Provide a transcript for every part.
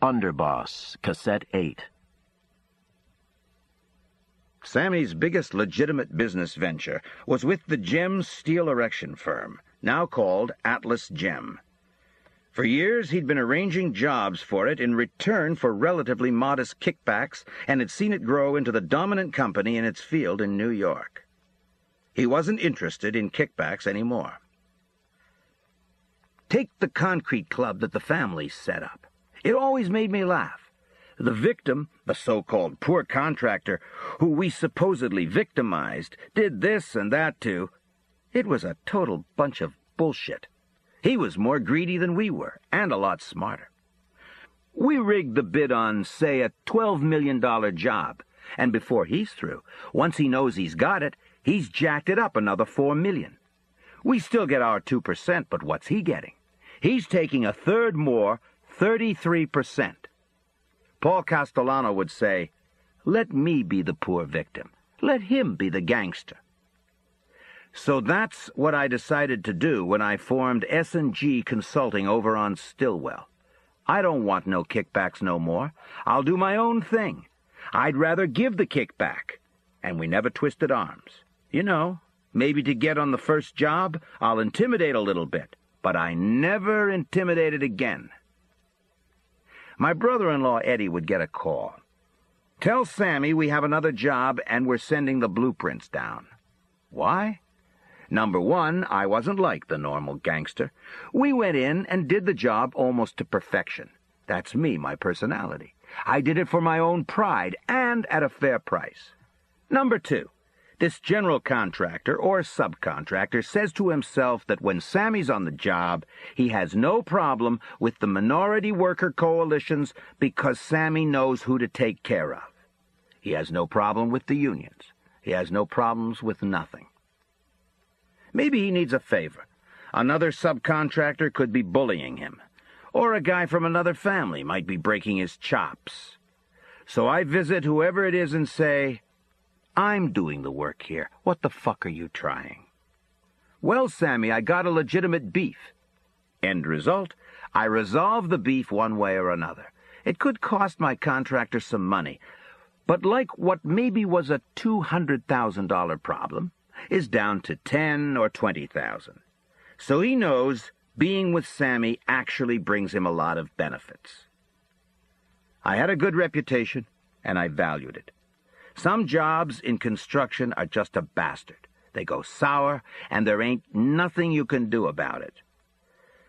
Underboss, Cassette 8. Sammy's biggest legitimate business venture was with the Gem steel erection firm, now called Atlas Gem. For years he'd been arranging jobs for it in return for relatively modest kickbacks and had seen it grow into the dominant company in its field in New York. He wasn't interested in kickbacks anymore. Take the concrete club that the family set up. It always made me laugh. The victim, the so-called poor contractor, who we supposedly victimized, did this and that too. It was a total bunch of bullshit. He was more greedy than we were, and a lot smarter. We rigged the bid on, say, a $12 million job, and before he's through, once he knows he's got it, he's jacked it up another $4 million. We still get our 2%, but what's he getting? He's taking a third more, 33%. Paul Castellano would say, "Let me be the poor victim. Let him be the gangster." So that's what I decided to do when I formed S&G Consulting over on Stillwell. I don't want no kickbacks no more. I'll do my own thing. I'd rather give the kickback. And we never twisted arms. You know, maybe to get on the first job, I'll intimidate a little bit. But I never intimidated again. My brother-in-law Eddie would get a call. "Tell Sammy we have another job and we're sending the blueprints down." Why? Number one, I wasn't like the normal gangster. We went in and did the job almost to perfection. That's me, my personality. I did it for my own pride and at a fair price. Number two, this general contractor or subcontractor says to himself that when Sammy's on the job, he has no problem with the minority worker coalitions because Sammy knows who to take care of. He has no problem with the unions. He has no problems with nothing. Maybe he needs a favor. Another subcontractor could be bullying him. Or a guy from another family might be breaking his chops. So I visit whoever it is and say, "I'm doing the work here. What the fuck are you trying?" "Well, Sammy, I got a legitimate beef." End result, I resolve the beef one way or another. It could cost my contractor some money, but like what maybe was a $200,000 problem is down to $10,000 or $20,000. So he knows being with Sammy actually brings him a lot of benefits. I had a good reputation, and I valued it. Some jobs in construction are just a bastard. They go sour, and there ain't nothing you can do about it.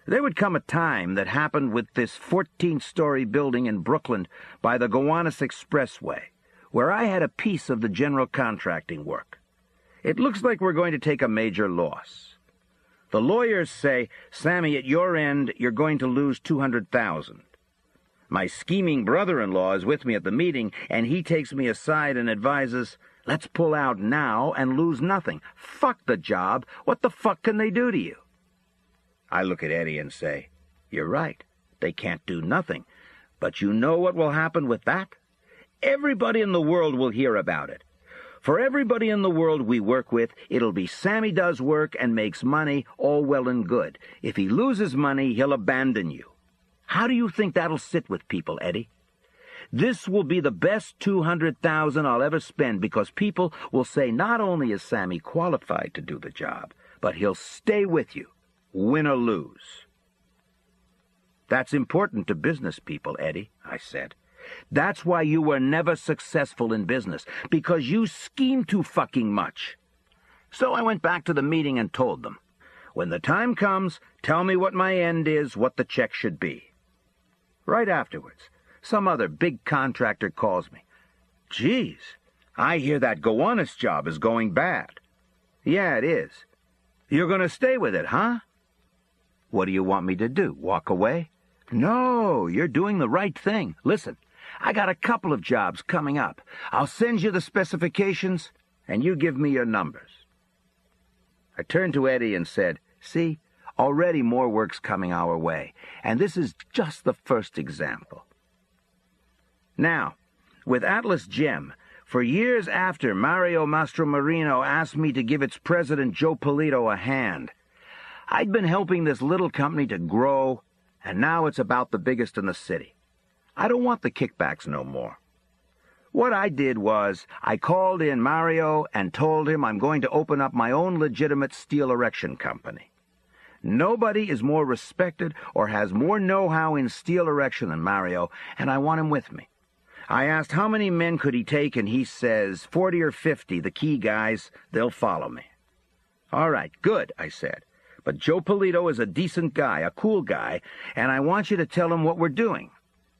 There would come a time that happened with this 14-story building in Brooklyn by the Gowanus Expressway, where I had a piece of the general contracting work. It looks like we're going to take a major loss. The lawyers say, "Sammy, at your end, you're going to lose $200,000. My scheming brother-in-law is with me at the meeting, and he takes me aside and advises, "Let's pull out now and lose nothing. Fuck the job. What the fuck can they do to you?" I look at Eddie and say, "You're right. They can't do nothing. But you know what will happen with that? Everybody in the world will hear about it. For everybody in the world we work with, it'll be Sammy does work and makes money, all well and good. If he loses money, he'll abandon you. How do you think that'll sit with people, Eddie? This will be the best $200,000 I'll ever spend because people will say not only is Sammy qualified to do the job, but he'll stay with you, win or lose." "That's important to business people, Eddie," I said. "That's why you were never successful in business, because you scheme too fucking much." So I went back to the meeting and told them, "When the time comes, tell me what my end is, what the check should be." Right afterwards, some other big contractor calls me. "Geez, I hear that Gowanus job is going bad." "Yeah, it is." "You're going to stay with it, huh?" "What do you want me to do, walk away?" "No, you're doing the right thing. Listen, I got a couple of jobs coming up. I'll send you the specifications, and you give me your numbers." I turned to Eddie and said, "See, already more work's coming our way, and this is just the first example." Now, with Atlas Gem, for years after Mario Mastromarino asked me to give its president Joe Polito a hand, I'd been helping this little company to grow, and now it's about the biggest in the city. I don't want the kickbacks no more. What I did was, I called in Mario and told him I'm going to open up my own legitimate steel erection company. Nobody is more respected or has more know-how in steel erection than Mario, and I want him with me. I asked how many men could he take, and he says 40 or 50, the key guys, they'll follow me. All right, good, I said. But Joe Polito is a decent guy, a cool guy, and I want you to tell him what we're doing.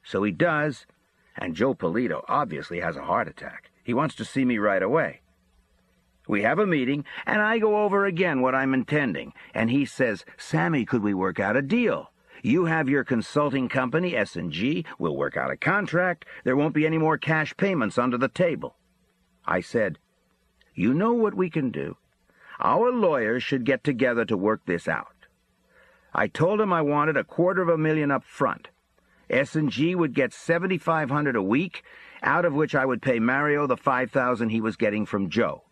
So he does. And Joe Polito obviously has a heart attack. He wants to see me right away. We have a meeting, and I go over again what I'm intending. And he says, Sammy, could we work out a deal? You have your consulting company, S&G. We'll work out a contract. There won't be any more cash payments under the table. I said, you know what we can do? Our lawyers should get together to work this out. I told him I wanted $250,000 up front. S&G would get $7,500 a week, out of which I would pay Mario the $5,000 he was getting from Joe.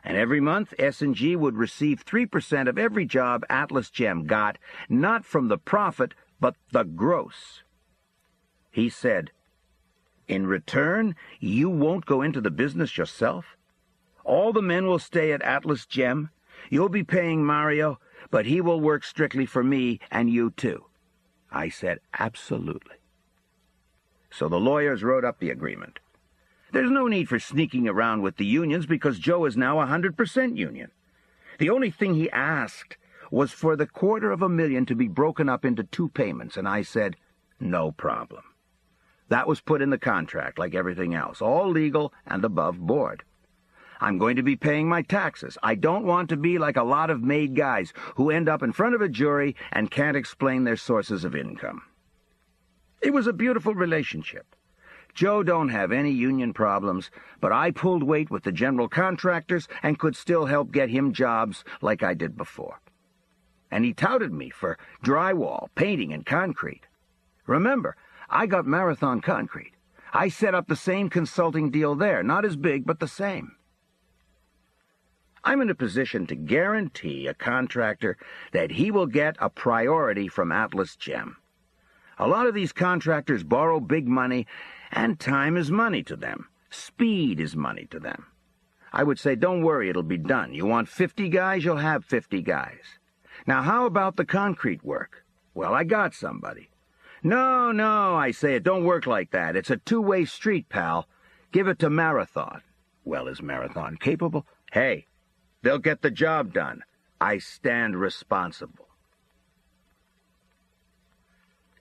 And every month, S&G would receive 3% of every job Atlas Gem got, not from the profit, but the gross. He said, in return, you won't go into the business yourself? All the men will stay at Atlas Gem. You'll be paying Mario, but he will work strictly for me and you too. I said, absolutely. So the lawyers wrote up the agreement. There's no need for sneaking around with the unions because Joe is now 100% union. The only thing he asked was for the $250,000 to be broken up into 2 payments, and I said, no problem. That was put in the contract like everything else, all legal and above board. I'm going to be paying my taxes. I don't want to be like a lot of made guys who end up in front of a jury and can't explain their sources of income. It was a beautiful relationship. Joe don't have any union problems, but I pulled weight with the general contractors and could still help get him jobs like I did before. And he touted me for drywall, painting, and concrete. Remember, I got Marathon Concrete. I set up the same consulting deal there, not as big, but the same. I'm in a position to guarantee a contractor that he will get a priority from Atlas Gem. A lot of these contractors borrow big money, and time is money to them. Speed is money to them. I would say, don't worry, it'll be done. You want 50 guys, you'll have 50 guys. Now, how about the concrete work? Well, I got somebody. No, I say, it don't work like that. It's a two-way street, pal. Give it to Marathon. Well, is Marathon capable? Hey, they'll get the job done. I stand responsible.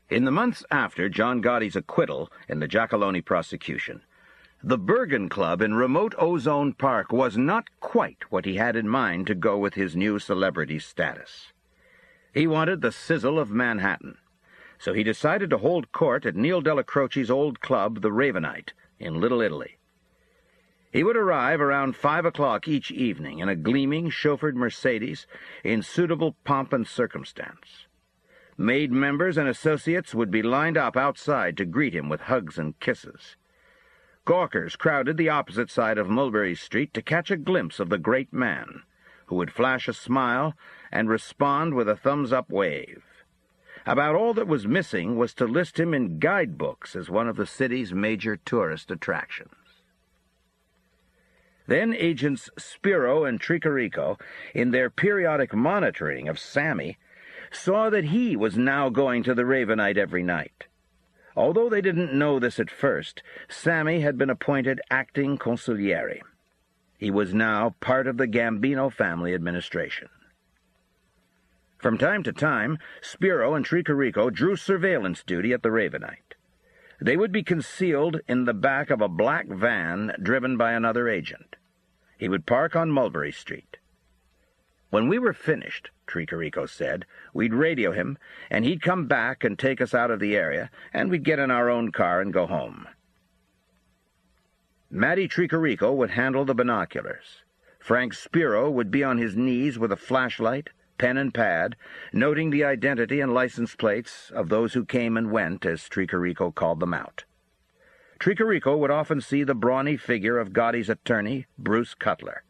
In the months after John Gotti's acquittal in the Giacalone prosecution, the Bergen Club in remote Ozone Park was not quite what he had in mind to go with his new celebrity status. He wanted the sizzle of Manhattan, so he decided to hold court at Neil Dellacroce's old club, the Ravenite, in Little Italy. He would arrive around 5 o'clock each evening in a gleaming, chauffeured Mercedes in suitable pomp and circumstance. Maid members and associates would be lined up outside to greet him with hugs and kisses. Gawkers crowded the opposite side of Mulberry Street to catch a glimpse of the great man, who would flash a smile and respond with a thumbs-up wave. About all that was missing was to list him in guidebooks as one of the city's major tourist attractions. Then agents Spiro and Tricarico, in their periodic monitoring of Sammy, saw that he was now going to the Ravenite every night. Although they didn't know this at first, Sammy had been appointed acting consigliere. He was now part of the Gambino family administration. From time to time, Spiro and Tricarico drew surveillance duty at the Ravenite. They would be concealed in the back of a black van driven by another agent. He would park on Mulberry Street. When we were finished, Tricarico said, we'd radio him, and he'd come back and take us out of the area, and we'd get in our own car and go home. Matty Tricarico would handle the binoculars. Frank Spiro would be on his knees with a flashlight, pen and pad, noting the identity and license plates of those who came and went, as Tricarico called them out. Tricarico would often see the brawny figure of Gotti's attorney, Bruce Cutler.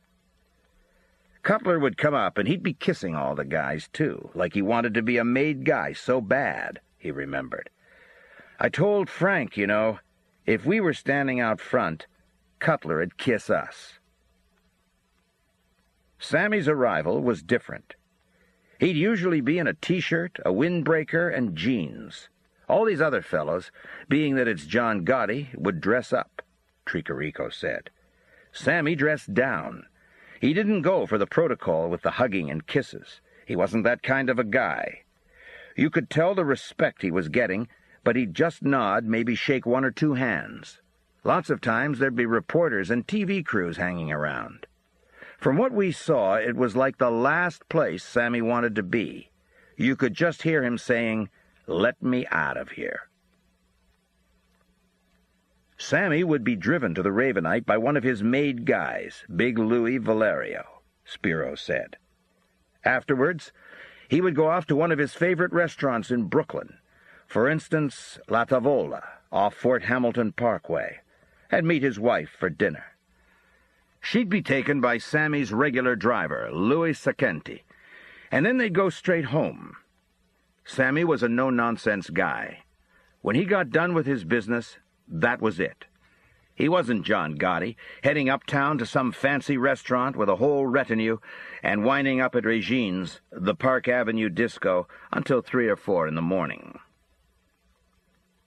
Cutler would come up, and he'd be kissing all the guys, too, like he wanted to be a made guy so bad, he remembered. I told Frank, you know, if we were standing out front, Cutler'd kiss us. Sammy's arrival was different. He'd usually be in a T-shirt, a windbreaker, and jeans. All these other fellows, being that it's John Gotti, would dress up, Tricarico said. Sammy dressed down. He didn't go for the protocol with the hugging and kisses. He wasn't that kind of a guy. You could tell the respect he was getting, but he'd just nod, maybe shake one or two hands. Lots of times there'd be reporters and TV crews hanging around. From what we saw, it was like the last place Sammy wanted to be. You could just hear him saying, "Let me out of here." Sammy would be driven to the Ravenite by one of his made guys, Big Louis Valerio, Spiro said. Afterwards, he would go off to one of his favorite restaurants in Brooklyn, for instance, La Tavola, off Fort Hamilton Parkway, and meet his wife for dinner. She'd be taken by Sammy's regular driver, Louis Sacchenti, and then they'd go straight home. Sammy was a no-nonsense guy. When he got done with his business, that was it. He wasn't John Gotti, heading uptown to some fancy restaurant with a whole retinue and winding up at Regine's, the Park Avenue disco, until 3 or 4 in the morning.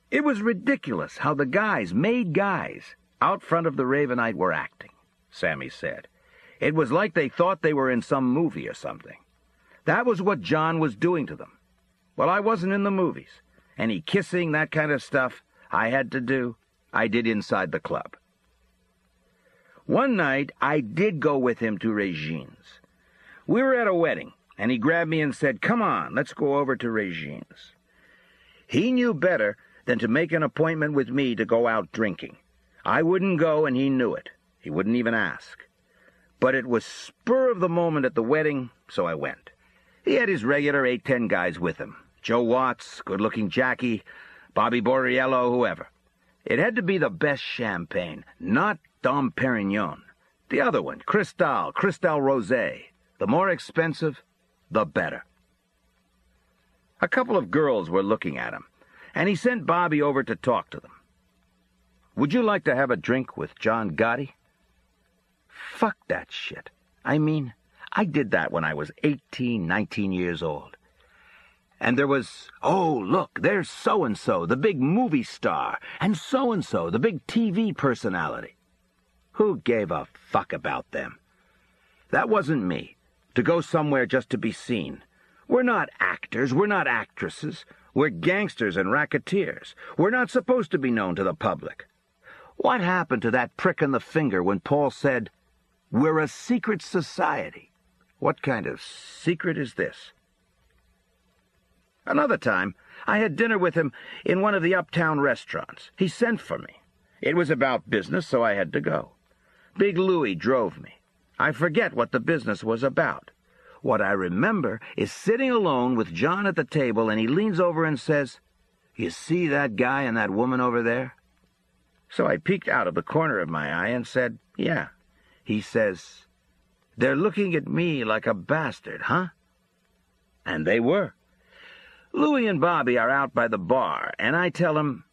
It was ridiculous how the guys, made guys, out front of the Ravenite were acting, Sammy said. It was like they thought they were in some movie or something. That was what John was doing to them. Well, I wasn't in the movies. Any kissing, that kind of stuff, I had to do, I did inside the club. One night, I did go with him to Regine's. We were at a wedding, and he grabbed me and said, "Come on, let's go over to Regine's." He knew better than to make an appointment with me to go out drinking. I wouldn't go, and he knew it. He wouldn't even ask. But it was spur of the moment at the wedding, so I went. He had his regular 8-10 guys with him. Joe Watts, good-looking Jackie, Bobby Borriello, whoever. It had to be the best champagne, not Dom Perignon. The other one, Cristal Rosé. The more expensive, the better. A couple of girls were looking at him, and he sent Bobby over to talk to them. "Would you like to have a drink with John Gotti?" Fuck that shit. I mean, I did that when I was 18, 19 years old. And there was, "Oh, look, there's so-and-so, the big movie star, and so-and-so, the big TV personality." Who gave a fuck about them? That wasn't me, to go somewhere just to be seen. We're not actors, we're not actresses. We're gangsters and racketeers. We're not supposed to be known to the public. What happened to that prick in the finger when Paul said, "We're a secret society"? What kind of secret is this? Another time, I had dinner with him in one of the uptown restaurants. He sent for me. It was about business, so I had to go. Big Louie drove me. I forget what the business was about. What I remember is sitting alone with John at the table, and he leans over and says, "You see that guy and that woman over there?" So I peeked out of the corner of my eye and said, "Yeah." He says, "They're looking at me like a bastard, huh?" And they were. Louie and Bobby are out by the bar, and I tell him,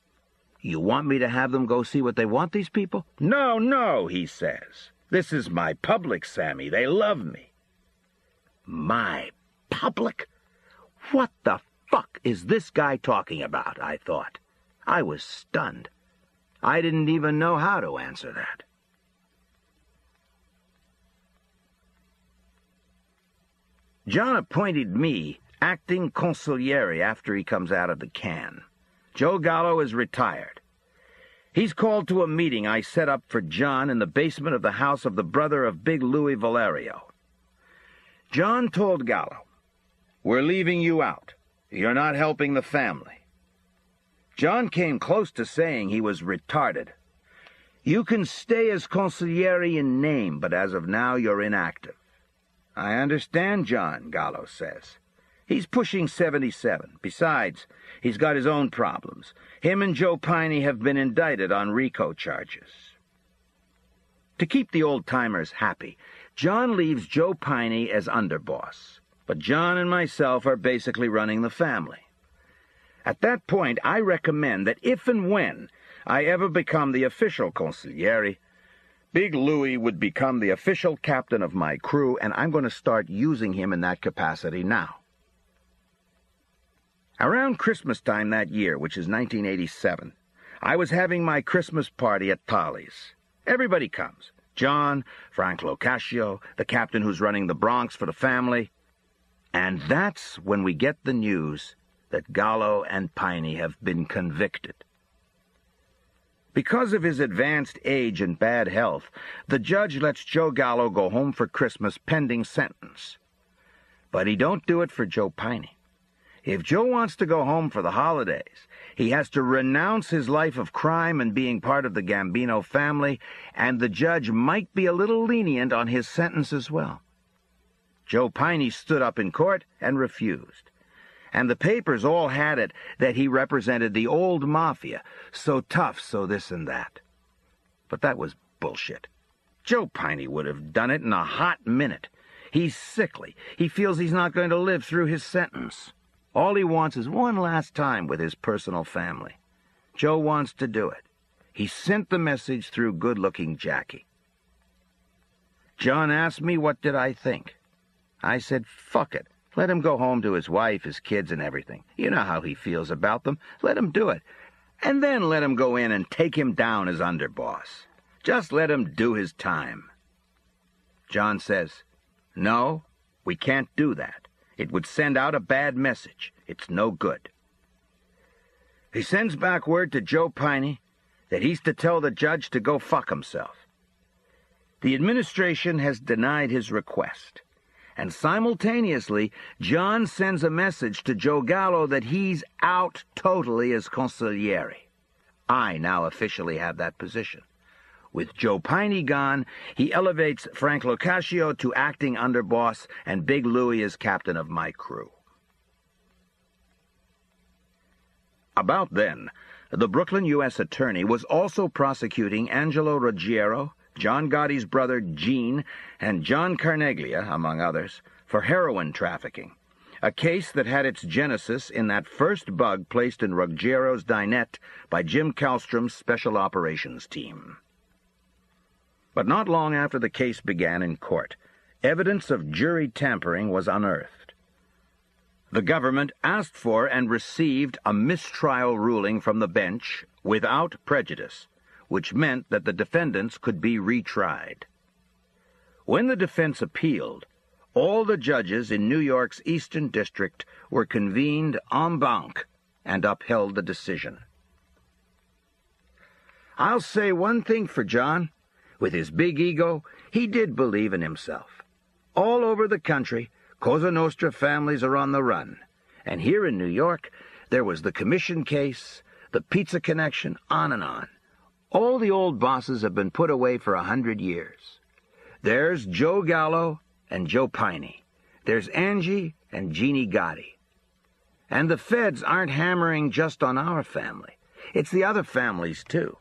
"You want me to have them go see what they want, these people?" "No, no," he says. "This is my public, Sammy. They love me." My public? What the fuck is this guy talking about, I thought. I was stunned. I didn't even know how to answer that. John appointed me acting consigliere after he comes out of the can. Joe Gallo is retired. He's called to a meeting I set up for John in the basement of the house of the brother of Big Louis Valerio. John told Gallo, "We're leaving you out. You're not helping the family." John came close to saying he was retarded. "You can stay as consigliere in name, but as of now you're inactive." "I understand, John," Gallo says. "He's pushing 77. Besides, he's got his own problems. Him and Joe Piney have been indicted on RICO charges." To keep the old-timers happy, John leaves Joe Piney as underboss, but John and myself are basically running the family. At that point, I recommend that if and when I ever become the official consigliere, Big Louie would become the official captain of my crew, and I'm going to start using him in that capacity now. Around Christmas time that year, which is 1987, I was having my Christmas party at Tolly's. Everybody comes. John, Frank Locascio, the captain who's running the Bronx for the family. And that's when we get the news that Gallo and Piney have been convicted. Because of his advanced age and bad health, the judge lets Joe Gallo go home for Christmas pending sentence. But he don't do it for Joe Piney. If Joe wants to go home for the holidays, he has to renounce his life of crime and being part of the Gambino family, and the judge might be a little lenient on his sentence as well. Joe Piney stood up in court and refused. And the papers all had it that he represented the old mafia, so tough, so this and that. But that was bullshit. Joe Piney would have done it in a hot minute. He's sickly. He feels he's not going to live through his sentence. All he wants is one last time with his personal family. Joe wants to do it. He sent the message through good-looking Jackie. John asked me what did I think. I said, fuck it. Let him go home to his wife, his kids, and everything. You know how he feels about them. Let him do it. And then let him go in and take him down as underboss. Just let him do his time. John says, no, we can't do that. It would send out a bad message. It's no good. He sends back word to Joe Piney that he's to tell the judge to go fuck himself. The administration has denied his request. And simultaneously, John sends a message to Joe Gallo that he's out totally as consigliere. I now officially have that position. With Joe Piney gone, he elevates Frank Locascio to acting underboss, and Big Louie is captain of my crew. About then, the Brooklyn U.S. Attorney was also prosecuting Angelo Ruggiero, John Gotti's brother Gene, and John Carneglia, among others, for heroin trafficking, a case that had its genesis in that first bug placed in Ruggiero's dinette by Jim Kallstrom's Special Operations Team. But not long after the case began in court, evidence of jury tampering was unearthed. The government asked for and received a mistrial ruling from the bench without prejudice, which meant that the defendants could be retried. When the defense appealed, all the judges in New York's Eastern District were convened en banc and upheld the decision. I'll say one thing for John. With his big ego, he did believe in himself. All over the country, Cosa Nostra families are on the run. And here in New York, there was the commission case, the pizza connection, on and on. All the old bosses have been put away for 100 years. There's Joe Gallo and Joe Piney. There's Angie and Jeannie Gotti. And the feds aren't hammering just on our family. It's the other families, too.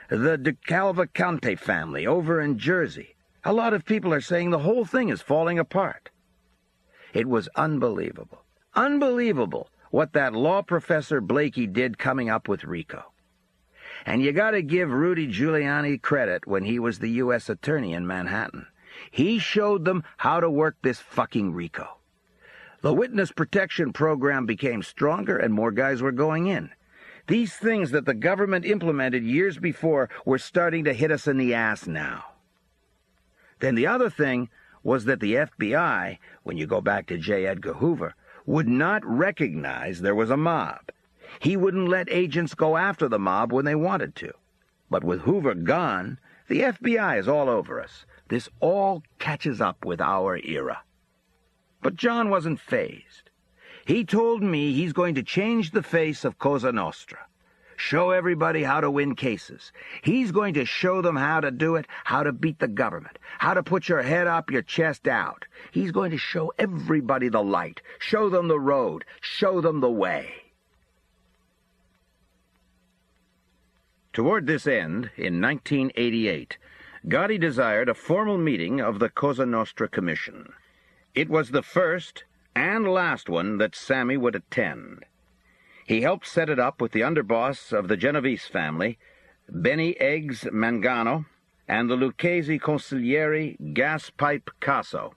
The DeCalvacante family over in Jersey. A lot of people are saying the whole thing is falling apart. It was unbelievable. Unbelievable what that law professor Blakey did coming up with RICO. And you got to give Rudy Giuliani credit when he was the U.S. attorney in Manhattan. He showed them how to work this fucking RICO. The witness protection program became stronger and more guys were going in. These things that the government implemented years before were starting to hit us in the ass now. Then the other thing was that the FBI, when you go back to J. Edgar Hoover, would not recognize there was a mob. He wouldn't let agents go after the mob when they wanted to. But with Hoover gone, the FBI is all over us. This all catches up with our era. But John wasn't fazed. He told me he's going to change the face of Cosa Nostra, show everybody how to win cases. He's going to show them how to do it, how to beat the government, how to put your head up, your chest out. He's going to show everybody the light, show them the road, show them the way. Toward this end, in 1988, Gotti desired a formal meeting of the Cosa Nostra Commission. It was the first and last one that Sammy would attend. He helped set it up with the underboss of the Genovese family, Benny Eggs Mangano, and the Lucchese consigliere Gas Pipe Casso.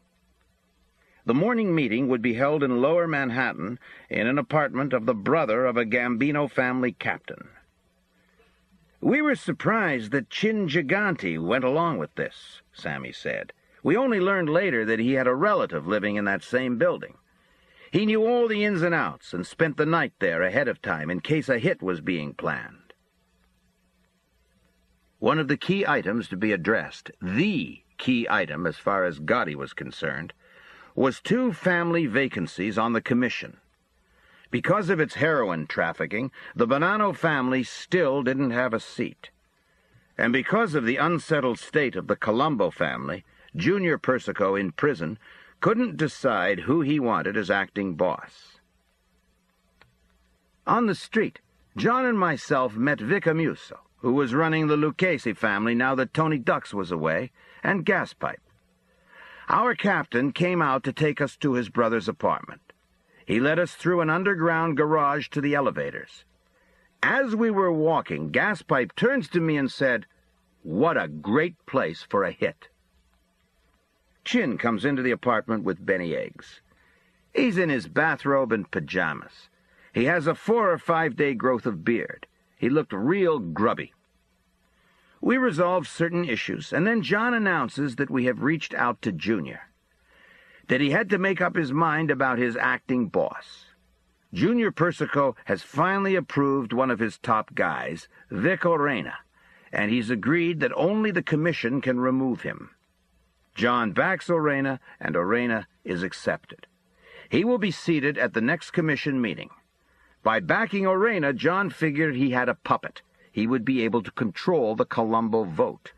The morning meeting would be held in Lower Manhattan in an apartment of the brother of a Gambino family captain. We were surprised that Chin Gigante went along with this, Sammy said. We only learned later that he had a relative living in that same building. He knew all the ins and outs and spent the night there ahead of time in case a hit was being planned. One of the key items to be addressed, the key item as far as Gotti was concerned, was 2 family vacancies on the commission. Because of its heroin trafficking, the Bonanno family still didn't have a seat. And because of the unsettled state of the Colombo family, Junior Persico in prison couldn't decide who he wanted as acting boss. On the street, John and myself met Vic Amuso, who was running the Lucchese family now that Tony Ducks was away, and Gaspipe. Our captain came out to take us to his brother's apartment. He led us through an underground garage to the elevators. As we were walking, Gaspipe turns to me and said, "What a great place for a hit." Chin comes into the apartment with Benny Eggs. He's in his bathrobe and pajamas. He has a 4 or 5 day growth of beard. He looked real grubby. We resolved certain issues, and then John announces that we have reached out to Junior, that he had to make up his mind about his acting boss. Junior Persico has finally approved one of his top guys, Vic Orena, and he's agreed that only the commission can remove him. John backs Orena, and Orena is accepted. He will be seated at the next commission meeting. By backing Orena, John figured he had a puppet. He would be able to control the Colombo vote.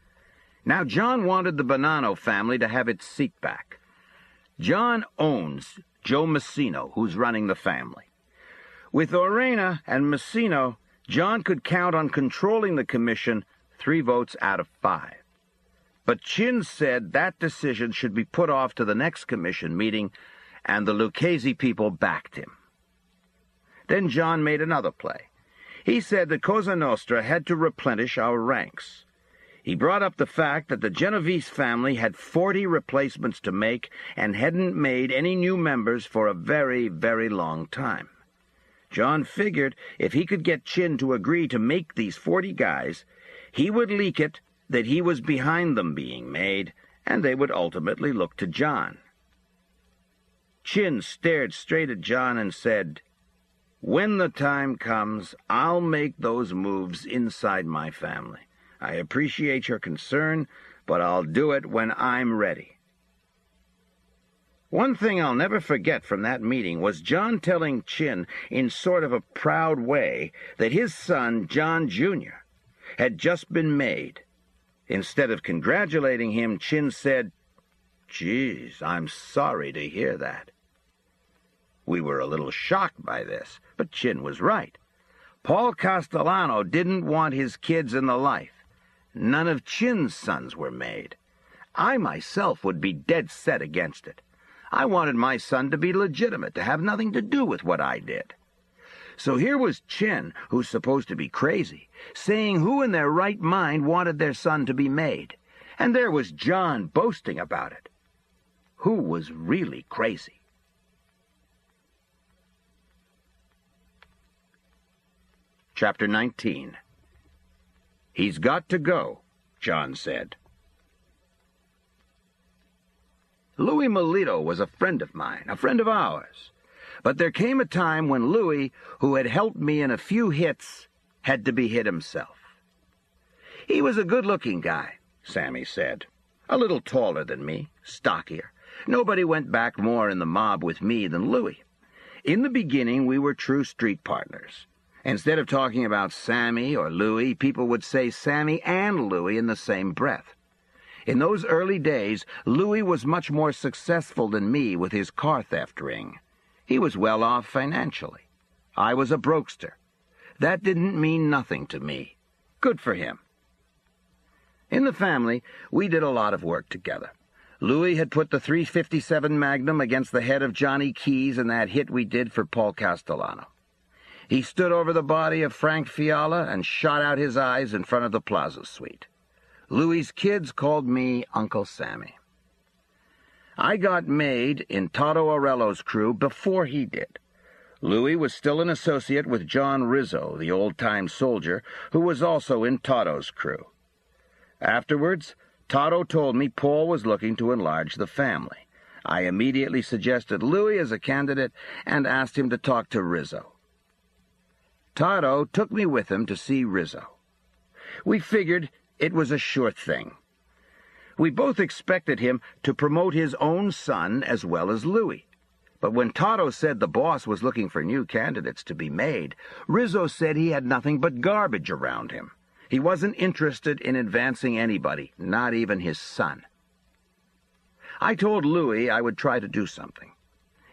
Now, John wanted the Bonanno family to have its seat back. John owns Joe Messino, who's running the family. With Orena and Messino, John could count on controlling the commission 3 votes out of 5. But Chin said that decision should be put off to the next commission meeting, and the Lucchese people backed him. Then John made another play. He said that Cosa Nostra had to replenish our ranks. He brought up the fact that the Genovese family had 40 replacements to make and hadn't made any new members for a very, very long time. John figured if he could get Chin to agree to make these 40 guys, he would leak it that he was behind them being made, and they would ultimately look to John. Chin stared straight at John and said, "When the time comes, I'll make those moves inside my family. I appreciate your concern, but I'll do it when I'm ready." One thing I'll never forget from that meeting was John telling Chin in sort of a proud way that his son, John Jr., had just been made. Instead of congratulating him, Chin said, "Geez, I'm sorry to hear that." We were a little shocked by this, but Chin was right. Paul Castellano didn't want his kids in the life. None of Chin's sons were made. I myself would be dead set against it. I wanted my son to be legitimate, to have nothing to do with what I did. So here was Chin, who's supposed to be crazy, saying who in their right mind wanted their son to be made. And there was John boasting about it. Who was really crazy? Chapter 19. He's got to go, John said. Louis Melito was a friend of mine, a friend of ours. But there came a time when Louis, who had helped me in a few hits, had to be hit himself. He was a good-looking guy, Sammy said. A little taller than me, stockier. Nobody went back more in the mob with me than Louis. In the beginning, we were true street partners. Instead of talking about Sammy or Louis, people would say Sammy and Louis in the same breath. In those early days, Louis was much more successful than me with his car theft ring. He was well off financially. I was a brokester. That didn't mean nothing to me. Good for him. In the family, we did a lot of work together. Louis had put the .357 Magnum against the head of Johnny Keys in that hit we did for Paul Castellano. He stood over the body of Frank Fiala and shot out his eyes in front of the Plaza Suite. Louis's kids called me Uncle Sammy. I got made in Toto Arello's crew before he did. Louis was still an associate with John Rizzo, the old-time soldier, who was also in Toto's crew. Afterwards, Toto told me Paul was looking to enlarge the family. I immediately suggested Louis as a candidate and asked him to talk to Rizzo. Toto took me with him to see Rizzo. We figured it was a sure thing. We both expected him to promote his own son as well as Louis. But when Toto said the boss was looking for new candidates to be made, Rizzo said he had nothing but garbage around him. He wasn't interested in advancing anybody, not even his son. I told Louis I would try to do something.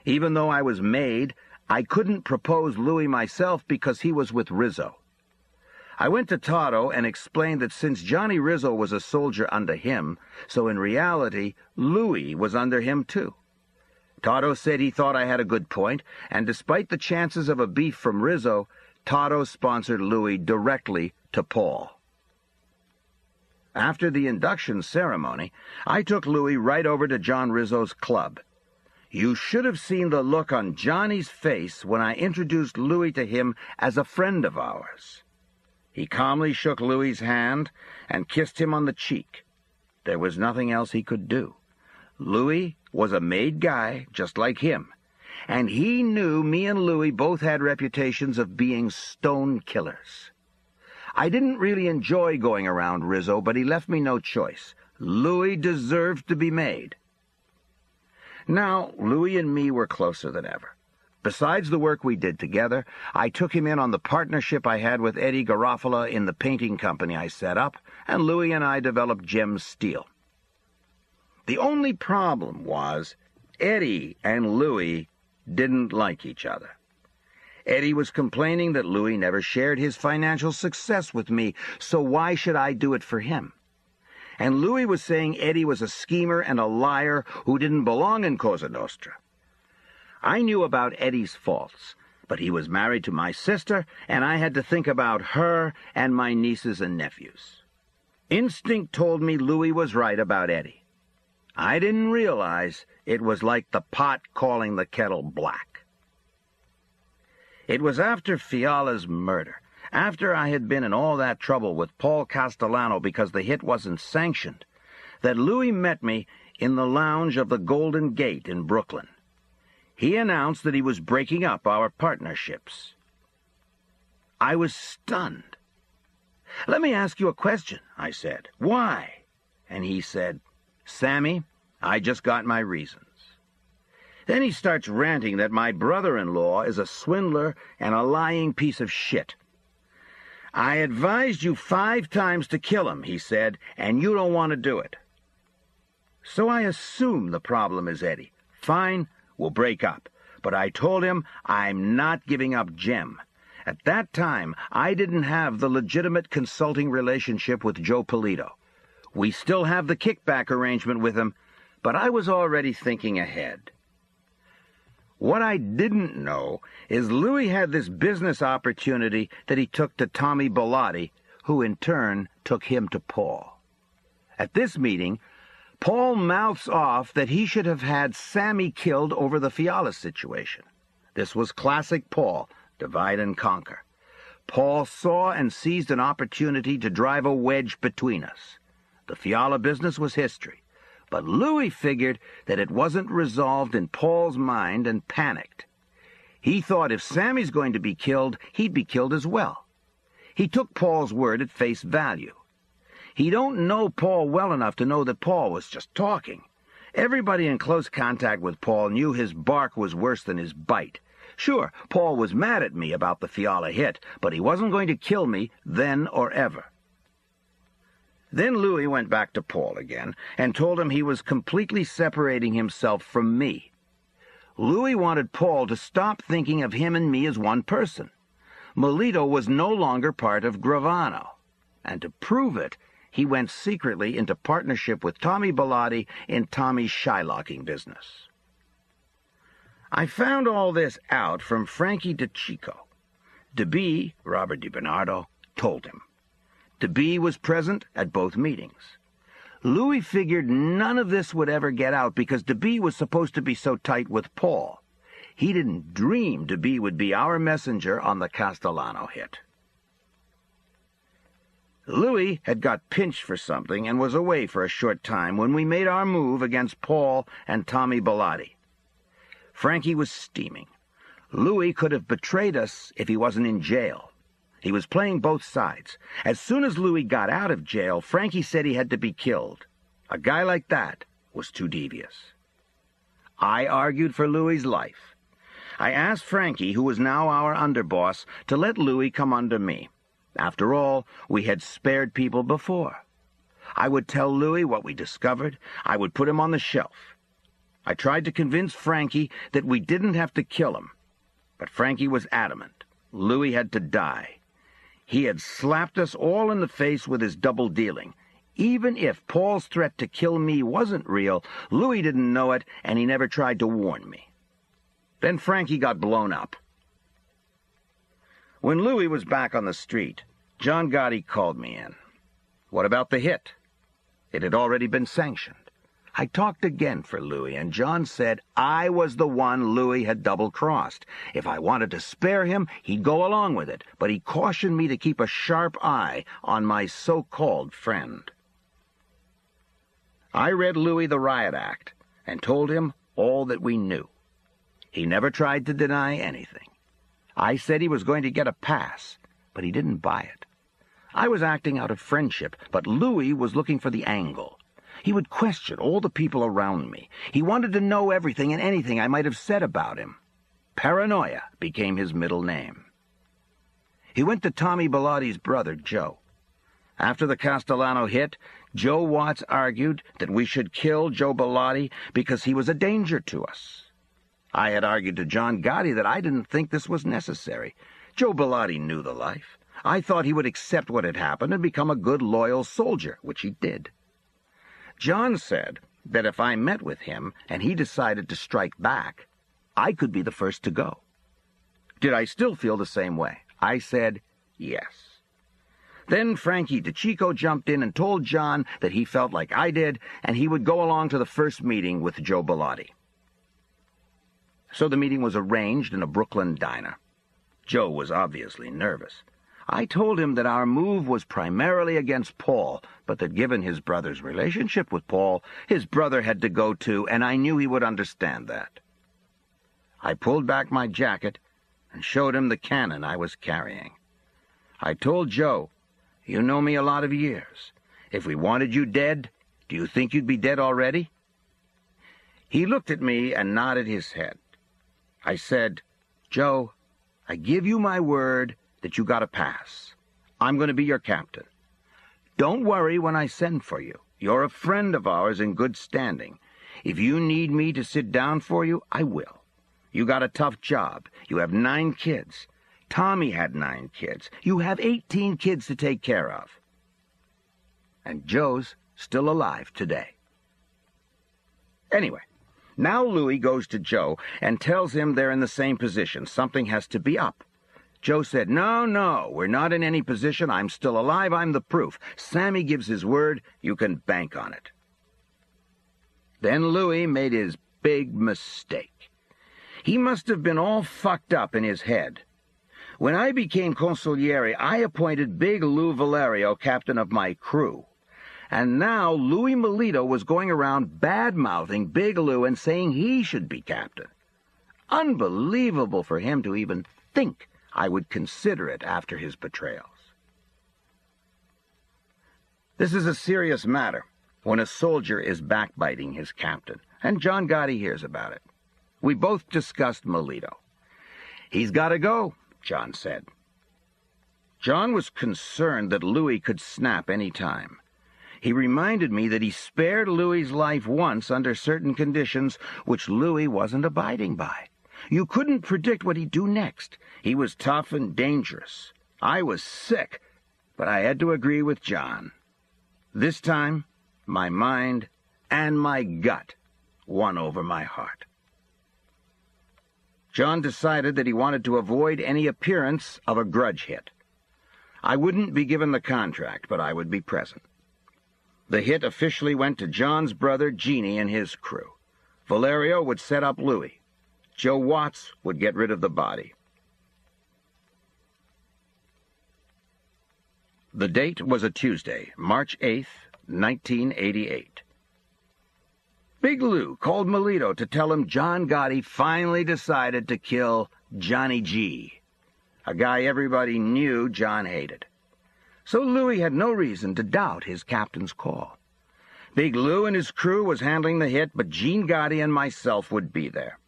Even though I was made, I couldn't propose Louis myself because he was with Rizzo. I went to Toto and explained that since Johnny Rizzo was a soldier under him, so in reality, Louis was under him too. Toto said he thought I had a good point, and despite the chances of a beef from Rizzo, Toto sponsored Louis directly to Paul. After the induction ceremony, I took Louis right over to John Rizzo's club. You should have seen the look on Johnny's face when I introduced Louis to him as a friend of ours. He calmly shook Louis's hand and kissed him on the cheek. There was nothing else he could do. Louis was a made guy, just like him, and he knew me and Louis both had reputations of being stone killers. I didn't really enjoy going around Rizzo, but he left me no choice. Louis deserved to be made. Now, Louis and me were closer than ever. Besides the work we did together, I took him in on the partnership I had with Eddie Garofalo in the painting company I set up, and Louis and I developed Gem Steel. The only problem was Eddie and Louis didn't like each other. Eddie was complaining that Louis never shared his financial success with me, so why should I do it for him? And Louis was saying Eddie was a schemer and a liar who didn't belong in Cosa Nostra. I knew about Eddie's faults, but he was married to my sister, and I had to think about her and my nieces and nephews. Instinct told me Louis was right about Eddie. I didn't realize it was like the pot calling the kettle black. It was after Fiala's murder, after I had been in all that trouble with Paul Castellano because the hit wasn't sanctioned, that Louis met me in the lounge of the Golden Gate in Brooklyn. He announced that he was breaking up our partnerships. I was stunned. "Let me ask you a question," I said. "Why?" And he said, "Sammy, I just got my reasons." Then he starts ranting that my brother-in-law is a swindler and a lying piece of shit. "I advised you 5 times to kill him," he said, "and you don't want to do it." So I assume the problem is Eddie. Fine, we'll break up. But I told him I'm not giving up Gem. At that time, I didn't have the legitimate consulting relationship with Joe Polito. We still have the kickback arrangement with him, but I was already thinking ahead. What I didn't know is Louis had this business opportunity that he took to Tommy Bellotti, who in turn took him to Paul. At this meeting, Paul mouths off that he should have had Sammy killed over the Fiala situation. This was classic Paul, divide and conquer. Paul saw and seized an opportunity to drive a wedge between us. The Fiala business was history, but Louis figured that it wasn't resolved in Paul's mind and panicked. He thought if Sammy's going to be killed, he'd be killed as well. He took Paul's word at face value. He don't know Paul well enough to know that Paul was just talking. Everybody in close contact with Paul knew his bark was worse than his bite. Sure, Paul was mad at me about the Fiala hit, but he wasn't going to kill me then or ever. Then Louis went back to Paul again and told him he was completely separating himself from me. Louis wanted Paul to stop thinking of him and me as one person. Melito was no longer part of Gravano, and to prove it, he went secretly into partnership with Tommy Bellotti in Tommy's shylocking business. I found all this out from Frankie DeChico. DeBee, Robert DiBernardo, told him. DeBee was present at both meetings. Louis figured none of this would ever get out because DeBee was supposed to be so tight with Paul. He didn't dream DeBee would be our messenger on the Castellano hit. Louis had got pinched for something and was away for a short time when we made our move against Paul and Tommy Bellotti. Frankie was steaming. Louis could have betrayed us if he wasn't in jail. He was playing both sides. As soon as Louis got out of jail, Frankie said he had to be killed. A guy like that was too devious. I argued for Louis's life. I asked Frankie, who was now our underboss, to let Louis come under me. After all, we had spared people before. I would tell Louis what we discovered. I would put him on the shelf. I tried to convince Frankie that we didn't have to kill him. But Frankie was adamant. Louis had to die. He had slapped us all in the face with his double-dealing. Even if Paul's threat to kill me wasn't real, Louis didn't know it, and he never tried to warn me. Then Frankie got blown up. When Louis was back on the street, John Gotti called me in. What about the hit? It had already been sanctioned. I talked again for Louis, and John said I was the one Louis had double-crossed. If I wanted to spare him, he'd go along with it, but he cautioned me to keep a sharp eye on my so-called friend. I read Louis the Riot Act and told him all that we knew. He never tried to deny anything. I said he was going to get a pass, but he didn't buy it. I was acting out of friendship, but Louis was looking for the angle. He would question all the people around me. He wanted to know everything and anything I might have said about him. Paranoia became his middle name. He went to Tommy Bellotti's brother, Joe. After the Castellano hit, Joe Watts argued that we should kill Joe Bellotti because he was a danger to us. I had argued to John Gotti that I didn't think this was necessary. Joe Bellotti knew the life. I thought he would accept what had happened and become a good, loyal soldier, which he did. John said that if I met with him and he decided to strike back, I could be the first to go. Did I still feel the same way? I said yes. Then Frankie DeChico jumped in and told John that he felt like I did, and he would go along to the first meeting with Joe Bellotti. So the meeting was arranged in a Brooklyn diner. Joe was obviously nervous. I told him that our move was primarily against Paul, but that given his brother's relationship with Paul, his brother had to go too, and I knew he would understand that. I pulled back my jacket and showed him the cannon I was carrying. I told Joe, "You know me a lot of years. If we wanted you dead, do you think you'd be dead already?" He looked at me and nodded his head. I said, "Joe, I give you my word that you got a pass. I'm going to be your captain. Don't worry when I send for you. You're a friend of ours in good standing. If you need me to sit down for you, I will. You got a tough job. You have 9 kids. Tommy had 9 kids. You have 18 kids to take care of. And Joe's still alive today." Anyway, now Louis goes to Joe and tells him they're in the same position. Something has to be up. Joe said, No, we're not in any position. I'm still alive. I'm the proof. Sammy gives his word. You can bank on it. Then Louis made his big mistake. He must have been all fucked up in his head. When I became consigliere, I appointed Big Lou Valerio captain of my crew. And now Louis Melito was going around bad-mouthing Big Lou and saying he should be captain. Unbelievable for him to even think I would consider it after his betrayals. This is a serious matter when a soldier is backbiting his captain, and John Gotti hears about it. We both discussed Melito. "He's got to go," John said. John was concerned that Louis could snap any time. He reminded me that he spared Louis's life once under certain conditions which Louis wasn't abiding by. You couldn't predict what he'd do next. He was tough and dangerous. I was sick, but I had to agree with John. This time, my mind and my gut won over my heart. John decided that he wanted to avoid any appearance of a grudge hit. I wouldn't be given the contract, but I would be present. The hit officially went to John's brother, Jeannie, and his crew. Valerio would set up Louis. Joe Watts would get rid of the body. The date was a Tuesday, March 8th, 1988. Big Lou called Melito to tell him John Gotti finally decided to kill Johnny G, a guy everybody knew John hated. So Louis had no reason to doubt his captain's call. Big Lou and his crew was handling the hit, but Gene Gotti and myself would be there.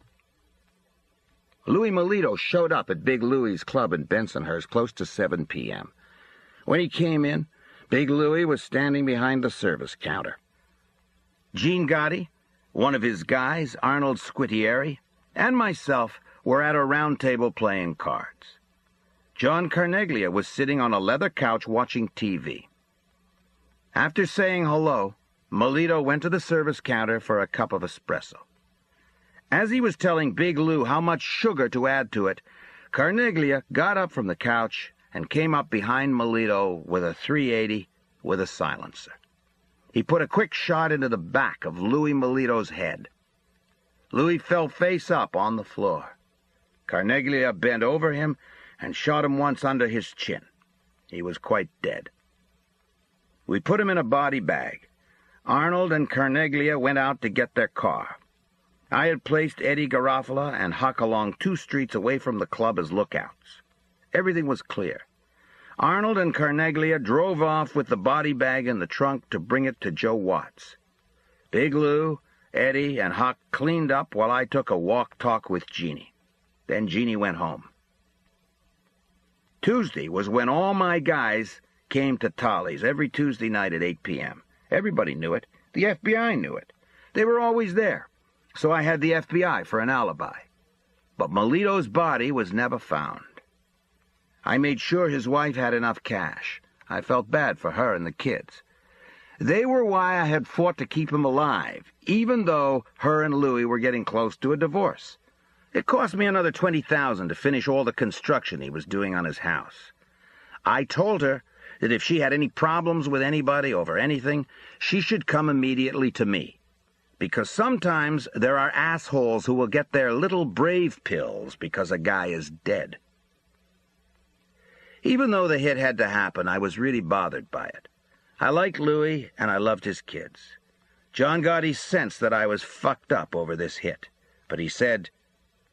Louis Melito showed up at Big Louie's club in Bensonhurst close to 7 p.m. When he came in, Big Louie was standing behind the service counter. Gene Gotti, one of his guys, Arnold Squitieri, and myself were at a round table playing cards. John Carneglia was sitting on a leather couch watching TV. After saying hello, Melito went to the service counter for a cup of espresso. As he was telling Big Lou how much sugar to add to it, Carneglia got up from the couch and came up behind Melito with a .380 with a silencer. He put a quick shot into the back of Louis Melito's head. Louis fell face up on the floor. Carneglia bent over him and shot him once under his chin. He was quite dead. We put him in a body bag. Arnold and Carneglia went out to get their car. I had placed Eddie Garofalo and Huck along 2 streets away from the club as lookouts. Everything was clear. Arnold and Carneglia drove off with the body bag in the trunk to bring it to Joe Watts. Big Lou, Eddie, and Huck cleaned up while I took a walk-talk with Jeannie. Then Jeannie went home. Tuesday was when all my guys came to Tolly's every Tuesday night at 8 p.m. Everybody knew it. The FBI knew it. They were always there, so I had the FBI for an alibi. But Melito's body was never found. I made sure his wife had enough cash. I felt bad for her and the kids. They were why I had fought to keep him alive, even though her and Louis were getting close to a divorce. It cost me another $20,000 to finish all the construction he was doing on his house. I told her that if she had any problems with anybody over anything, she should come immediately to me. Because sometimes there are assholes who will get their little brave pills because a guy is dead. Even though the hit had to happen, I was really bothered by it. I liked Louis, and I loved his kids. John Gotti sensed that I was fucked up over this hit, but he said,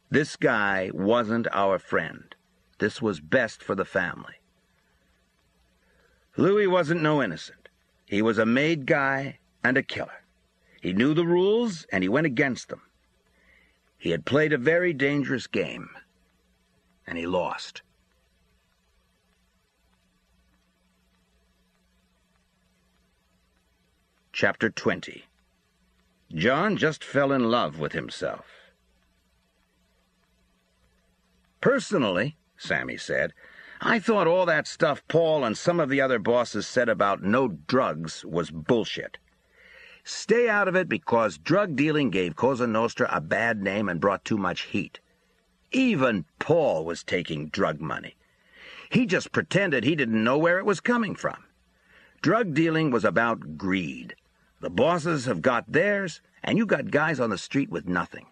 "This guy wasn't our friend. This was best for the family." Louis wasn't no innocent. He was a made guy and a killer. He knew the rules, and he went against them. He had played a very dangerous game, and he lost. Chapter 20. John just fell in love with himself. Personally, Sammy said, I thought all that stuff Paul and some of the other bosses said about no drugs was bullshit. Stay out of it because drug dealing gave Cosa Nostra a bad name and brought too much heat. Even Paul was taking drug money. He just pretended he didn't know where it was coming from. Drug dealing was about greed. The bosses have got theirs, and you got guys on the street with nothing.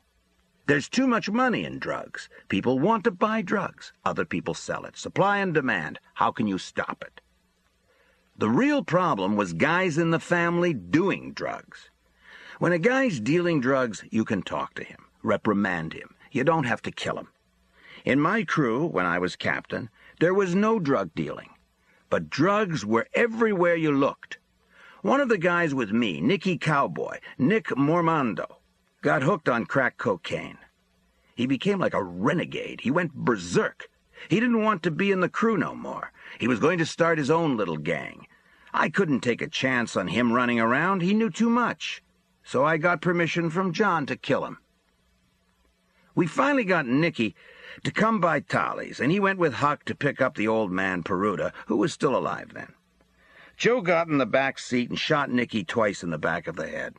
There's too much money in drugs. People want to buy drugs. Other people sell it. Supply and demand. How can you stop it? The real problem was guys in the family doing drugs. When a guy's dealing drugs, you can talk to him, reprimand him. You don't have to kill him. In my crew, when I was captain, there was no drug dealing. But drugs were everywhere you looked. One of the guys with me, Nicky Cowboy, Nick Mormando, got hooked on crack cocaine. He became like a renegade. He went berserk. He didn't want to be in the crew no more. He was going to start his own little gang. I couldn't take a chance on him running around. He knew too much. So I got permission from John to kill him. We finally got Nicky to come by Tolly's, and he went with Huck to pick up the old man Peruta, who was still alive then. Joe got in the back seat and shot Nicky twice in the back of the head.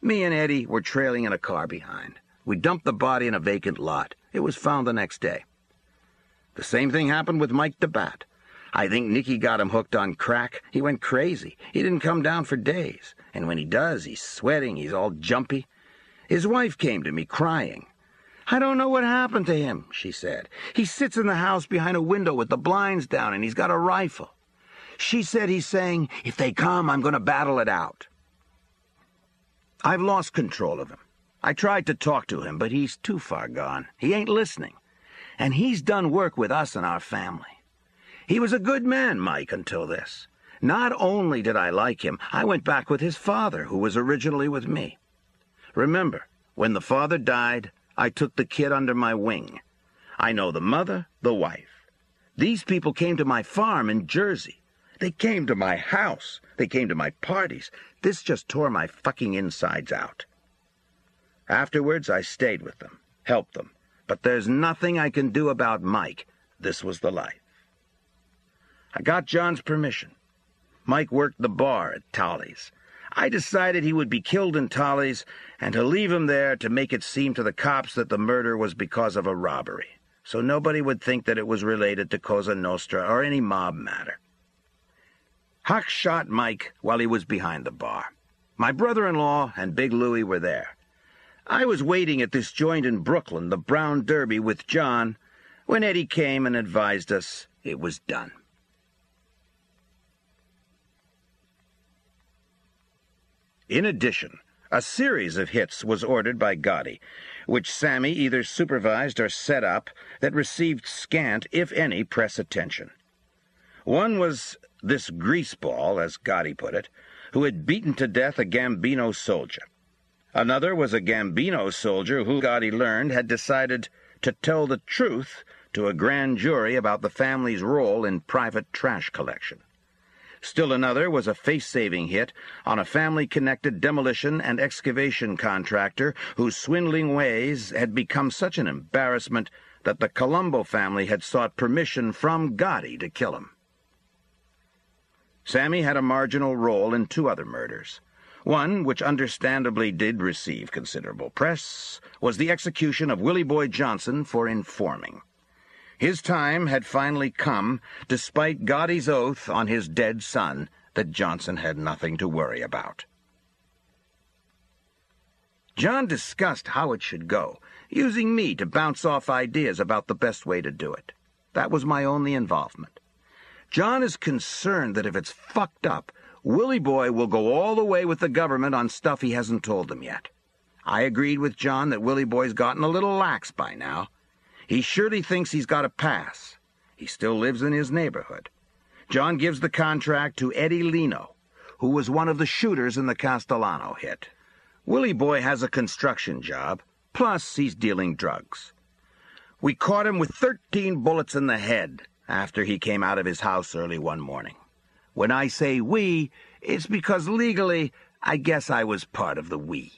Me and Eddie were trailing in a car behind. We dumped the body in a vacant lot, It was found the next day. The same thing happened with Mike the Bat. I think Nicky got him hooked on crack. He went crazy. He didn't come down for days. And when he does, he's sweating, he's all jumpy. His wife came to me crying. "I don't know what happened to him," she said. "He sits in the house behind a window with the blinds down, and he's got a rifle." She said he's saying, "If they come, I'm going to battle it out." I've lost control of him. I tried to talk to him, but he's too far gone. He ain't listening. And he's done work with us and our family. He was a good man, Mike, until this. Not only did I like him, I went back with his father, who was originally with me. Remember, when the father died, I took the kid under my wing. I know the mother, the wife. These people came to my farm in Jersey. They came to my house. They came to my parties. This just tore my fucking insides out. Afterwards, I stayed with them, helped them. But there's nothing I can do about Mike. This was the life. I got John's permission. Mike worked the bar at Tolly's. I decided he would be killed in Tolly's and to leave him there to make it seem to the cops that the murder was because of a robbery, so nobody would think that it was related to Cosa Nostra or any mob matter. Huck shot Mike while he was behind the bar. My brother-in-law and Big Louie were there. I was waiting at this joint in Brooklyn, the Brown Derby, with John, when Eddie came and advised us it was done. In addition, a series of hits was ordered by Gotti, which Sammy either supervised or set up, that received scant, if any, press attention. One was this greaseball, as Gotti put it, who had beaten to death a Gambino soldier. Another was a Gambino soldier who, Gotti learned, had decided to tell the truth to a grand jury about the family's role in private trash collection. Still another was a face-saving hit on a family-connected demolition and excavation contractor whose swindling ways had become such an embarrassment that the Colombo family had sought permission from Gotti to kill him. Sammy had a marginal role in two other murders. One, which understandably did receive considerable press, was the execution of Willie Boy Johnson for informing. His time had finally come, despite Gotti's oath on his dead son that Johnson had nothing to worry about. John discussed how it should go, using me to bounce off ideas about the best way to do it. That was my only involvement. John is concerned that if it's fucked up, Willie Boy will go all the way with the government on stuff he hasn't told them yet. I agreed with John that Willie Boy's gotten a little lax by now. He surely thinks he's got a pass. He still lives in his neighborhood. John gives the contract to Eddie Lino, who was one of the shooters in the Castellano hit. Willie Boy has a construction job, plus he's dealing drugs. We caught him with 13 bullets in the head after he came out of his house early one morning. When I say we, it's because legally, I guess I was part of the we.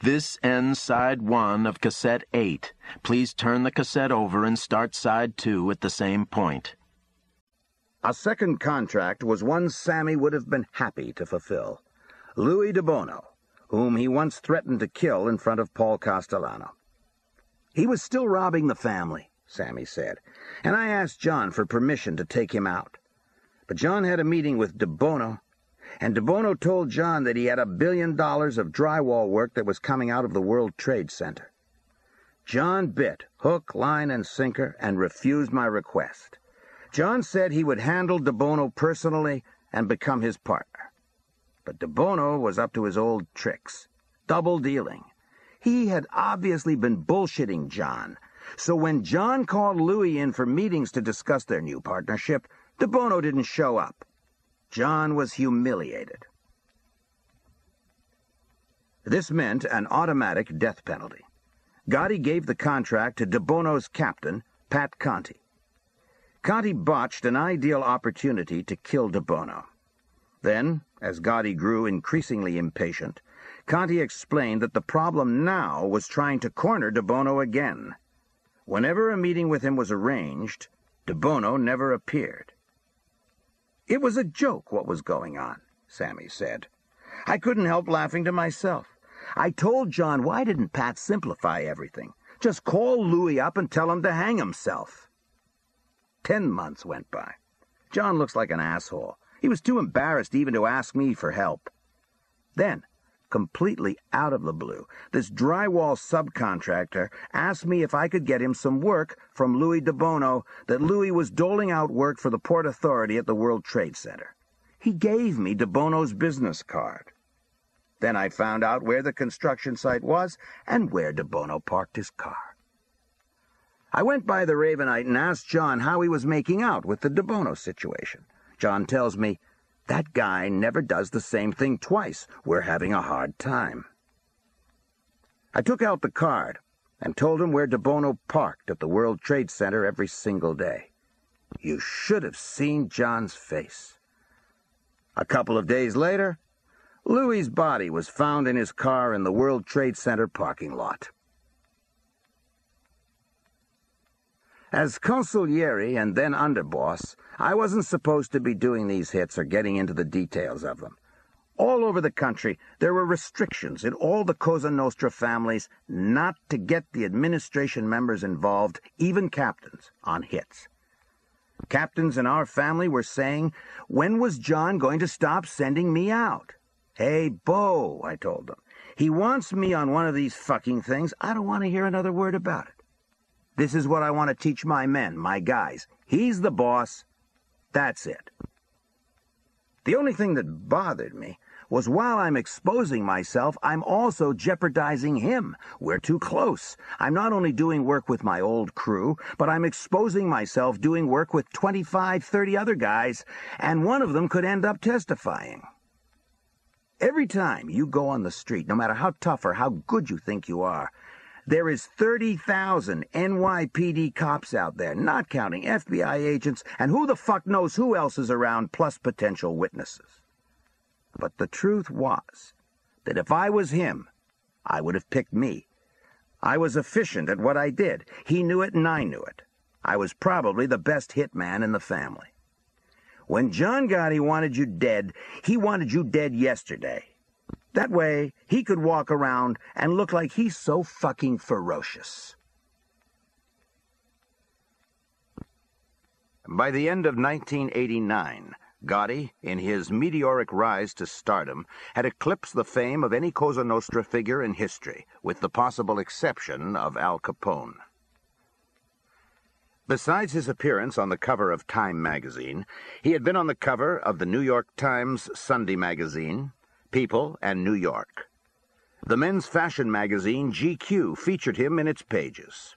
This ends side 1 of cassette 8. Please turn the cassette over and start side 2 at the same point. A second contract was one Sammy would have been happy to fulfill. Louis de Bono, whom he once threatened to kill in front of Paul Castellano. He was still robbing the family, Sammy said, and I asked John for permission to take him out. But John had a meeting with de Bono, and de Bono told John that he had $1 billion of drywall work that was coming out of the World Trade Center. John bit, hook, line, and sinker, and refused my request. John said he would handle de Bono personally and become his partner. But de Bono was up to his old tricks, double-dealing. He had obviously been bullshitting John, so when John called Louis in for meetings to discuss their new partnership, de Bono didn't show up. John was humiliated. This meant an automatic death penalty. Gotti gave the contract to de Bono's captain, Pat Conti. Conti botched an ideal opportunity to kill de Bono. Then, as Gotti grew increasingly impatient, Conti explained that the problem now was trying to corner de Bono again. Whenever a meeting with him was arranged, de Bono never appeared. It was a joke what was going on, Sammy said. I couldn't help laughing to myself. I told John, why didn't Pat simplify everything? Just call Louis up and tell him to hang himself. 10 months went by. John looks like an asshole. He was too embarrassed even to ask me for help. Then, completely out of the blue, this drywall subcontractor asked me if I could get him some work from Louis DeBono, that Louis was doling out work for the Port Authority at the World Trade Center. He gave me DeBono's business card. Then I found out where the construction site was and where DeBono parked his car. I went by the Ravenite and asked John how he was making out with the DeBono situation. John tells me, "That guy never does the same thing twice. We're having a hard time." I took out the card and told him where DeBono parked at the World Trade Center every single day. You should have seen John's face. A couple of days later, Louis's body was found in his car in the World Trade Center parking lot. As consigliere and then underboss, I wasn't supposed to be doing these hits or getting into the details of them. All over the country, there were restrictions in all the Cosa Nostra families not to get the administration members involved, even captains, on hits. Captains in our family were saying, when was John going to stop sending me out? "Hey, Bo," I told them, "he wants me on one of these fucking things. I don't want to hear another word about it. This is what I want to teach my men, my guys. He's the boss. That's it." The only thing that bothered me was while I'm exposing myself, I'm also jeopardizing him. We're too close. I'm not only doing work with my old crew, but I'm exposing myself doing work with 25, 30 other guys, and one of them could end up testifying. Every time you go on the street, no matter how tough or how good you think you are, there is 30,000 NYPD cops out there, not counting FBI agents, and who the fuck knows who else is around, plus potential witnesses. But the truth was that if I was him, I would have picked me. I was efficient at what I did. He knew it and I knew it. I was probably the best hitman in the family. When John Gotti wanted you dead, he wanted you dead yesterday. That way, he could walk around and look like he's so fucking ferocious. By the end of 1989, Gotti, in his meteoric rise to stardom, had eclipsed the fame of any Cosa Nostra figure in history, with the possible exception of Al Capone. Besides his appearance on the cover of Time magazine, he had been on the cover of the New York Times Sunday magazine, People, and New York. The men's fashion magazine GQ featured him in its pages.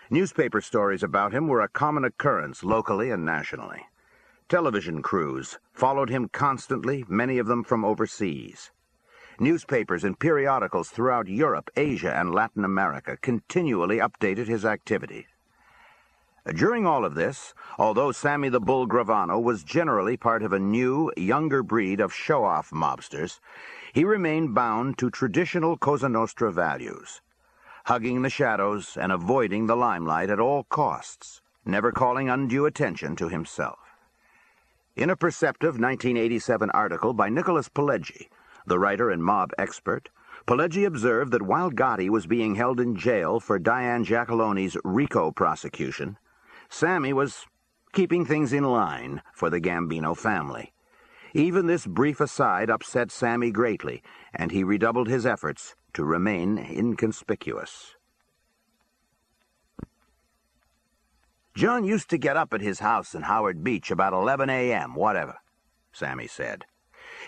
Newspaper stories about him were a common occurrence locally and nationally. Television crews followed him constantly, many of them from overseas. Newspapers and periodicals throughout Europe, Asia, and Latin America continually updated his activity. During all of this, although Sammy the Bull Gravano was generally part of a new, younger breed of show-off mobsters, he remained bound to traditional Cosa Nostra values, hugging the shadows and avoiding the limelight at all costs, never calling undue attention to himself. In a perceptive 1987 article by Nicholas Pileggi, the writer and mob expert, Pileggi observed that while Gotti was being held in jail for Diane Giacaloni's RICO prosecution, Sammy was keeping things in line for the Gambino family. Even this brief aside upset Sammy greatly, and he redoubled his efforts to remain inconspicuous. John used to get up at his house in Howard Beach about 11 a.m., whatever, Sammy said.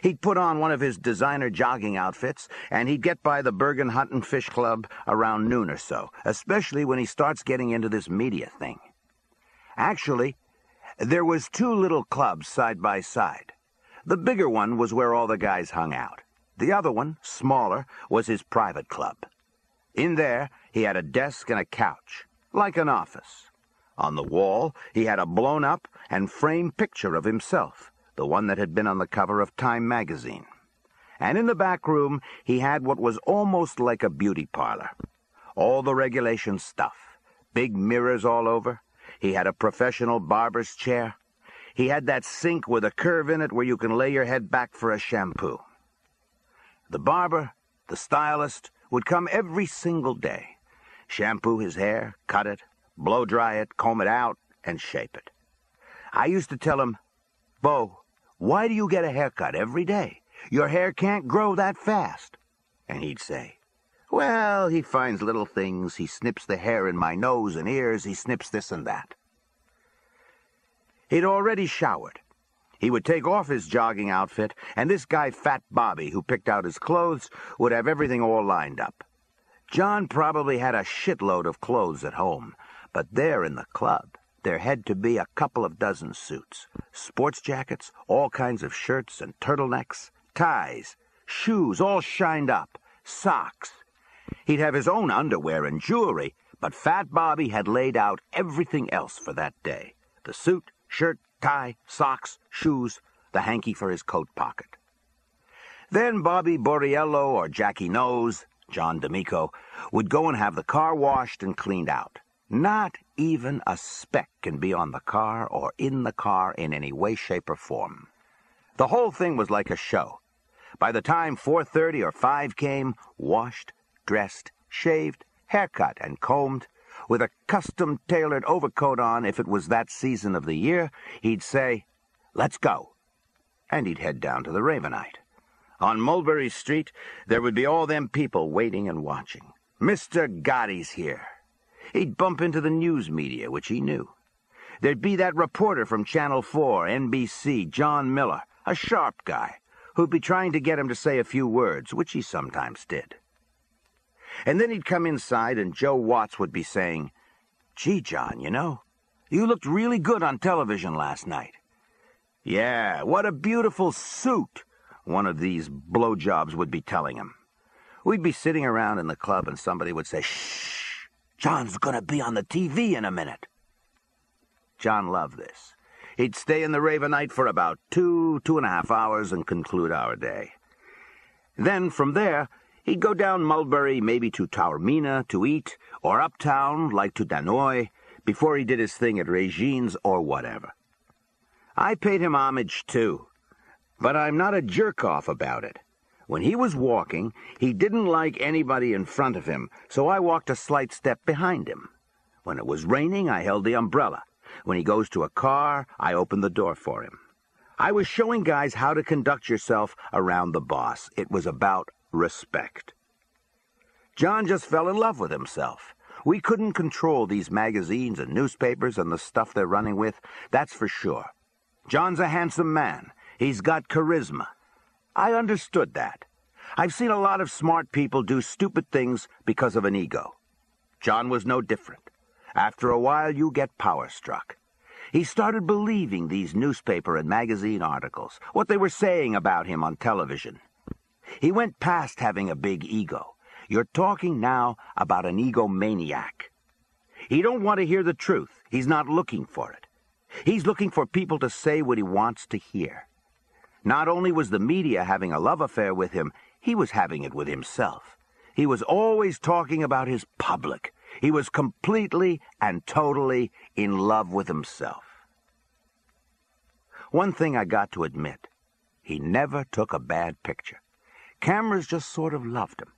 He'd put on one of his designer jogging outfits, and he'd get by the Bergen Hunt and Fish Club around noon or so, especially when he starts getting into this media thing. Actually, there was two little clubs side by side. The bigger one was where all the guys hung out. The other one, smaller, was his private club. In there, he had a desk and a couch, like an office. On the wall, he had a blown-up and framed picture of himself, the one that had been on the cover of Time magazine. And in the back room, he had what was almost like a beauty parlor. All the regulation stuff, big mirrors all over. He had a professional barber's chair. He had that sink with a curve in it where you can lay your head back for a shampoo. The barber the stylist, would come every single day, shampoo his hair, cut it, blow-dry it, comb it out, and shape it. I used to tell him, "Bo, why do you get a haircut every day? Your hair can't grow that fast." And he'd say, "Well, he finds little things. He snips the hair in my nose and ears. He snips this and that." He'd already showered. He would take off his jogging outfit, and this guy, Fat Bobby, who picked out his clothes, would have everything all lined up. John probably had a shitload of clothes at home, but there in the club, there had to be a couple of dozen suits, sports jackets, all kinds of shirts and turtlenecks, ties, shoes all shined up, socks. He'd have his own underwear and jewelry, but Fat Bobby had laid out everything else for that day. The suit, shirt, tie, socks, shoes, the hanky for his coat pocket. Then Bobby Borriello or Jackie Nose, John D'Amico, would go and have the car washed and cleaned out. Not even a speck can be on the car or in the car in any way, shape, or form. The whole thing was like a show. By the time 4:30 or 5 came, washed, dressed, shaved, haircut, and combed, with a custom-tailored overcoat on if it was that season of the year, he'd say, "Let's go." And he'd head down to the Ravenite. On Mulberry Street, there would be all them people waiting and watching. Mr. Gotti's here. He'd bump into the news media, which he knew. There'd be that reporter from Channel 4, NBC, John Miller, a sharp guy, who'd be trying to get him to say a few words, which he sometimes did. And then he'd come inside, and Joe Watts would be saying, "Gee, John, you looked really good on television last night." "Yeah, what a beautiful suit," one of these blowjobs would be telling him. We'd be sitting around in the club, and somebody would say, "Shh, John's going to be on the TV in a minute." John loved this. He'd stay in the Ravenite for about 2.5 hours and conclude our day. Then, from there, he'd go down Mulberry, maybe to Taormina to eat, or uptown, like to Danoy, before he did his thing at Regine's or whatever. I paid him homage, too, but I'm not a jerk-off about it. When he was walking, he didn't like anybody in front of him, so I walked a slight step behind him. When it was raining, I held the umbrella. When he goes to a car, I opened the door for him. I was showing guys how to conduct yourself around the boss. It was about respect. John just fell in love with himself. We couldn't control these magazines and newspapers and the stuff they're running with, that's for sure. John's a handsome man. He's got charisma. I understood that. I've seen a lot of smart people do stupid things because of an ego. John was no different. After a while, you get power-struck. He started believing these newspaper and magazine articles, what they were saying about him on television. He went past having a big ego. You're talking now about an egomaniac. He don't want to hear the truth. He's not looking for it. He's looking for people to say what he wants to hear. Not only was the media having a love affair with him, he was having it with himself. He was always talking about his public. He was completely and totally in love with himself. One thing I got to admit, he never took a bad picture. Cameras just sort of loved him.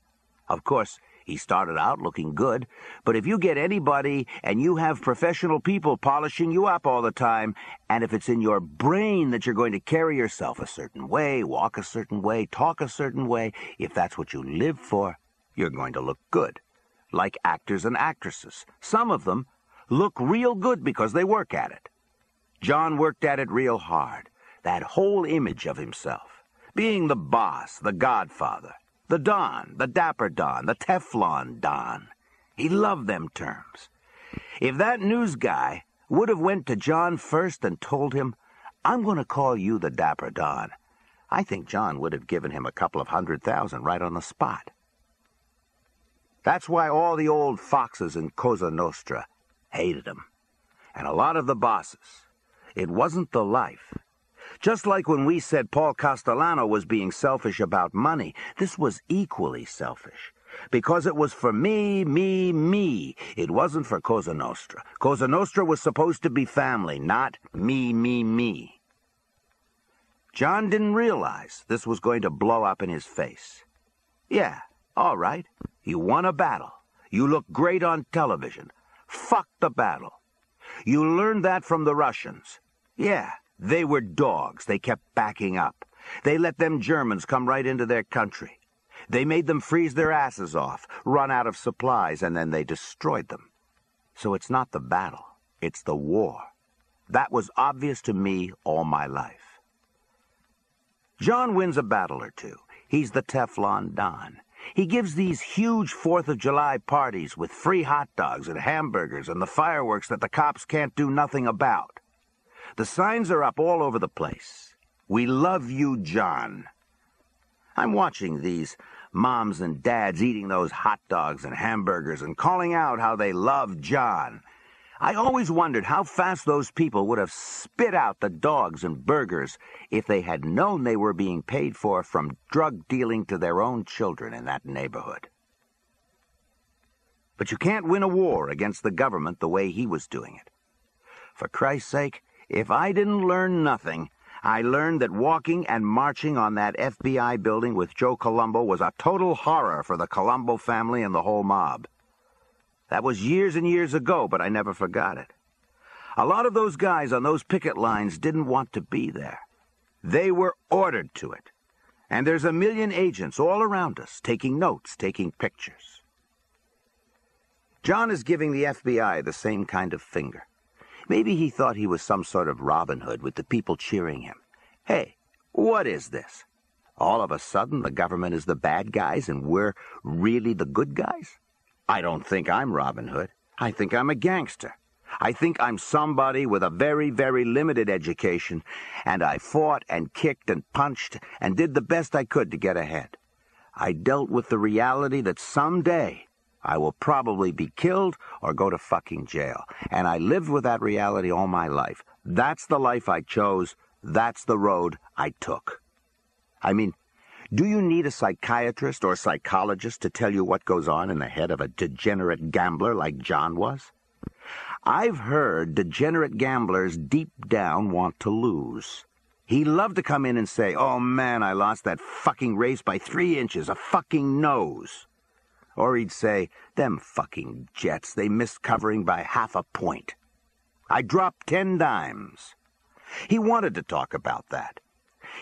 Of course, he started out looking good, but if you get anybody and you have professional people polishing you up all the time, and if it's in your brain that you're going to carry yourself a certain way, walk a certain way, talk a certain way, if that's what you live for, you're going to look good. Like actors and actresses. Some of them look real good because they work at it. John worked at it real hard. That whole image of himself. Being the boss, the godfather, the Don, the dapper Don, the Teflon Don. He loved them terms. If that news guy would have went to John first and told him, "I'm going to call you the dapper Don," I think John would have given him a couple of $100,000 right on the spot. That's why all the old foxes in Cosa Nostra hated him. And a lot of the bosses. It wasn't the life. Just like when we said Paul Castellano was being selfish about money, this was equally selfish. Because it was for me, me, me. It wasn't for Cosa Nostra. Cosa Nostra was supposed to be family, not me, me, me. John didn't realize this was going to blow up in his face. Yeah, All right, you won a battle. You look great on television. Fuck the battle. You learned that from the Russians. Yeah, they were dogs. They kept backing up. They let them Germans come right into their country. They made them freeze their asses off, run out of supplies, and then they destroyed them. So it's not the battle, it's the war. That was obvious to me all my life. John wins a battle or two. He's the Teflon Don. He gives these huge 4th of July parties with free hot dogs and hamburgers and the fireworks that the cops can't do nothing about. The signs are up all over the place. We love you, John. I'm watching these moms and dads eating those hot dogs and hamburgers and calling out how they love John. I always wondered how fast those people would have spit out the dogs and burgers if they had known they were being paid for from drug dealing to their own children in that neighborhood. But you can't win a war against the government the way he was doing it. For Christ's sake, if I didn't learn nothing, I learned that walking and marching on that FBI building with Joe Colombo was a total horror for the Colombo family and the whole mob. That was years and years ago, but I never forgot it. A lot of those guys on those picket lines didn't want to be there. They were ordered to it. And there's a million agents all around us, taking notes, taking pictures. John is giving the FBI the same kind of finger. Maybe he thought he was some sort of Robin Hood with the people cheering him. Hey, what is this? All of a sudden, the government is the bad guys and we're really the good guys? I don't think I'm Robin Hood. I think I'm a gangster. I think I'm somebody with a very, very limited education, and I fought and kicked and punched and did the best I could to get ahead. I dealt with the reality that someday I will probably be killed or go to fucking jail, and I lived with that reality all my life. That's the life I chose. That's the road I took. I mean, do you need a psychiatrist or psychologist to tell you what goes on in the head of a degenerate gambler like John was? I've heard degenerate gamblers deep down want to lose. He loved to come in and say, "Oh man, I lost that fucking race by 3 inches, a fucking nose." Or he'd say, "Them fucking Jets, they missed covering by half a point. I dropped 10 dimes. He wanted to talk about that.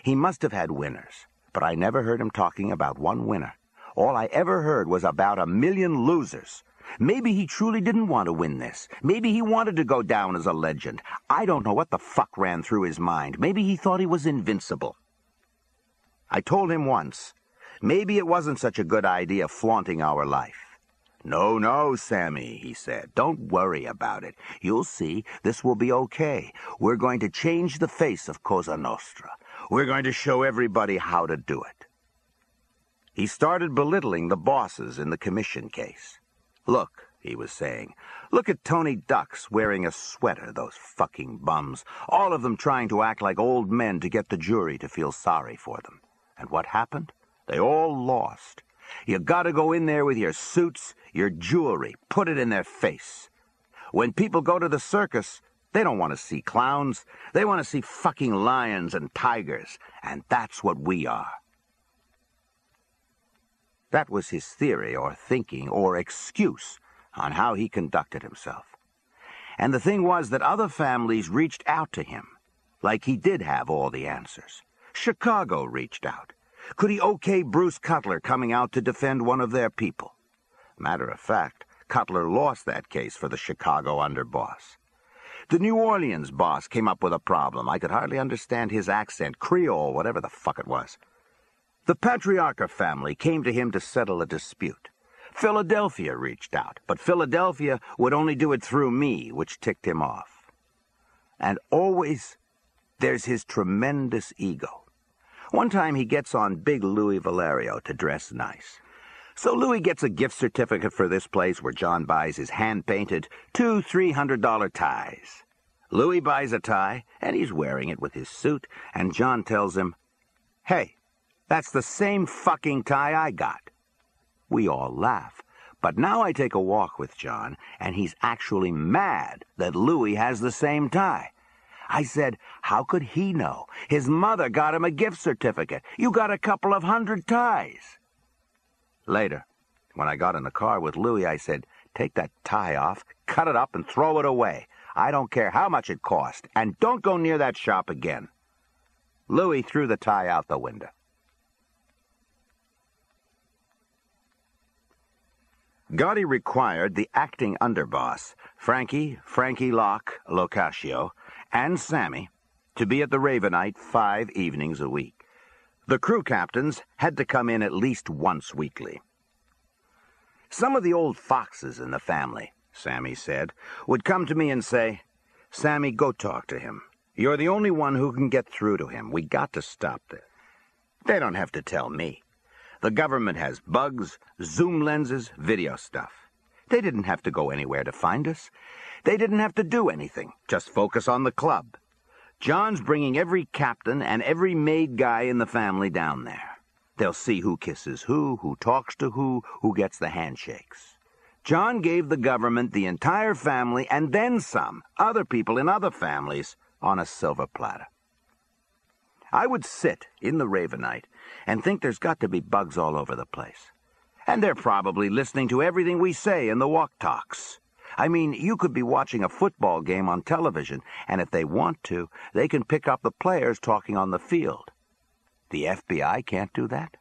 He must have had winners. But I never heard him talking about one winner. All I ever heard was about 1,000,000 losers. Maybe he truly didn't want to win this. Maybe he wanted to go down as a legend. I don't know what the fuck ran through his mind. Maybe he thought he was invincible. I told him once, maybe it wasn't such a good idea flaunting our life. "No, no, Sammy," he said. "Don't worry about it. You'll see, this will be okay. We're going to change the face of Cosa Nostra. We're going to show everybody how to do it." He started belittling the bosses in the commission case. "Look," he was saying, "look at Tony Ducks wearing a sweater, those fucking bums, all of them trying to act like old men to get the jury to feel sorry for them. And what happened? They all lost. You gotta go in there with your suits, your jewelry, put it in their face. When people go to the circus, they don't want to see clowns. They want to see fucking lions and tigers, and that's what we are." That was his theory or thinking or excuse on how he conducted himself. And the thing was that other families reached out to him, like he did have all the answers. Chicago reached out. Could he okay Bruce Cutler coming out to defend one of their people? Matter of fact, Cutler lost that case for the Chicago underboss. The New Orleans boss came up with a problem. I could hardly understand his accent, Creole, whatever the fuck it was. The Patriarcha family came to him to settle a dispute. Philadelphia reached out, but Philadelphia would only do it through me, which ticked him off. And always, there's his tremendous ego. One time he gets on big Louis Valerio to dress nice. So Louis gets a gift certificate for this place where John buys his hand-painted $200, $300 ties. Louis buys a tie, and he's wearing it with his suit, and John tells him, "Hey, that's the same fucking tie I got." We all laugh, but now I take a walk with John, and he's actually mad that Louis has the same tie. I said, how could he know? His mother got him a gift certificate. You got a couple of 100 ties. Later, when I got in the car with Louie, I said, "Take that tie off, cut it up, and throw it away. I don't care how much it cost, and don't go near that shop again." Louie threw the tie out the window. Gotti required the acting underboss, Frankie Locke Locascio, and Sammy to be at the Ravenite 5 evenings a week. The crew captains had to come in at least once weekly. Some of the old foxes in the family, Sammy said, would come to me and say, "Sammy, go talk to him. You're the only one who can get through to him. We got to stop this." They don't have to tell me. The government has bugs, zoom lenses, video stuff. They didn't have to go anywhere to find us. They didn't have to do anything. Just focus on the club. John's bringing every captain and every made guy in the family down there. They'll see who kisses who talks to who gets the handshakes. John gave the government the entire family and then some, other people in other families, on a silver platter. I would sit in the Ravenite and think there's got to be bugs all over the place. And they're probably listening to everything we say in the walk-talks. I mean, you could be watching a football game on television, and if they want to, they can pick up the players talking on the field. The FBI can't do that.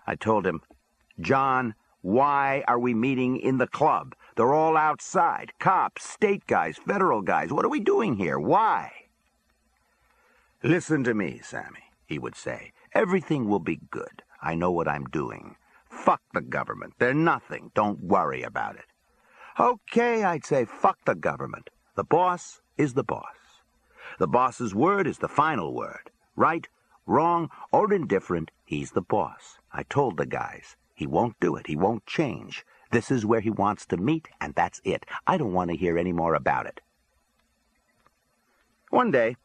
I told him, "John, why are we meeting in the club? They're all outside. Cops, state guys, federal guys. What are we doing here? Why?" "Listen to me, Sammy," he would say. "Everything will be good. I know what I'm doing. Fuck the government. They're nothing. Don't worry about it." "Okay," I'd say, "fuck the government. The boss is the boss. The boss's word is the final word. Right, wrong, or indifferent, he's the boss. I told the guys. He won't do it. He won't change. This is where he wants to meet, and that's it. I don't want to hear any more about it." One day,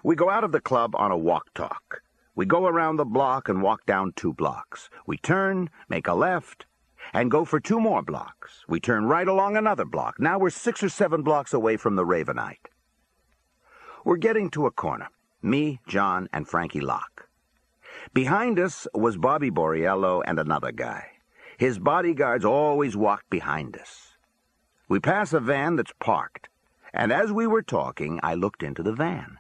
we go out of the club on a walk-talk. We go around the block and walk down 2 blocks. We turn, make a left, and go for 2 more blocks. We turn right along another block. Now we're 6 or 7 blocks away from the Ravenite. We're getting to a corner. Me, John, and Frankie Locke. Behind us was Bobby Borriello and another guy. His bodyguards always walked behind us. We pass a van that's parked, and as we were talking, I looked into the van.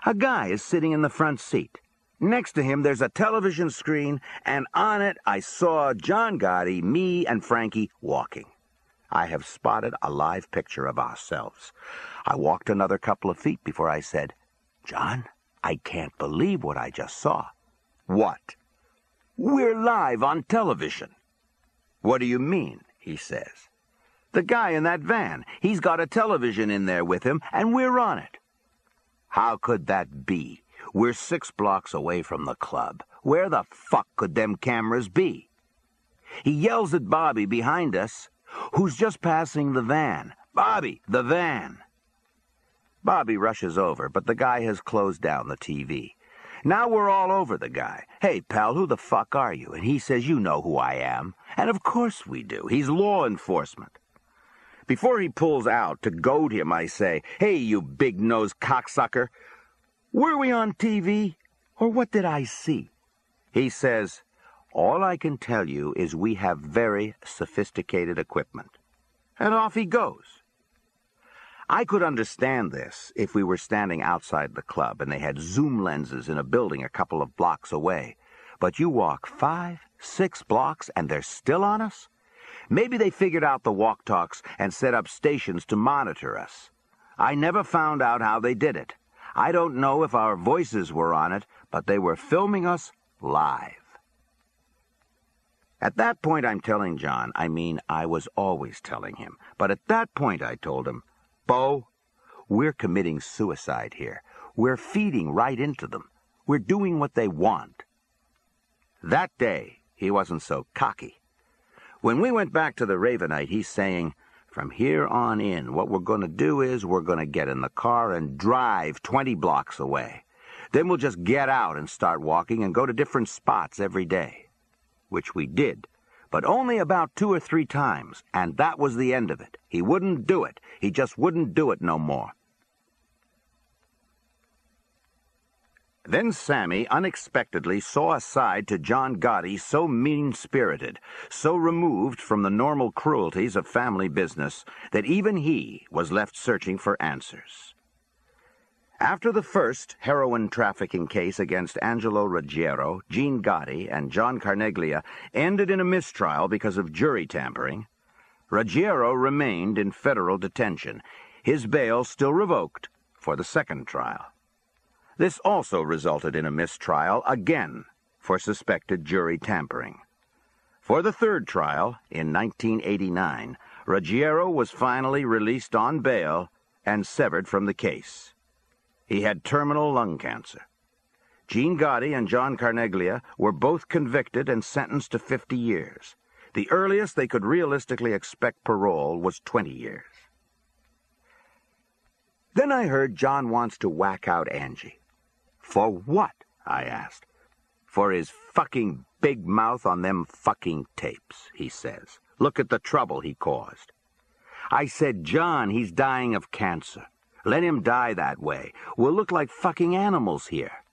A guy is sitting in the front seat. Next to him, there's a television screen, and on it, I saw John Gotti, me, and Frankie walking. I have spotted a live picture of ourselves. I walked another couple of feet before I said, "John, I can't believe what I just saw." "What?" "We're live on television." "What do you mean?" he says. "The guy in that van, he's got a television in there with him, and we're on it." "How could that be? We're 6 blocks away from the club. Where the fuck could them cameras be?" He yells at Bobby behind us, who's just passing the van. "Bobby, the van!" Bobby rushes over, but the guy has closed down the TV. Now we're all over the guy. "Hey, pal, who the fuck are you?" And he says, "You know who I am." And of course we do. He's law enforcement. Before he pulls out to goad him, I say, "Hey, you big-nosed cocksucker. Were we on TV, or what did I see?" He says, "All I can tell you is we have very sophisticated equipment." And off he goes. I could understand this if we were standing outside the club and they had zoom lenses in a building a couple of blocks away. But you walk 5, 6 blocks and they're still on us? Maybe they figured out the walk-talks and set up stations to monitor us. I never found out how they did it. I don't know if our voices were on it, but they were filming us live. At that point, I'm telling John, I was always telling him. But at that point, I told him, "Bo, we're committing suicide here. We're feeding right into them. We're doing what they want." That day, he wasn't so cocky. When we went back to the Ravenite, he's saying, "From here on in, what we're going to do is we're going to get in the car and drive 20 blocks away. Then we'll just get out and start walking and go to different spots every day." Which we did, but only about 2 or 3 times, and that was the end of it. He wouldn't do it. He just wouldn't do it no more. Then Sammy unexpectedly saw a side to John Gotti so mean-spirited, so removed from the normal cruelties of family business, that even he was left searching for answers. After the first heroin trafficking case against Angelo Ruggiero, Gene Gotti, and John Carneglia ended in a mistrial because of jury tampering, Ruggiero remained in federal detention, his bail still revoked for the second trial. This also resulted in a mistrial again for suspected jury tampering. For the third trial, in 1989, Ruggiero was finally released on bail and severed from the case. He had terminal lung cancer. Gene Gotti and John Carneglia were both convicted and sentenced to 50 years. The earliest they could realistically expect parole was 20 years. Then I heard John wants to whack out Angie. For what? I asked. For his fucking big mouth on them fucking tapes, he says. Look at the trouble he caused. I said, John, he's dying of cancer. Let him die that way. We'll look like fucking animals here.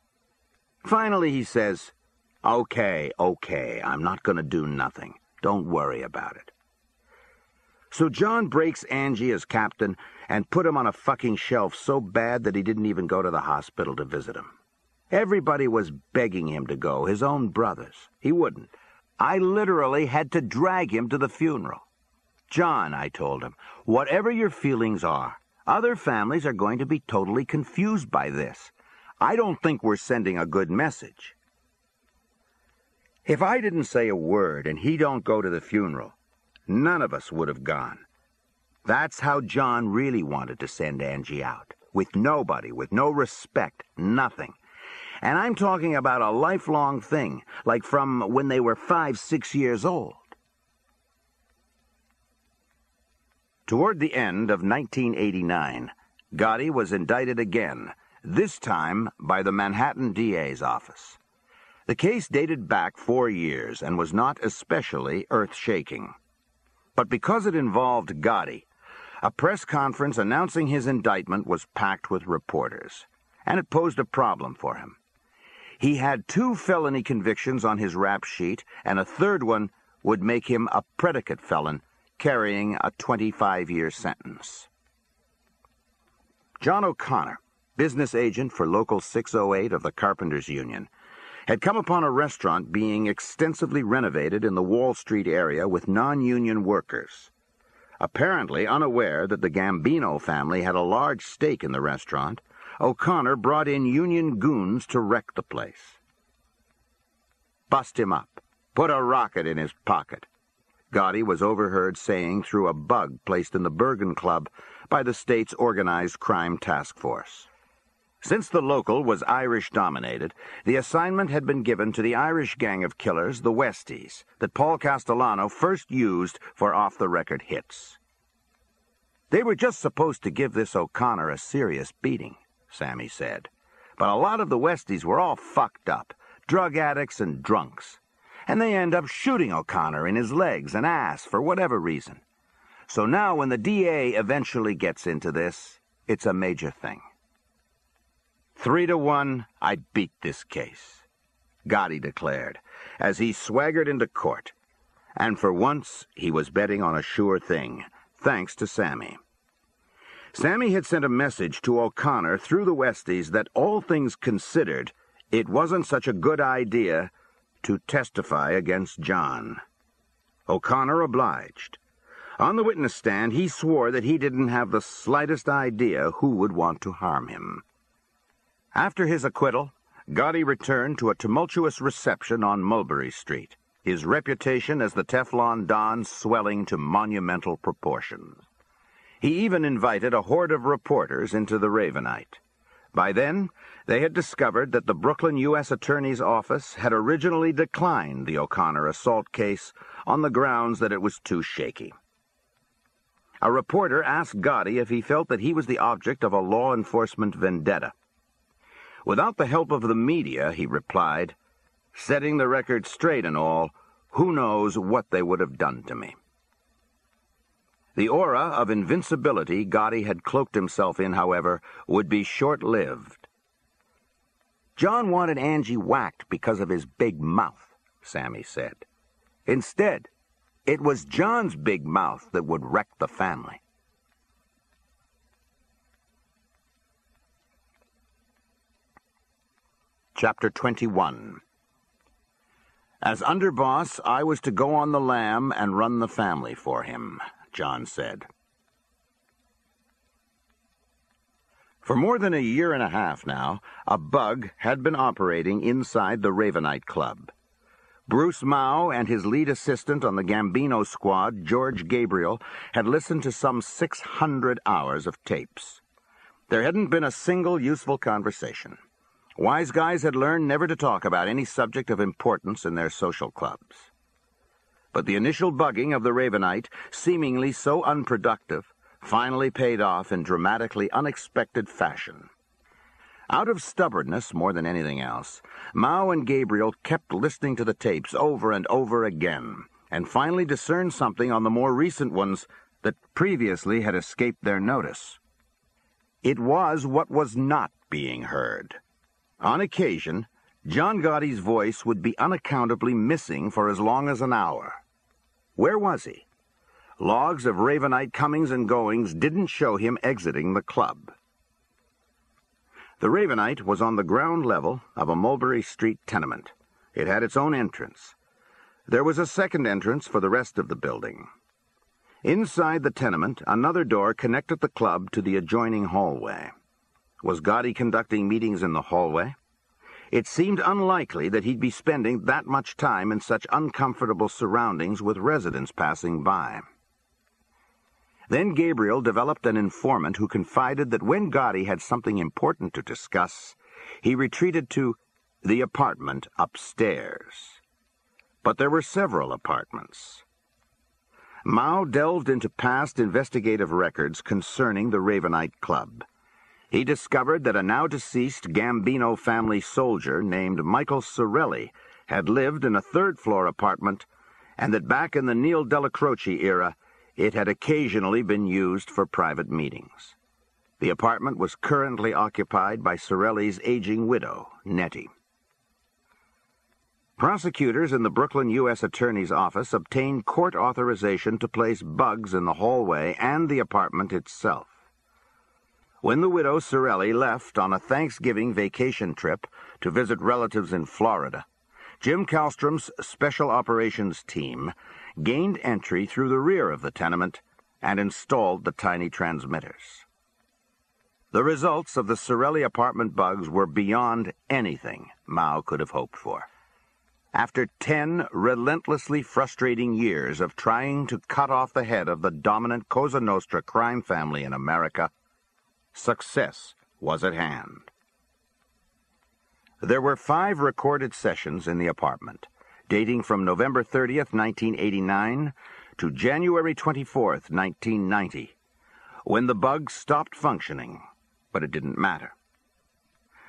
Finally, he says, Okay, I'm not going to do nothing. Don't worry about it. So John breaks Angie as captain and put him on a fucking shelf so bad that he didn't even go to the hospital to visit him. Everybody was begging him to go, his own brothers. He wouldn't. I literally had to drag him to the funeral. John, I told him, whatever your feelings are, other families are going to be totally confused by this. I don't think we're sending a good message. If I didn't say a word and he don't go to the funeral, none of us would have gone. That's how John really wanted to send Angie out. With nobody, with no respect, nothing. And I'm talking about a lifelong thing, like from when they were 5, 6 years old. Toward the end of 1989, Gotti was indicted again, this time by the Manhattan DA's office. The case dated back 4 years and was not especially earth-shaking. But because it involved Gotti, a press conference announcing his indictment was packed with reporters, and it posed a problem for him. He had 2 felony convictions on his rap sheet, and a third one would make him a predicate felon, carrying a 25-year sentence. John O'Connor, business agent for Local 608 of the Carpenters Union, had come upon a restaurant being extensively renovated in the Wall Street area with non-union workers. Apparently unaware that the Gambino family had a large stake in the restaurant, O'Connor brought in union goons to wreck the place. Bust him up. Put a rocket in his pocket. Gotti was overheard saying through a bug placed in the Bergen Club by the state's organized crime task force. Since the local was Irish-dominated, the assignment had been given to the Irish gang of killers, the Westies, that Paul Castellano first used for off-the-record hits. They were just supposed to give this O'Connor a serious beating, Sammy said. But a lot of the Westies were all fucked up, drug addicts and drunks, and they end up shooting O'Connor in his legs and ass for whatever reason. So now when the DA eventually gets into this, it's a major thing. 3-1, I beat this case, Gotti declared, as he swaggered into court. And for once, he was betting on a sure thing, thanks to Sammy. Sammy had sent a message to O'Connor through the Westies that, all things considered, it wasn't such a good idea to testify against John. O'Connor obliged. On the witness stand, he swore that he didn't have the slightest idea who would want to harm him. After his acquittal, Gotti returned to a tumultuous reception on Mulberry Street, his reputation as the Teflon Don swelling to monumental proportions. He even invited a horde of reporters into the Ravenite. By then, they had discovered that the Brooklyn U.S. Attorney's Office had originally declined the O'Connor assault case on the grounds that it was too shaky. A reporter asked Gotti if he felt that he was the object of a law enforcement vendetta. Without the help of the media, he replied, setting the record straight and all, who knows what they would have done to me. The aura of invincibility Gotti had cloaked himself in, however, would be short-lived. John wanted Angie whacked because of his big mouth, Sammy said. Instead, it was John's big mouth that would wreck the family. Chapter 21. As underboss, I was to go on the lam and run the family for him, John said. For more than a year and a half now, a bug had been operating inside the Ravenite Club. Bruce Mao and his lead assistant on the Gambino squad, George Gabriel, had listened to some 600 hours of tapes. There hadn't been a single useful conversation. Wise guys had learned never to talk about any subject of importance in their social clubs. But the initial bugging of the Ravenite, seemingly so unproductive, finally paid off in dramatically unexpected fashion. Out of stubbornness more than anything else, Mao and Gabriel kept listening to the tapes over and over again, and finally discerned something on the more recent ones that previously had escaped their notice. It was what was not being heard. On occasion, John Gotti's voice would be unaccountably missing for as long as an hour. Where was he? Logs of Ravenite comings and goings didn't show him exiting the club. The Ravenite was on the ground level of a Mulberry Street tenement. It had its own entrance. There was a second entrance for the rest of the building. Inside the tenement, another door connected the club to the adjoining hallway. Was Gotti conducting meetings in the hallway? It seemed unlikely that he'd be spending that much time in such uncomfortable surroundings with residents passing by. Then Gabriel developed an informant who confided that when Gotti had something important to discuss, he retreated to the apartment upstairs. But there were several apartments. Mao delved into past investigative records concerning the Ravenite Club. He discovered that a now-deceased Gambino family soldier named Michael Sorelli had lived in a third-floor apartment, and that back in the Neil Delacroce era, it had occasionally been used for private meetings. The apartment was currently occupied by Sorelli's aging widow, Nettie. Prosecutors in the Brooklyn U.S. Attorney's Office obtained court authorization to place bugs in the hallway and the apartment itself. When the widow Sorelli left on a Thanksgiving vacation trip to visit relatives in Florida, Jim Kallstrom's Special Operations Team gained entry through the rear of the tenement and installed the tiny transmitters. The results of the Sorelli apartment bugs were beyond anything Mao could have hoped for. After 10 relentlessly frustrating years of trying to cut off the head of the dominant Cosa Nostra crime family in America, success was at hand. There were 5 recorded sessions in the apartment, dating from November 30th, 1989 to January 24th, 1990, when the bugs stopped functioning, but it didn't matter.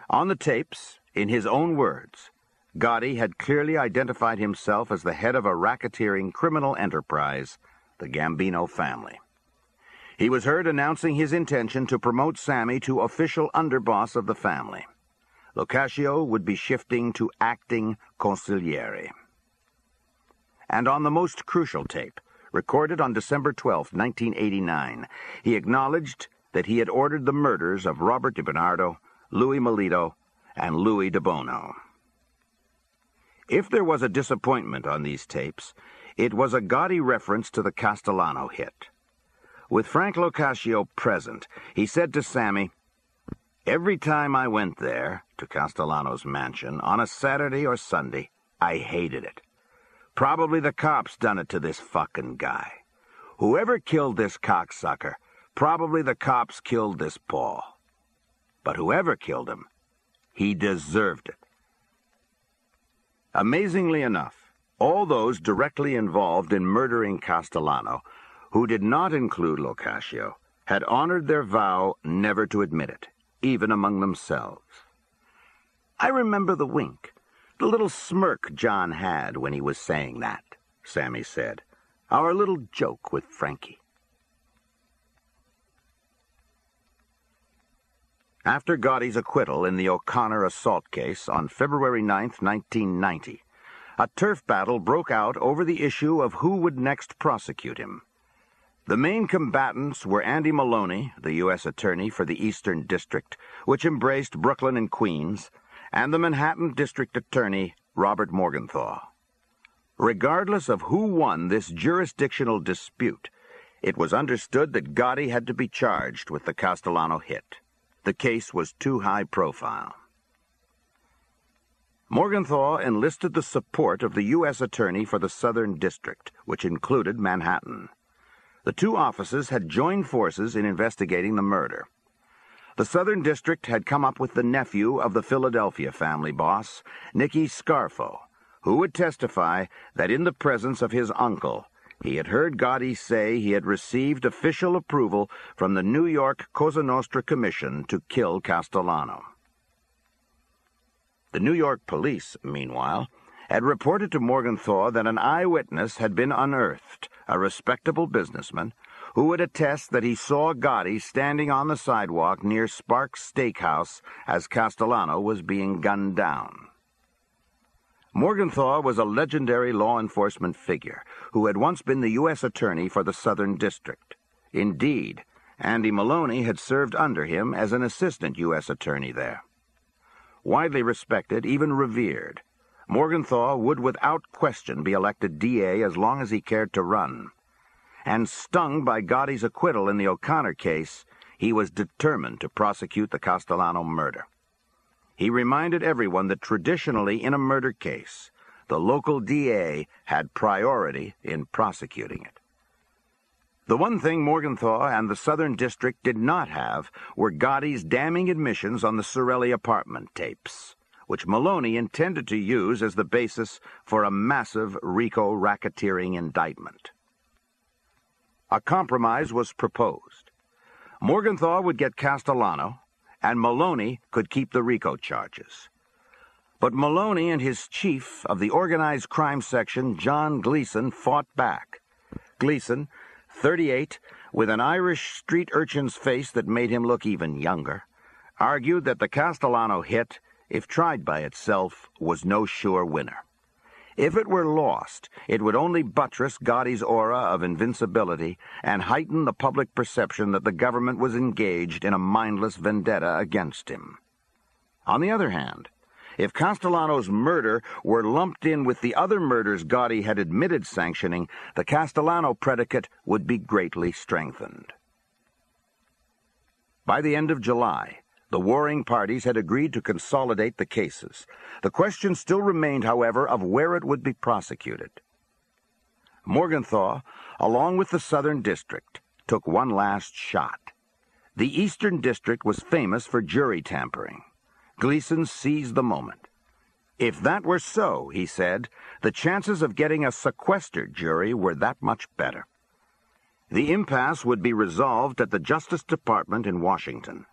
On the tapes, in his own words, Gotti had clearly identified himself as the head of a racketeering criminal enterprise, the Gambino family. He was heard announcing his intention to promote Sammy to official underboss of the family. Locascio would be shifting to acting consigliere. And on the most crucial tape, recorded on December 12, 1989, he acknowledged that he had ordered the murders of Robert DiBernardo, Louis Melito, and Louis De Bono. If there was a disappointment on these tapes, it was a Gotti reference to the Castellano hit. With Frank Locascio present, he said to Sammy, "Every time I went there, to Castellano's mansion, on a Saturday or Sunday, I hated it. Probably the cops done it to this fucking guy. Whoever killed this cocksucker, probably the cops killed this Paul. But whoever killed him, he deserved it." Amazingly enough, all those directly involved in murdering Castellano, who did not include Locascio, had honored their vow never to admit it, even among themselves. "I remember the wink, the little smirk John had when he was saying that," Sammy said. "Our little joke with Frankie." After Gotti's acquittal in the O'Connor assault case on February 9, 1990, a turf battle broke out over the issue of who would next prosecute him. The main combatants were Andy Maloney, the U.S. Attorney for the Eastern District, which embraced Brooklyn and Queens, and the Manhattan District Attorney, Robert Morgenthau. Regardless of who won this jurisdictional dispute, it was understood that Gotti had to be charged with the Castellano hit. The case was too high profile. Morgenthau enlisted the support of the U.S. Attorney for the Southern District, which included Manhattan. The two offices had joined forces in investigating the murder. The Southern District had come up with the nephew of the Philadelphia family boss, Nicky Scarfo, who would testify that in the presence of his uncle, he had heard Gotti say he had received official approval from the New York Cosa Nostra Commission to kill Castellano. The New York police, meanwhile, had reported to Morgenthau that an eyewitness had been unearthed, a respectable businessman, who would attest that he saw Gotti standing on the sidewalk near Sparks Steakhouse as Castellano was being gunned down. Morgenthau was a legendary law enforcement figure who had once been the U.S. Attorney for the Southern District. Indeed, Andy Maloney had served under him as an assistant U.S. Attorney there. Widely respected, even revered, Morgenthau would without question be elected DA as long as he cared to run. And stung by Gotti's acquittal in the O'Connor case, he was determined to prosecute the Castellano murder. He reminded everyone that traditionally in a murder case, the local DA had priority in prosecuting it. The one thing Morgenthau and the Southern District did not have were Gotti's damning admissions on the Sorelli apartment tapes, which Maloney intended to use as the basis for a massive RICO racketeering indictment. A compromise was proposed. Morgenthau would get Castellano, and Maloney could keep the RICO charges. But Maloney and his chief of the organized crime section, John Gleason, fought back. Gleason, 38, with an Irish street urchin's face that made him look even younger, argued that the Castellano hit, if tried by itself, was no sure winner. If it were lost, it would only buttress Gotti's aura of invincibility and heighten the public perception that the government was engaged in a mindless vendetta against him. On the other hand, if Castellano's murder were lumped in with the other murders Gotti had admitted sanctioning, the Castellano predicate would be greatly strengthened. By the end of July, the warring parties had agreed to consolidate the cases. The question still remained, however, of where it would be prosecuted. Morgenthau, along with the Southern District, took one last shot. The Eastern District was famous for jury tampering. Gleason seized the moment. If that were so, he said, the chances of getting a sequestered jury were that much better. The impasse would be resolved at the Justice Department in Washington.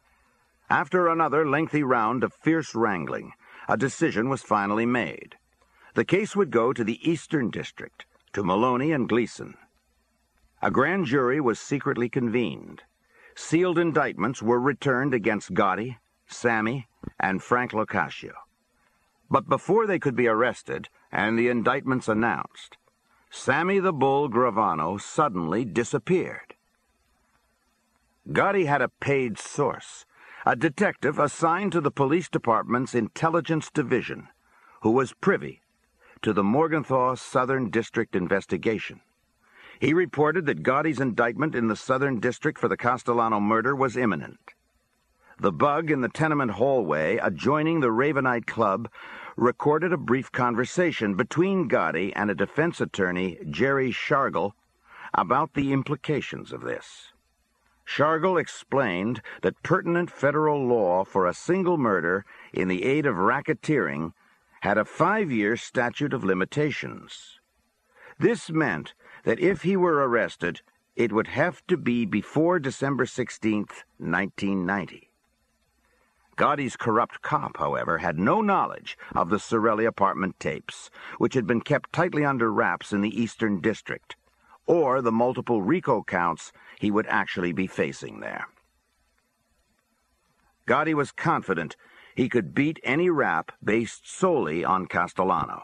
After another lengthy round of fierce wrangling, a decision was finally made. The case would go to the Eastern District, to Maloney and Gleason. A grand jury was secretly convened. Sealed indictments were returned against Gotti, Sammy, and Frank Locascio. But before they could be arrested and the indictments announced, Sammy the Bull Gravano suddenly disappeared. Gotti had a paid source, a detective assigned to the police department's intelligence division, who was privy to the Morgenthau Southern District investigation. He reported that Gotti's indictment in the Southern District for the Castellano murder was imminent. The bug in the tenement hallway adjoining the Ravenite Club recorded a brief conversation between Gotti and a defense attorney, Jerry Shargle, about the implications of this. Shargle explained that pertinent federal law for a single murder in the aid of racketeering had a 5-year statute of limitations. This meant that if he were arrested, it would have to be before December 16, 1990. Gotti's corrupt cop, however, had no knowledge of the Sorelli apartment tapes, which had been kept tightly under wraps in the Eastern District, or the multiple RICO counts he would actually be facing there. Gotti was confident he could beat any rap based solely on Castellano.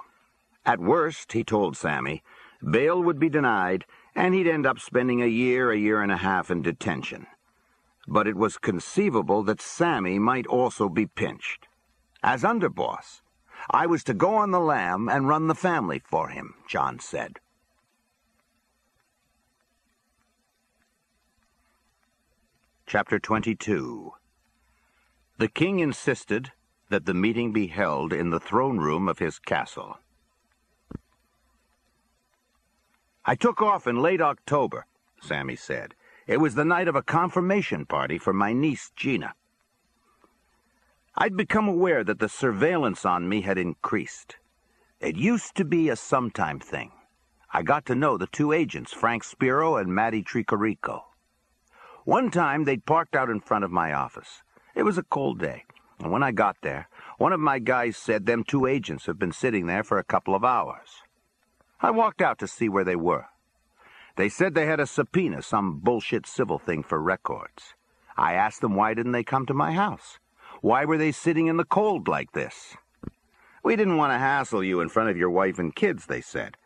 At worst, he told Sammy, bail would be denied, and he'd end up spending a year and a half in detention. But it was conceivable that Sammy might also be pinched. As underboss, I was to go on the lam and run the family for him, John said. Chapter 22. The king insisted that the meeting be held in the throne room of his castle. I took off in late October, Sammy said. It was the night of a confirmation party for my niece, Gina. I'd become aware that the surveillance on me had increased. It used to be a sometime thing. I got to know the two agents, Frank Spiro and Matty Tricorico. One time, they'd parked out in front of my office. It was a cold day, and when I got there, one of my guys said them two agents have been sitting there for a couple of hours. I walked out to see where they were. They said they had a subpoena, some bullshit civil thing for records. I asked them why didn't they come to my house. Why were they sitting in the cold like this? We didn't want to hassle you in front of your wife and kids, they said.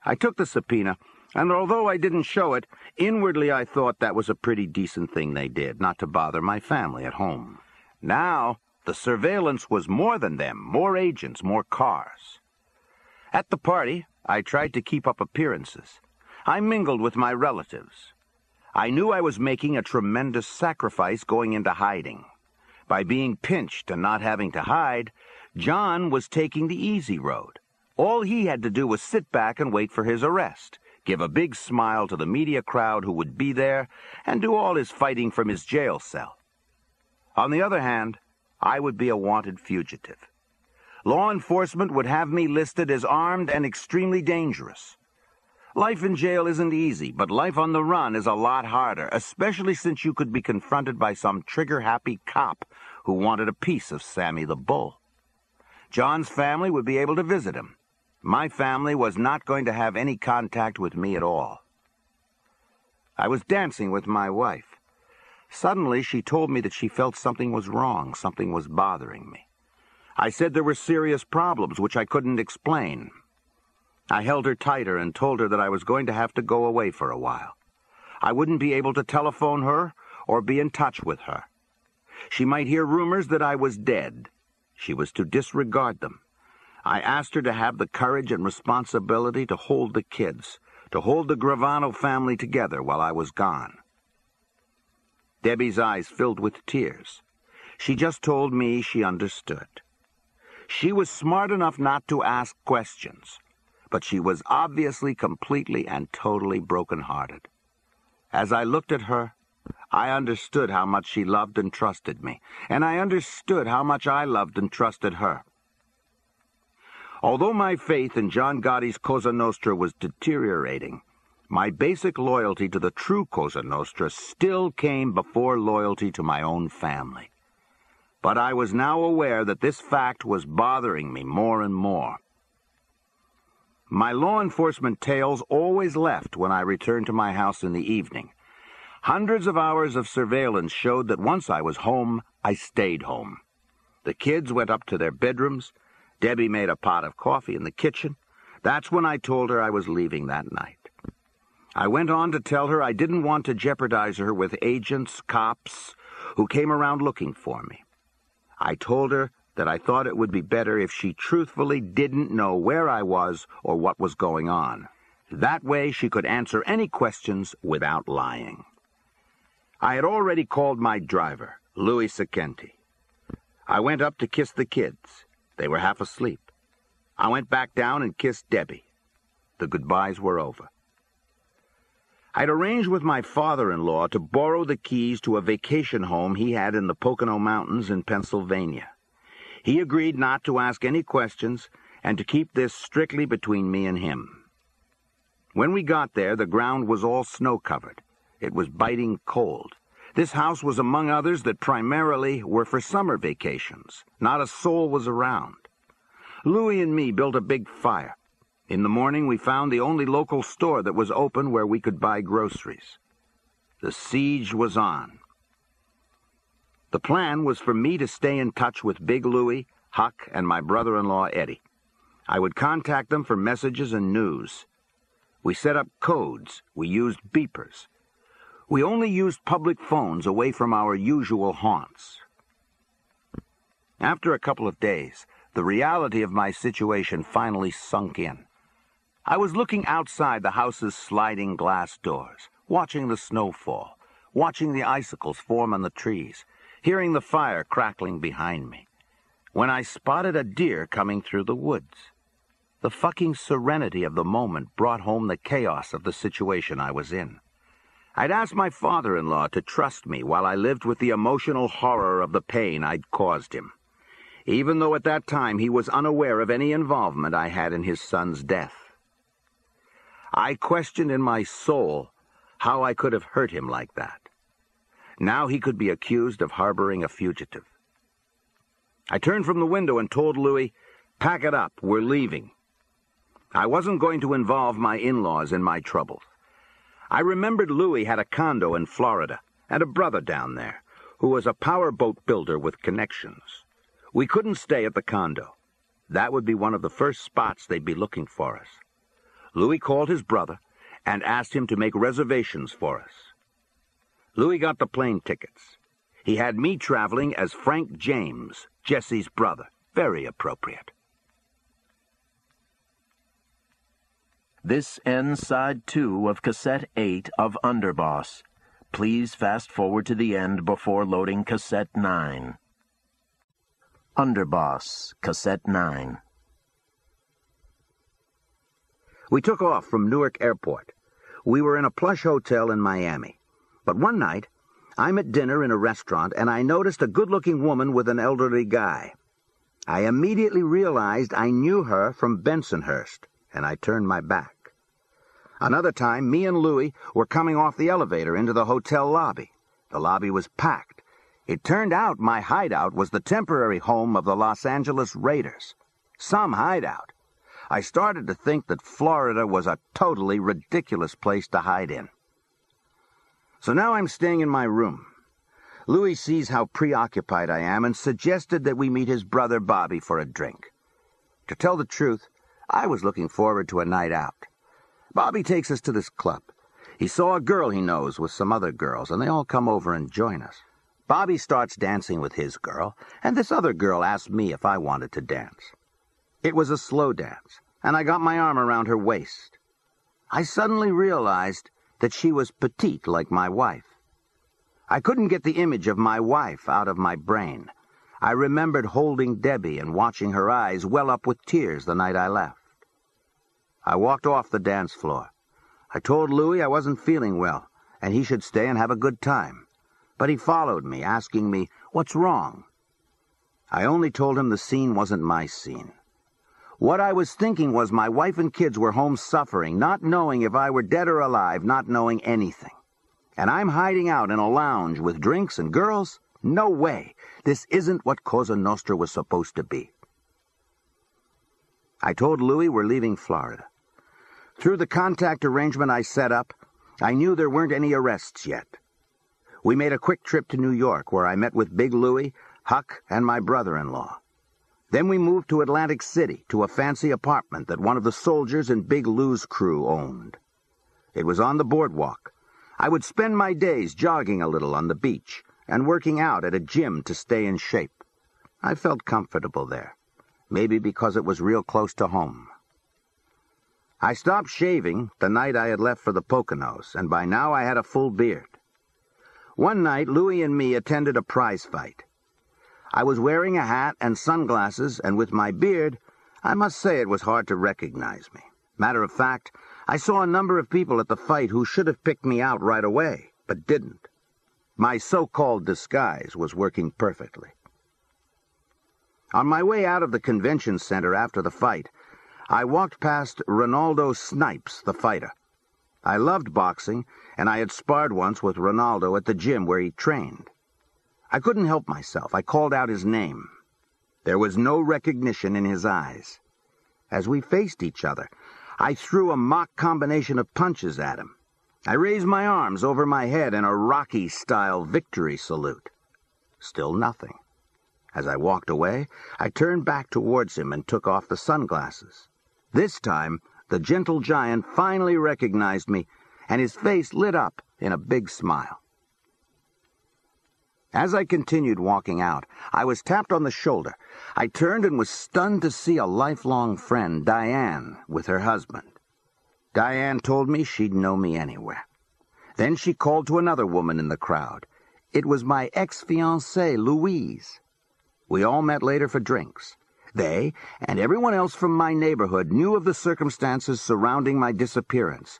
I took the subpoena, and although I didn't show it, inwardly I thought that was a pretty decent thing they did, not to bother my family at home. Now, the surveillance was more than them, more agents, more cars. At the party, I tried to keep up appearances. I mingled with my relatives. I knew I was making a tremendous sacrifice going into hiding. By being pinched and not having to hide, John was taking the easy road. All he had to do was sit back and wait for his arrest, give a big smile to the media crowd who would be there, and do all his fighting from his jail cell. On the other hand, I would be a wanted fugitive. Law enforcement would have me listed as armed and extremely dangerous. Life in jail isn't easy, but life on the run is a lot harder, especially since you could be confronted by some trigger-happy cop who wanted a piece of Sammy the Bull. John's family would be able to visit him. My family was not going to have any contact with me at all. I was dancing with my wife. Suddenly, she told me that she felt something was wrong, something was bothering me. I said there were serious problems which I couldn't explain. I held her tighter and told her that I was going to have to go away for a while. I wouldn't be able to telephone her or be in touch with her. She might hear rumors that I was dead. She was to disregard them. I asked her to have the courage and responsibility to hold the kids, to hold the Gravano family together while I was gone. Debbie's eyes filled with tears. She just told me she understood. She was smart enough not to ask questions, but she was obviously completely and totally broken-hearted. As I looked at her, I understood how much she loved and trusted me, and I understood how much I loved and trusted her. Although my faith in John Gotti's Cosa Nostra was deteriorating, my basic loyalty to the true Cosa Nostra still came before loyalty to my own family. But I was now aware that this fact was bothering me more and more. My law enforcement tales always left when I returned to my house in the evening. Hundreds of hours of surveillance showed that once I was home, I stayed home. The kids went up to their bedrooms. Debbie made a pot of coffee in the kitchen. That's when I told her I was leaving that night. I went on to tell her I didn't want to jeopardize her with agents, cops, who came around looking for me. I told her that I thought it would be better if she truthfully didn't know where I was or what was going on. That way she could answer any questions without lying. I had already called my driver, Louis Secenti. I went up to kiss the kids. They were half asleep. I went back down and kissed Debbie. The goodbyes were over. I'd arranged with my father-in-law to borrow the keys to a vacation home he had in the Pocono Mountains in Pennsylvania. He agreed not to ask any questions and to keep this strictly between me and him. When we got there, the ground was all snow-covered. It was biting cold. This house was among others that primarily were for summer vacations. Not a soul was around. Louis and me built a big fire. In the morning, we found the only local store that was open where we could buy groceries. The siege was on. The plan was for me to stay in touch with Big Louie, Huck, and my brother-in-law Eddie. I would contact them for messages and news. We set up codes. We used beepers. We only used public phones away from our usual haunts. After a couple of days, the reality of my situation finally sunk in. I was looking outside the house's sliding glass doors, watching the snow fall, watching the icicles form on the trees, hearing the fire crackling behind me, when I spotted a deer coming through the woods. The fucking serenity of the moment brought home the chaos of the situation I was in. I'd asked my father-in-law to trust me while I lived with the emotional horror of the pain I'd caused him, even though at that time he was unaware of any involvement I had in his son's death. I questioned in my soul how I could have hurt him like that. Now he could be accused of harboring a fugitive. I turned from the window and told Louie, "Pack it up, we're leaving." I wasn't going to involve my in-laws in my troubles. I remembered Louie had a condo in Florida and a brother down there who was a powerboat builder with connections. We couldn't stay at the condo. That would be one of the first spots they'd be looking for us. Louie called his brother and asked him to make reservations for us. Louie got the plane tickets. He had me traveling as Frank James, Jesse's brother. Very appropriate. This ends side 2 of cassette 8 of Underboss. Please fast forward to the end before loading cassette 9. Underboss, cassette 9. We took off from Newark Airport. We were in a plush hotel in Miami. But one night, I'm at dinner in a restaurant, and I noticed a good-looking woman with an elderly guy. I immediately realized I knew her from Bensonhurst, and I turned my back. Another time, me and Louie were coming off the elevator into the hotel lobby. The lobby was packed. It turned out my hideout was the temporary home of the Los Angeles Raiders. Some hideout. I started to think that Florida was a totally ridiculous place to hide in. So now I'm staying in my room. Louie sees how preoccupied I am and suggested that we meet his brother Bobby for a drink. To tell the truth, I was looking forward to a night out. Bobby takes us to this club. He saw a girl he knows with some other girls, and they all come over and join us. Bobby starts dancing with his girl, and this other girl asked me if I wanted to dance. It was a slow dance, and I got my arm around her waist. I suddenly realized that she was petite like my wife. I couldn't get the image of my wife out of my brain. I remembered holding Debbie and watching her eyes well up with tears the night I left. I walked off the dance floor. I told Louie I wasn't feeling well, and he should stay and have a good time. But he followed me, asking me, "What's wrong?" I only told him the scene wasn't my scene. What I was thinking was my wife and kids were home suffering, not knowing if I were dead or alive, not knowing anything. And I'm hiding out in a lounge with drinks and girls? No way. This isn't what Cosa Nostra was supposed to be. I told Louie we're leaving Florida. Through the contact arrangement I set up, I knew there weren't any arrests yet. We made a quick trip to New York, where I met with Big Louie, Huck, and my brother-in-law. Then we moved to Atlantic City, to a fancy apartment that one of the soldiers in Big Lou's crew owned. It was on the boardwalk. I would spend my days jogging a little on the beach and working out at a gym to stay in shape. I felt comfortable there, maybe because it was real close to home. I stopped shaving the night I had left for the Poconos, and by now I had a full beard. One night, Louie and me attended a prize fight. I was wearing a hat and sunglasses, and with my beard, I must say it was hard to recognize me. Matter of fact, I saw a number of people at the fight who should have picked me out right away, but didn't. My so-called disguise was working perfectly. On my way out of the convention center after the fight, I walked past Ronaldo Snipes, the fighter. I loved boxing, and I had sparred once with Ronaldo at the gym where he trained. I couldn't help myself. I called out his name. There was no recognition in his eyes. As we faced each other, I threw a mock combination of punches at him. I raised my arms over my head in a Rocky-style victory salute. Still nothing. As I walked away, I turned back towards him and took off the sunglasses. This time, the gentle giant finally recognized me, and his face lit up in a big smile. As I continued walking out, I was tapped on the shoulder. I turned and was stunned to see a lifelong friend, Diane, with her husband. Diane told me she'd know me anywhere. Then she called to another woman in the crowd. It was my ex-fiancée, Louise. We all met later for drinks. They, and everyone else from my neighborhood, knew of the circumstances surrounding my disappearance.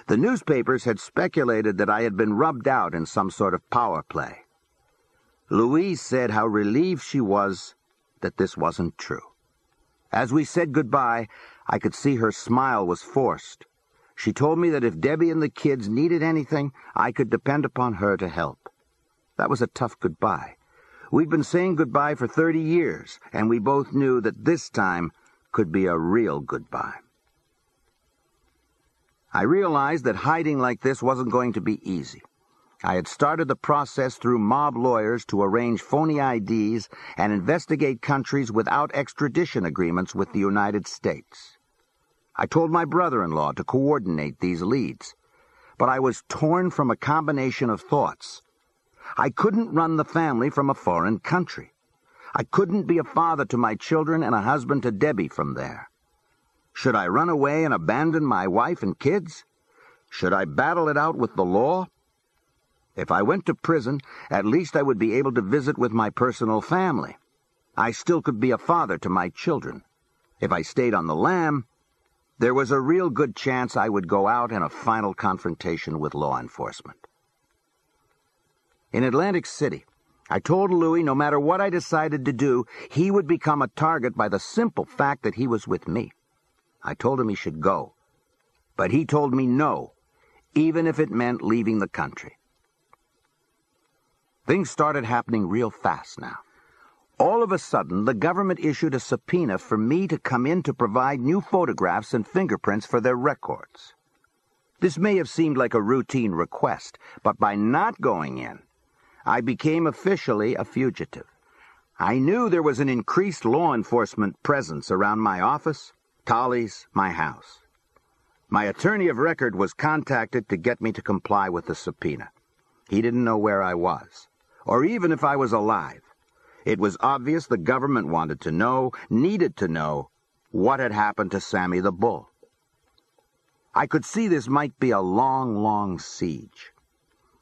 The newspapers had speculated that I had been rubbed out in some sort of power play. Louise said how relieved she was that this wasn't true. As we said goodbye, I could see her smile was forced. She told me that if Debbie and the kids needed anything, I could depend upon her to help. That was a tough goodbye. We'd been saying goodbye for 30 years, and we both knew that this time could be a real goodbye. I realized that hiding like this wasn't going to be easy. I had started the process through mob lawyers to arrange phony IDs and investigate countries without extradition agreements with the United States. I told my brother-in-law to coordinate these leads, but I was torn from a combination of thoughts. I couldn't run the family from a foreign country. I couldn't be a father to my children and a husband to Debbie from there. Should I run away and abandon my wife and kids? Should I battle it out with the law? If I went to prison, at least I would be able to visit with my personal family. I still could be a father to my children. If I stayed on the lam, there was a real good chance I would go out in a final confrontation with law enforcement. In Atlantic City, I told Louis no matter what I decided to do, he would become a target by the simple fact that he was with me. I told him he should go, but he told me no, even if it meant leaving the country. Things started happening real fast now. All of a sudden, the government issued a subpoena for me to come in to provide new photographs and fingerprints for their records. This may have seemed like a routine request, but by not going in, I became officially a fugitive. I knew there was an increased law enforcement presence around my office, Tolly's, my house. My attorney of record was contacted to get me to comply with the subpoena. He didn't know where I was, or even if I was alive. It was obvious the government wanted to know, needed to know, what had happened to Sammy the Bull. I could see this might be a long, long siege.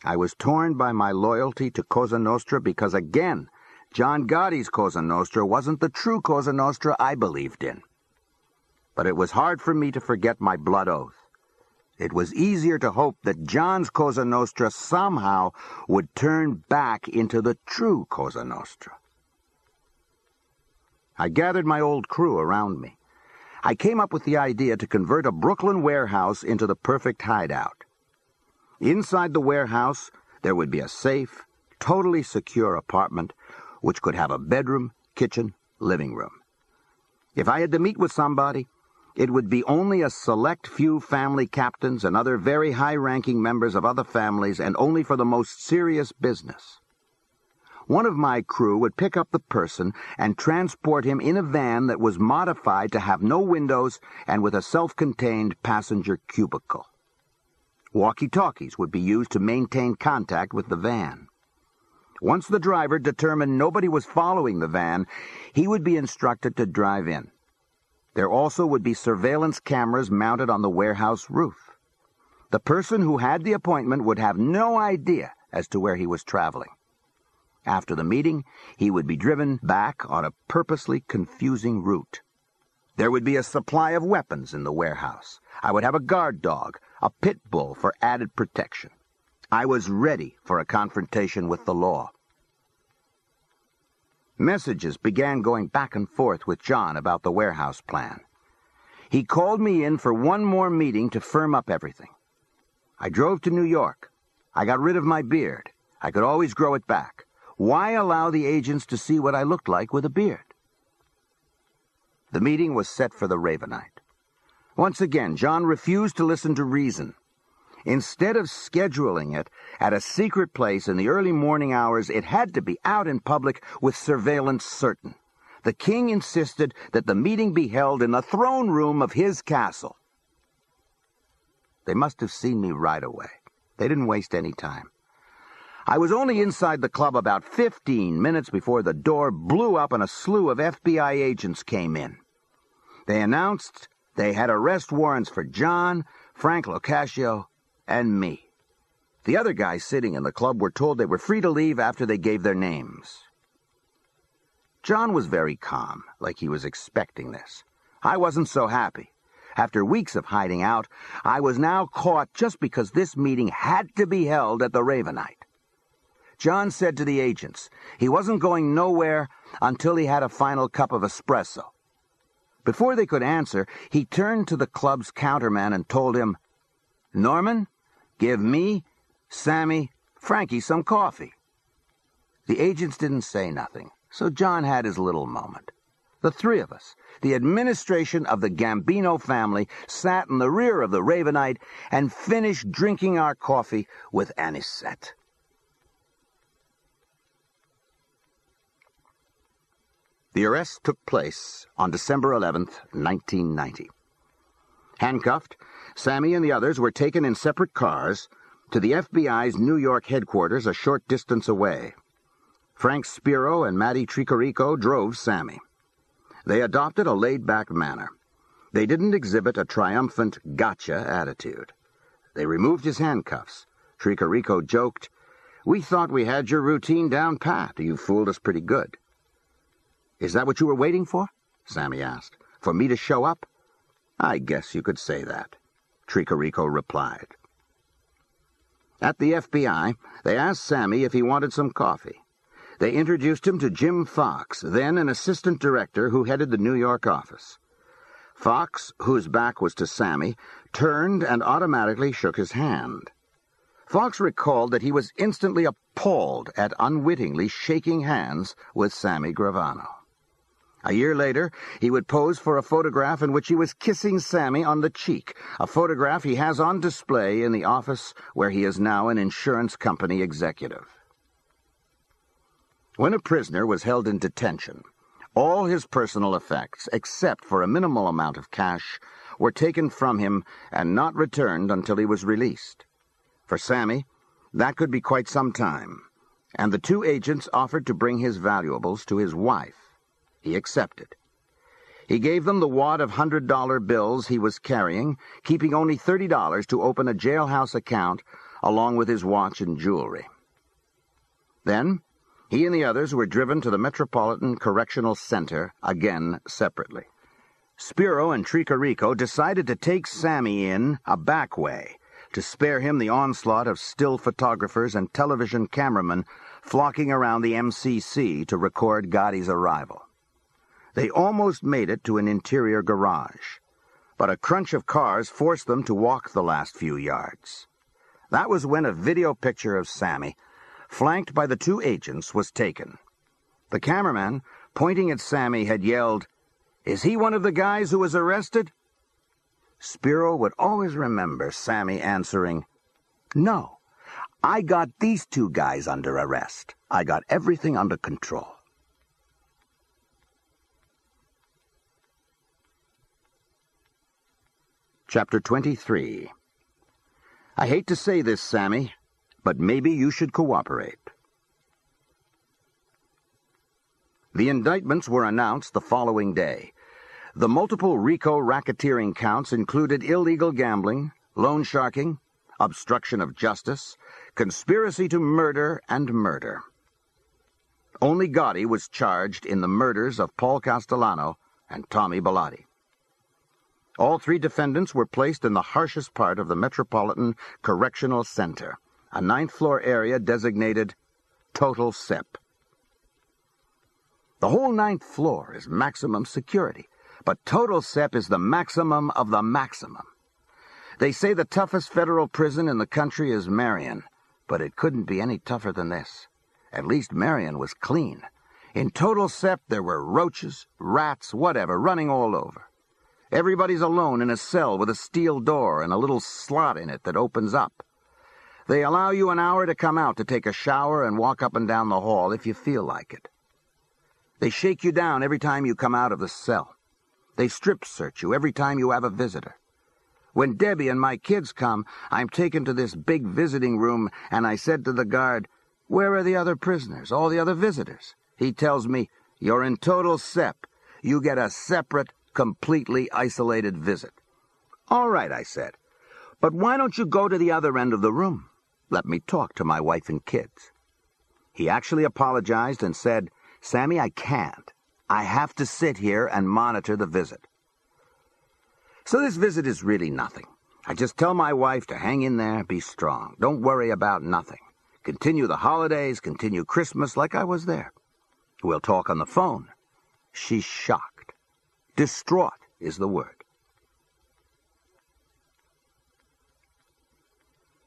I was torn by my loyalty to Cosa Nostra because, again, John Gotti's Cosa Nostra wasn't the true Cosa Nostra I believed in. But it was hard for me to forget my blood oath. It was easier to hope that John's Cosa Nostra somehow would turn back into the true Cosa Nostra. I gathered my old crew around me. I came up with the idea to convert a Brooklyn warehouse into the perfect hideout. Inside the warehouse, there would be a safe, totally secure apartment, which could have a bedroom, kitchen, living room. If I had to meet with somebody, it would be only a select few family captains and other very high-ranking members of other families, and only for the most serious business. One of my crew would pick up the person and transport him in a van that was modified to have no windows and with a self-contained passenger cubicle. Walkie-talkies would be used to maintain contact with the van. Once the driver determined nobody was following the van, he would be instructed to drive in. There also would be surveillance cameras mounted on the warehouse roof. The person who had the appointment would have no idea as to where he was traveling. After the meeting, he would be driven back on a purposely confusing route. There would be a supply of weapons in the warehouse. I would have a guard dog, a pit bull for added protection. I was ready for a confrontation with the law. Messages began going back and forth with John about the warehouse plan. He called me in for one more meeting to firm up everything. I drove to New York. I got rid of my beard. I could always grow it back. Why allow the agents to see what I looked like with a beard? The meeting was set for the Ravenite. Once again, John refused to listen to reason. Instead of scheduling it at a secret place in the early morning hours, it had to be out in public with surveillance certain. The king insisted that the meeting be held in the throne room of his castle. They must have seen me right away. They didn't waste any time. I was only inside the club about 15 minutes before the door blew up and a slew of FBI agents came in. They announced they had arrest warrants for John, Frank Locascio, and me. The other guys sitting in the club were told they were free to leave after they gave their names. John was very calm, like he was expecting this. I wasn't so happy. After weeks of hiding out, I was now caught just because this meeting had to be held at the Ravenite. John said to the agents he wasn't going nowhere until he had a final cup of espresso. Before they could answer, he turned to the club's counterman and told him, "Norman, give me, Sammy, Frankie some coffee." The agents didn't say nothing, so John had his little moment. The three of us, the administration of the Gambino family, sat in the rear of the Ravenite and finished drinking our coffee with anisette. The arrest took place on December 11th, 1990. Handcuffed, Sammy and the others were taken in separate cars to the FBI's New York headquarters a short distance away. Frank Spiro and Matty Tricorico drove Sammy. They adopted a laid-back manner. They didn't exhibit a triumphant gotcha attitude. They removed his handcuffs. Tricorico joked, "We thought we had your routine down pat. You fooled us pretty good." "Is that what you were waiting for?" Sammy asked. "For me to show up?" "I guess you could say that," Tricorico replied. At the FBI, they asked Sammy if he wanted some coffee. They introduced him to Jim Fox, then an assistant director who headed the New York office. Fox, whose back was to Sammy, turned and automatically shook his hand. Fox recalled that he was instantly appalled at unwittingly shaking hands with Sammy Gravano. A year later, he would pose for a photograph in which he was kissing Sammy on the cheek, a photograph he has on display in the office where he is now an insurance company executive. When a prisoner was held in detention, all his personal effects, except for a minimal amount of cash, were taken from him and not returned until he was released. For Sammy, that could be quite some time, and the two agents offered to bring his valuables to his wife. He accepted. He gave them the wad of $100 bills he was carrying, keeping only $30 to open a jailhouse account, along with his watch and jewelry. Then, he and the others were driven to the Metropolitan Correctional Center, again separately. Spiro and Tricorico decided to take Sammy in a back way, to spare him the onslaught of still photographers and television cameramen flocking around the MCC to record Gotti's arrival. They almost made it to an interior garage, but a crunch of cars forced them to walk the last few yards. That was when a video picture of Sammy, flanked by the two agents, was taken. The cameraman, pointing at Sammy, had yelled, "Is he one of the guys who was arrested?" Spiro would always remember Sammy answering, "No, I got these two guys under arrest. I got everything under control." Chapter 23. I hate to say this, Sammy, but maybe you should cooperate. The indictments were announced the following day. The multiple RICO racketeering counts included illegal gambling, loan sharking, obstruction of justice, conspiracy to murder, and murder. Only Gotti was charged in the murders of Paul Castellano and Tommy Bellotti. All three defendants were placed in the harshest part of the Metropolitan Correctional Center, a ninth-floor area designated Total SEP. The whole ninth floor is maximum security, but Total SEP is the maximum of the maximum. They say the toughest federal prison in the country is Marion, but it couldn't be any tougher than this. At least Marion was clean. In Total SEP there were roaches, rats, whatever, running all over. Everybody's alone in a cell with a steel door and a little slot in it that opens up. They allow you an hour to come out to take a shower and walk up and down the hall if you feel like it. They shake you down every time you come out of the cell. They strip search you every time you have a visitor. When Debbie and my kids come, I'm taken to this big visiting room, and I said to the guard, "Where are the other prisoners, all the other visitors?" He tells me, "You're in total sep. You get a separate, completely isolated visit." "All right," I said, "but why don't you go to the other end of the room? Let me talk to my wife and kids." He actually apologized and said, "Sammy, I can't. I have to sit here and monitor the visit." So this visit is really nothing. I just tell my wife to hang in there, be strong. Don't worry about nothing. Continue the holidays, continue Christmas like I was there. We'll talk on the phone. She's shocked. Distraught is the word.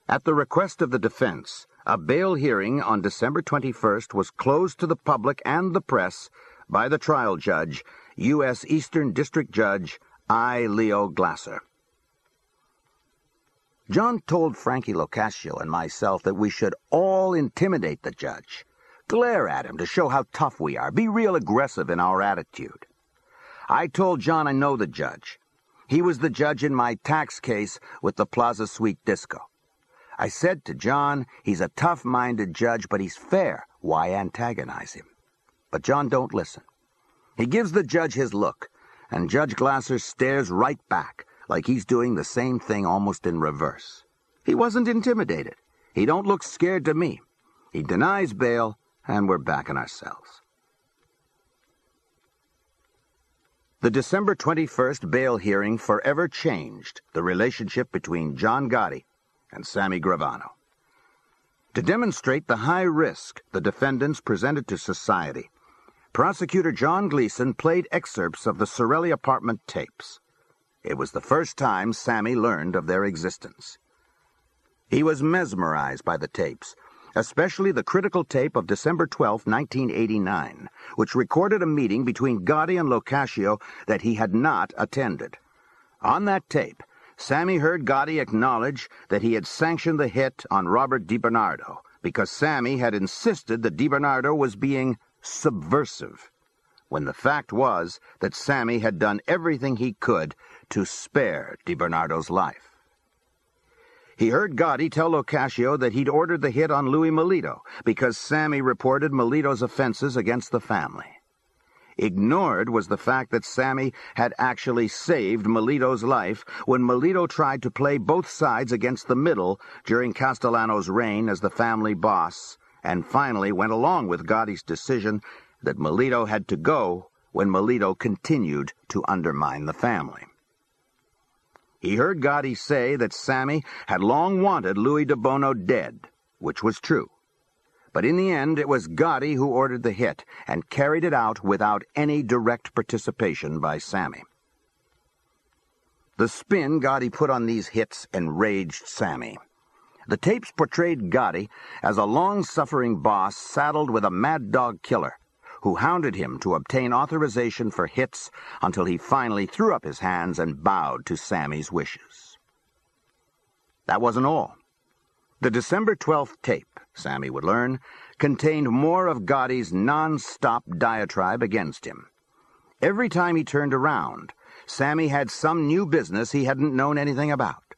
At the request of the defense, a bail hearing on December 21st was closed to the public and the press by the trial judge, U.S. Eastern District Judge I. Leo Glasser. John told Frankie Locascio and myself that we should all intimidate the judge, glare at him to show how tough we are, be real aggressive in our attitude. I told John I know the judge. He was the judge in my tax case with the Plaza Suite Disco. I said to John, he's a tough-minded judge, but he's fair. Why antagonize him? But John don't listen. He gives the judge his look, and Judge Glasser stares right back, like he's doing the same thing almost in reverse. He wasn't intimidated. He don't look scared to me. He denies bail, and we're back in our cells. The December 21st bail hearing forever changed the relationship between John Gotti and Sammy Gravano. To demonstrate the high risk the defendants presented to society, Prosecutor John Gleason played excerpts of the Sorelli apartment tapes. It was the first time Sammy learned of their existence. He was mesmerized by the tapes, especially the critical tape of December 12, 1989, which recorded a meeting between Gotti and Locascio that he had not attended. On that tape, Sammy heard Gotti acknowledge that he had sanctioned the hit on Robert DiBernardo because Sammy had insisted that DiBernardo was being subversive, when the fact was that Sammy had done everything he could to spare DiBernardo's life. He heard Gotti tell Locascio that he'd ordered the hit on Louis Melito because Sammy reported Melito's offenses against the family. Ignored was the fact that Sammy had actually saved Melito's life when Melito tried to play both sides against the middle during Castellano's reign as the family boss, and finally went along with Gotti's decision that Melito had to go when Melito continued to undermine the family. He heard Gotti say that Sammy had long wanted Louis de Bono dead, which was true. But in the end, it was Gotti who ordered the hit and carried it out without any direct participation by Sammy. The spin Gotti put on these hits enraged Sammy. The tapes portrayed Gotti as a long-suffering boss saddled with a mad dog killer who hounded him to obtain authorization for hits until he finally threw up his hands and bowed to Sammy's wishes. That wasn't all. The December 12th tape, Sammy would learn, contained more of Gotti's non-stop diatribe against him. Every time he turned around, Sammy had some new business he hadn't known anything about.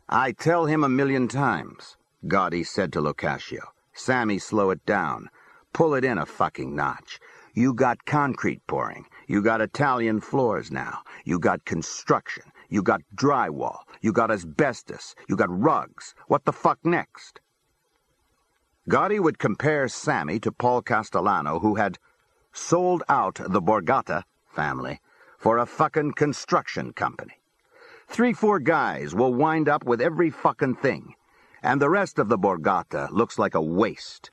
"I tell him 1,000,000 times," Gotti said to Locascio. "Sammy, slow it down. Pull it in a fucking notch. You got concrete pouring. You got Italian floors now. You got construction. You got drywall. You got asbestos. You got rugs. What the fuck next?" Gotti would compare Sammy to Paul Castellano, who had sold out the Borgata family for a fucking construction company. 3-4 guys will wind up with every fucking thing, and the rest of the Borgata looks like a waste.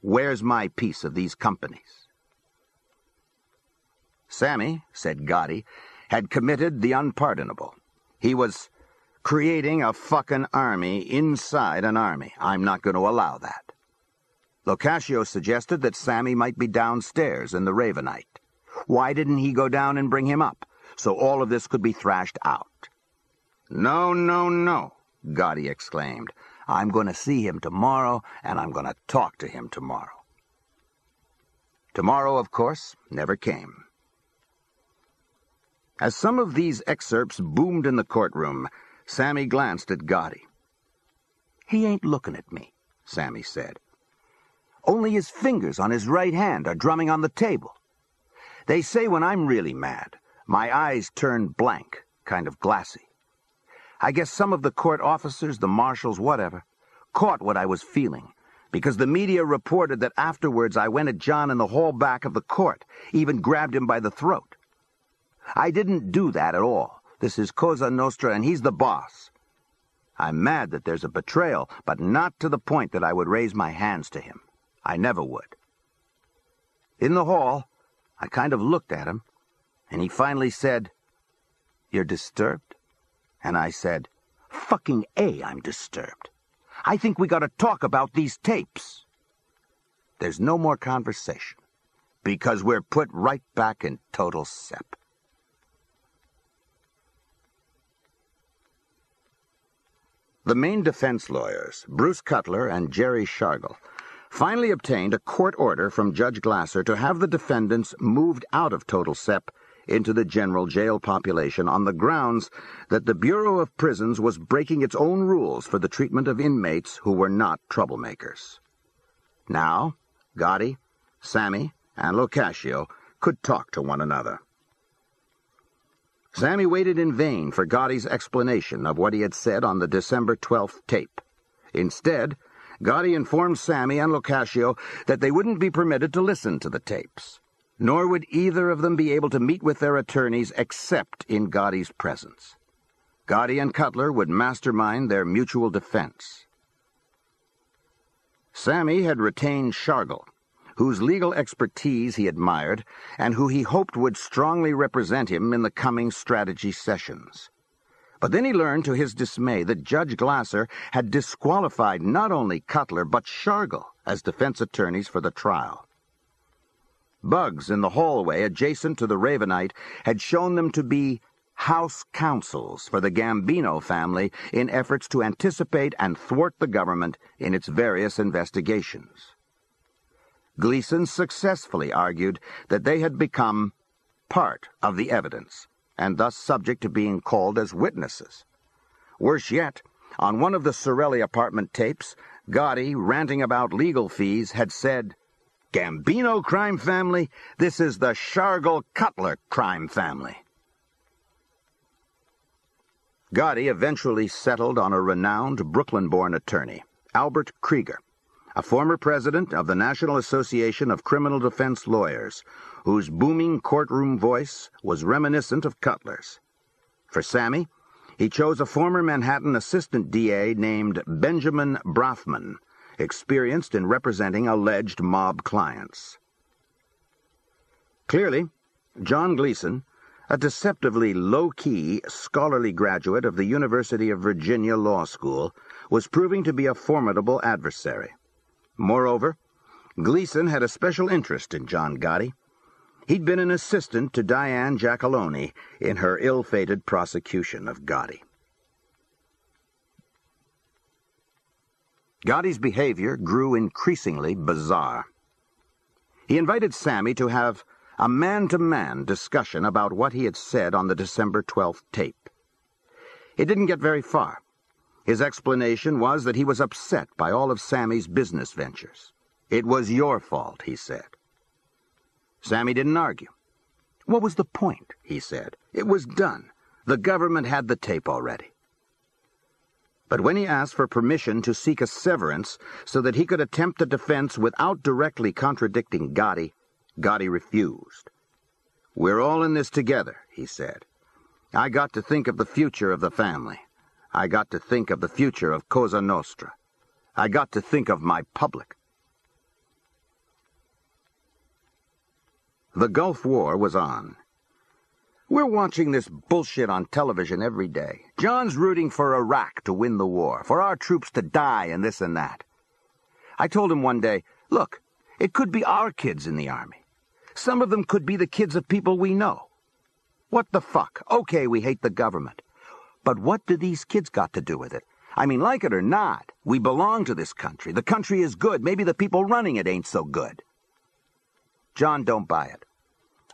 Where's my piece of these companies? Sammy, said Gotti, had committed the unpardonable. He was creating a fucking army inside an army. I'm not going to allow that. Locascio suggested that Sammy might be downstairs in the Ravenite. Why didn't he go down and bring him up? so all of this could be thrashed out. "No, no, no," Gotti exclaimed. "I'm going to see him tomorrow, and I'm going to talk to him tomorrow." Tomorrow, of course, never came. As some of these excerpts boomed in the courtroom, Sammy glanced at Gotti. "He ain't looking at me," Sammy said. "Only his fingers on his right hand are drumming on the table. They say when I'm really mad, my eyes turn blank, kind of glassy. I guess some of the court officers, the marshals, whatever, caught what I was feeling, because the media reported that afterwards I went at John in the hall back of the court, even grabbed him by the throat. I didn't do that at all. This is Cosa Nostra, and he's the boss. I'm mad that there's a betrayal, but not to the point that I would raise my hands to him. I never would." In the hall, I kind of looked at him, and he finally said, "You're disturbed?" And I said, "Fucking A, I'm disturbed. I think we gotta talk about these tapes." There's no more conversation, because we're put right back in total sep. The main defense lawyers, Bruce Cutler and Jerry Shargle, finally obtained a court order from Judge Glasser to have the defendants moved out of total sep into the general jail population on the grounds that the Bureau of Prisons was breaking its own rules for the treatment of inmates who were not troublemakers. Now, Gotti, Sammy, and Locascio could talk to one another. Sammy waited in vain for Gotti's explanation of what he had said on the December 12th tape. Instead, Gotti informed Sammy and Locascio that they wouldn't be permitted to listen to the tapes, nor would either of them be able to meet with their attorneys except in Gotti's presence. Gotti and Cutler would mastermind their mutual defense. Sammy had retained Shargle, whose legal expertise he admired and who he hoped would strongly represent him in the coming strategy sessions. But then he learned to his dismay that Judge Glasser had disqualified not only Cutler but Shargle as defense attorneys for the trial. Bugs in the hallway adjacent to the Ravenite had shown them to be house counsels for the Gambino family in efforts to anticipate and thwart the government in its various investigations. Gleason successfully argued that they had become part of the evidence, and thus subject to being called as witnesses. Worse yet, on one of the Sorelli apartment tapes, Gotti, ranting about legal fees, had said, "Gambino crime family, this is the Shargle-Cutler crime family." Gotti eventually settled on a renowned Brooklyn-born attorney, Albert Krieger, a former president of the National Association of Criminal Defense Lawyers, whose booming courtroom voice was reminiscent of Cutler's. For Sammy, he chose a former Manhattan assistant DA named Benjamin Brafman, experienced in representing alleged mob clients. Clearly, John Gleason, a deceptively low-key, scholarly graduate of the University of Virginia Law School, was proving to be a formidable adversary. Moreover, Gleason had a special interest in John Gotti. He'd been an assistant to Diane Giacalone in her ill-fated prosecution of Gotti. Gotti's behavior grew increasingly bizarre. He invited Sammy to have a man-to-man discussion about what he had said on the December 12th tape. It didn't get very far. His explanation was that he was upset by all of Sammy's business ventures. "It was your fault," he said. Sammy didn't argue. "What was the point?" he said. "It was done. The government had the tape already." But when he asked for permission to seek a severance so that he could attempt the defense without directly contradicting Gotti, Gotti refused. "We're all in this together," he said. "I got to think of the future of the family. I got to think of the future of Cosa Nostra. I got to think of my public." The Gulf War was on. "We're watching this bullshit on television every day. John's rooting for Iraq to win the war, for our troops to die and this and that." I told him one day, "Look, it could be our kids in the Army. Some of them could be the kids of people we know." What the fuck? Okay, we hate the government. But what do these kids got to do with it? I mean, like it or not, we belong to this country. The country is good. Maybe the people running it ain't so good. John don't buy it.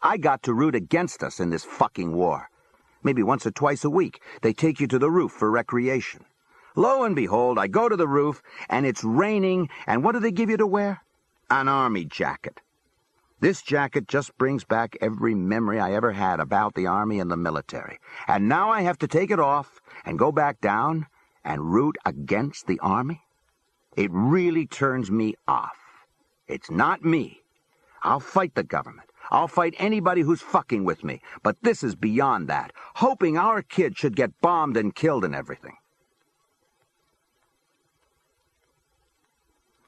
I got to root against us in this fucking war. Maybe once or twice a week, they take you to the roof for recreation. Lo and behold, I go to the roof, and it's raining, and what do they give you to wear? An army jacket. This jacket just brings back every memory I ever had about the army and the military. And now I have to take it off and go back down and root against the army? It really turns me off. It's not me. I'll fight the government. I'll fight anybody who's fucking with me. But this is beyond that, hoping our kid should get bombed and killed and everything.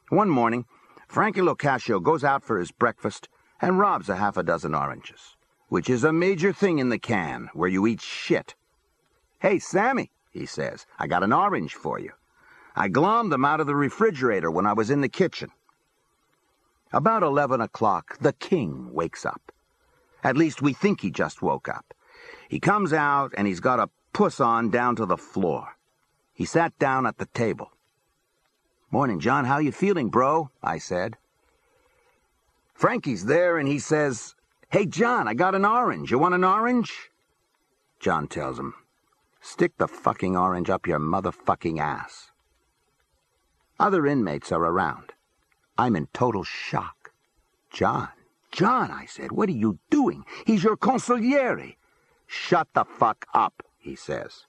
One morning, Frankie Locascio goes out for his breakfast and robs a half a dozen oranges, which is a major thing in the can, where you eat shit. "Hey, Sammy," he says, "I got an orange for you. I glommed them out of the refrigerator when I was in the kitchen." About 11 o'clock, the king wakes up. At least we think he just woke up. He comes out, and he's got a puss on down to the floor. He sat down at the table. "Morning, John. How you feeling, bro?" I said. Frankie's there, and he says, "Hey, John, I got an orange. You want an orange?" John tells him, "Stick the fucking orange up your motherfucking ass." Other inmates are around. I'm in total shock. "John, I said, "what are you doing? He's your consigliere." "Shut the fuck up," he says.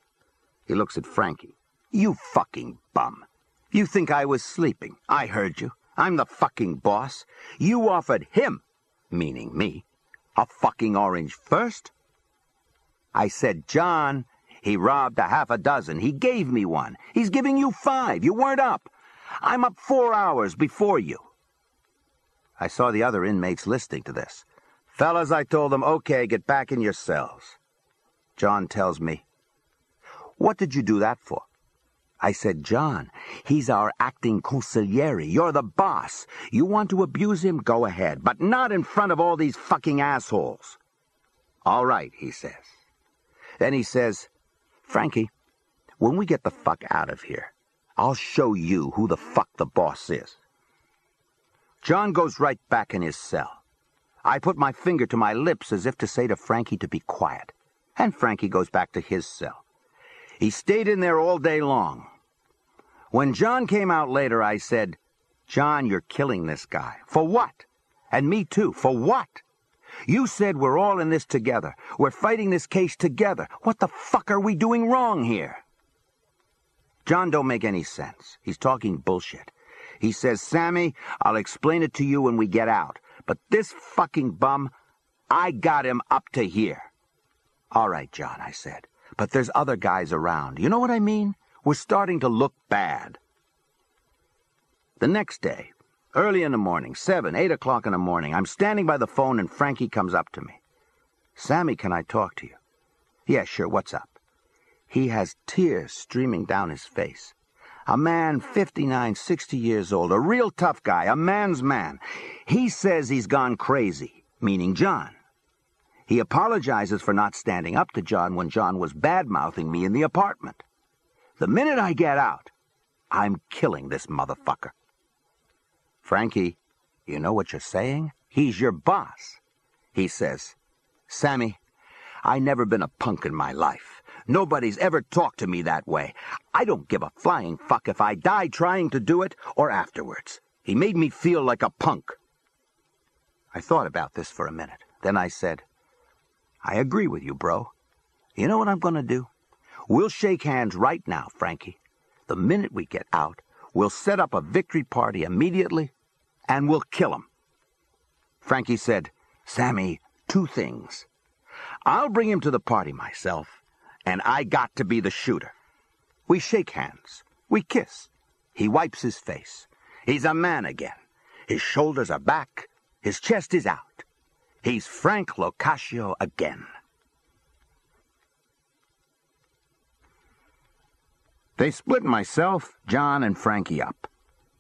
He looks at Frankie. "You fucking bum. You think I was sleeping? I heard you. I'm the fucking boss. You offered him," meaning me, "a fucking orange first." I said, "John, he robbed a half a dozen. He gave me one. He's giving you 5. You weren't up. I'm up 4 hours before you." I saw the other inmates listening to this. "Fellas," I told them, "okay, get back in your cells." John tells me, "What did you do that for?" I said, "John, he's our acting consigliere. You're the boss. You want to abuse him? Go ahead, but not in front of all these fucking assholes." "All right," he says. Then he says, "Frankie, when we get the fuck out of here, I'll show you who the fuck the boss is." John goes right back in his cell. I put my finger to my lips as if to say to Frankie to be quiet, and Frankie goes back to his cell. He stayed in there all day long. When John came out later, I said, "John, you're killing this guy. For what? And me too. For what? You said we're all in this together. We're fighting this case together. What the fuck are we doing wrong here?" John don't make any sense. He's talking bullshit. He says, "Sammy, I'll explain it to you when we get out. But this fucking bum, I got him up to here." "All right, John," I said. "But there's other guys around. You know what I mean? We're starting to look bad." The next day, early in the morning, 7, 8 o'clock in the morning, I'm standing by the phone and Frankie comes up to me. "Sammy, can I talk to you?" "Yeah, sure, what's up?" He has tears streaming down his face. A man 59, 60 years old, a real tough guy, a man's man. He says he's gone crazy, meaning John. He apologizes for not standing up to John when John was bad-mouthing me in the apartment. The minute I get out, I'm killing this motherfucker. "Frankie, you know what you're saying? He's your boss." He says, "Sammy, I never been a punk in my life. Nobody's ever talked to me that way. I don't give a flying fuck if I die trying to do it or afterwards. He made me feel like a punk." I thought about this for a minute. Then I said, "I agree with you, bro. You know what I'm going to do? We'll shake hands right now, Frankie. The minute we get out, we'll set up a victory party immediately, and we'll kill him." Frankie said, "Sammy, 2 things. I'll bring him to the party myself, and I got to be the shooter." We shake hands. We kiss. He wipes his face. He's a man again. His shoulders are back. His chest is out. He's Frank Locascio again. They split myself, John, and Frankie up.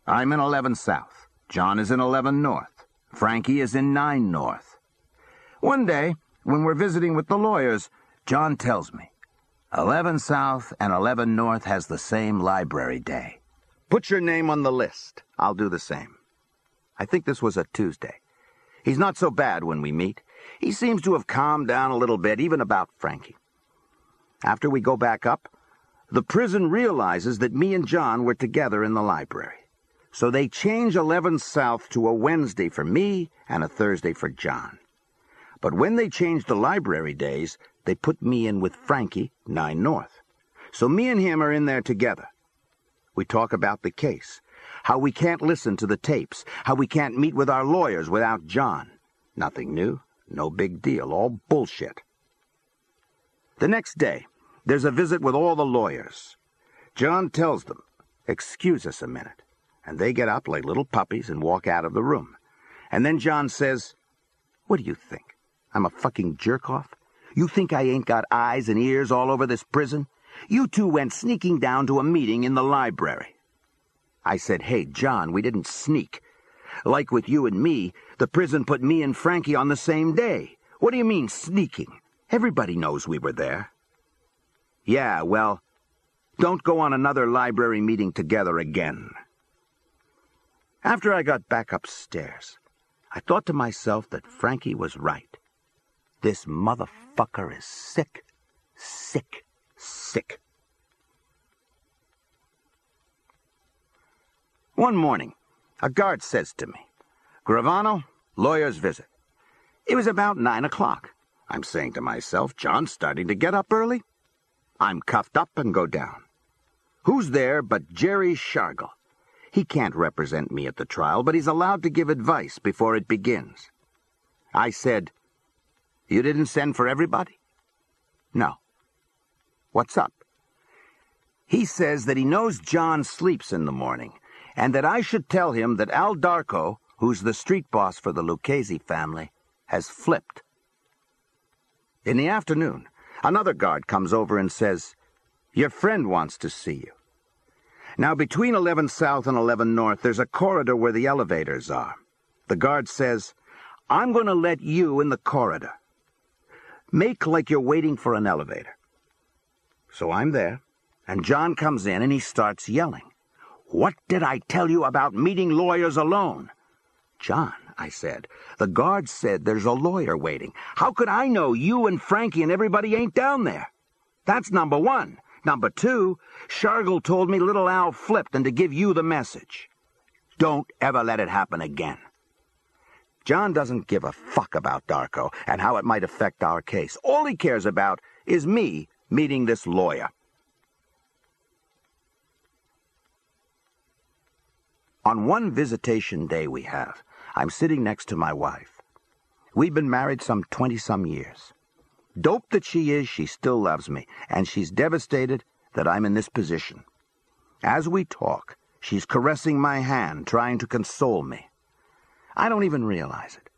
I'm in 11 South. John is in 11 North. Frankie is in 9 North. One day, When we're visiting with the lawyers, John tells me, 11 South and 11 North has the same library day. Put your name on the list. I'll do the same. I think this was a Tuesday. He's not so bad when we meet. He seems to have calmed down a little bit, even about Frankie. After we go back up, the prison realizes that me and John were together in the library. So they change 11 South to a Wednesday for me and a Thursday for John. But when they change the library days, they put me in with Frankie, 9 North. So me and him are in there together. We talk about the case, how we can't listen to the tapes, how we can't meet with our lawyers without John. Nothing new, no big deal, all bullshit. The next day, there's a visit with all the lawyers. John tells them, "Excuse us a minute," and they get up like little puppies and walk out of the room. And then John says, "What do you think? I'm a fucking jerk-off? You think I ain't got eyes and ears all over this prison? You two went sneaking down to a meeting in the library." I said, "Hey, John, we didn't sneak. Like with you and me, the prison put me and Frankie on the same day. What do you mean, sneaking? Everybody knows we were there." "Yeah, well, don't go on another library meeting together again." After I got back upstairs, I thought to myself that Frankie was right. This motherfucker is sick, sick, sick. One morning, a guard says to me, "Gravano, lawyer's visit." It was about 9 o'clock. I'm saying to myself, John's starting to get up early. I'm cuffed up and go down. Who's there but Jerry Shargle? He can't represent me at the trial, but he's allowed to give advice before it begins. I said, "You didn't send for everybody?" "No." "What's up?" He says that he knows John sleeps in the morning, and that I should tell him that Al Darko, who's the street boss for the Lucchese family, has flipped. In the afternoon, another guard comes over and says, "Your friend wants to see you." Now, between 11 South and 11 North, there's a corridor where the elevators are. The guard says, "I'm going to let you in the corridor. Make like you're waiting for an elevator." So I'm there, and John comes in and he starts yelling, "What did I tell you about meeting lawyers alone?" "John," I said, "the guard said there's a lawyer waiting. How could I know you and Frankie and everybody ain't down there? That's number one. Number two, Shargle told me little Al flipped and to give you the message. Don't ever let it happen again." John doesn't give a fuck about Darko and how it might affect our case. All he cares about is me meeting this lawyer. On one visitation day we have, I'm sitting next to my wife. We've been married some 20-some years. Dope that she is, she still loves me, and she's devastated that I'm in this position. As we talk, she's caressing my hand, trying to console me. I don't even realize it.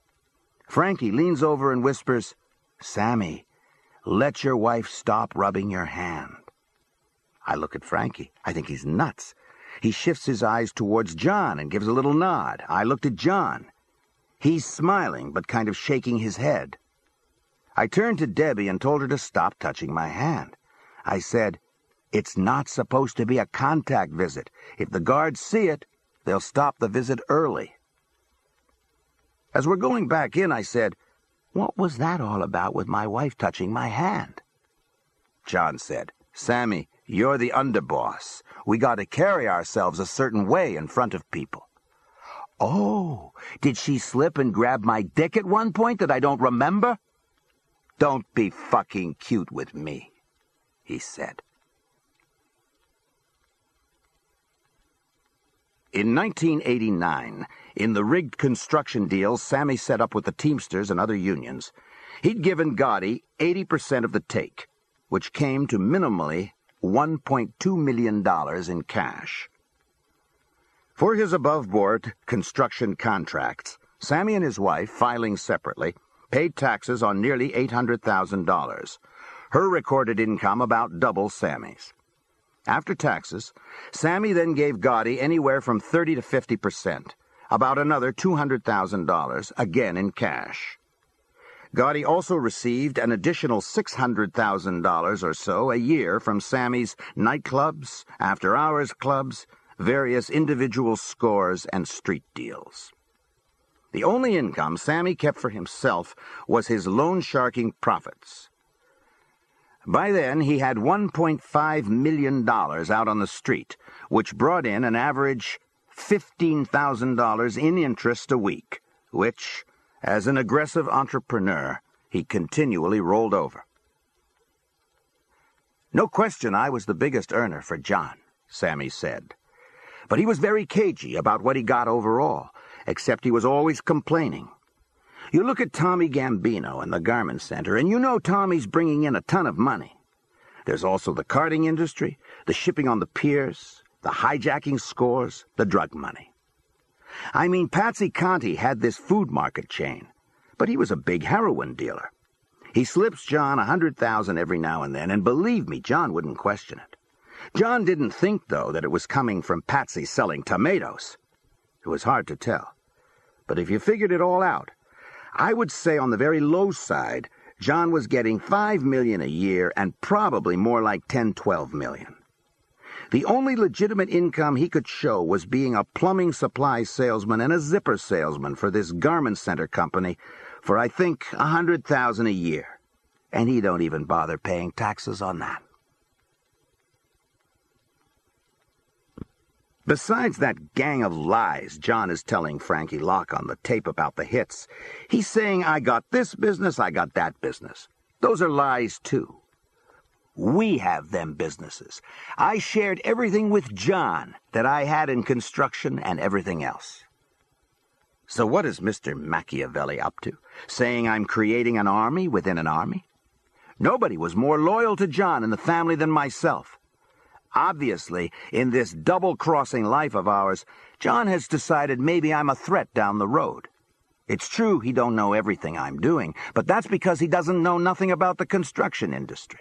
Frankie leans over and whispers, "Sammy, let your wife stop rubbing your hand." I look at Frankie. I think he's nuts. He shifts his eyes towards John and gives a little nod. I looked at John. He's smiling, but kind of shaking his head. I turned to Debbie and told her to stop touching my hand. I said, "It's not supposed to be a contact visit. If the guards see it, they'll stop the visit early." As we're going back in, I said, "What was that all about with my wife touching my hand?" John said, "Sammy, you're the underboss. We got to carry ourselves a certain way in front of people." "Oh, did she slip and grab my dick at one point that I don't remember?" "Don't be fucking cute with me," he said. In 1989, in the rigged construction deals Sammy set up with the Teamsters and other unions, he'd given Gotti 80% of the take, which came to minimally $1.2 million in cash. For his above-board construction contracts, Sammy and his wife, filing separately, paid taxes on nearly $800,000. Her recorded income about double Sammy's. After taxes, Sammy then gave Gotti anywhere from 30 to 50%, about another $200,000, again in cash. Gotti also received an additional $600,000 or so a year from Sammy's nightclubs, after-hours clubs, various individual scores, and street deals. The only income Sammy kept for himself was his loan-sharking profits. By then, he had $1.5 million out on the street, which brought in an average $15,000 in interest a week, which, as an aggressive entrepreneur, he continually rolled over. No question I was the biggest earner for John, Sammy said. But he was very cagey about what he got overall, except he was always complaining. You look at Tommy Gambino in the garment center, and you know Tommy's bringing in a ton of money. There's also the carting industry, the shipping on the piers, the hijacking scores, the drug money. I mean, Patsy Conti had this food market chain, but he was a big heroin dealer. He slips John $100,000 every now and then, and believe me, John wouldn't question it. John didn't think, though, that it was coming from Patsy selling tomatoes. It was hard to tell. But if you figured it all out, I would say on the very low side, John was getting $5 million a year and probably more like $10-12 million. The only legitimate income he could show was being a plumbing supply salesman and a zipper salesman for this garment center company for, I think, $100,000 a year. And he don't even bother paying taxes on that. Besides that gang of lies John is telling Frankie Locke on the tape about the hits, he's saying, I got this business, I got that business. Those are lies, too. We have them businesses. I shared everything with John that I had in construction and everything else. So what is Mr. Machiavelli up to? Saying I'm creating an army within an army? Nobody was more loyal to John in the family than myself. Obviously, in this double-crossing life of ours, John has decided maybe I'm a threat down the road. It's true he don't know everything I'm doing, but that's because he doesn't know nothing about the construction industry.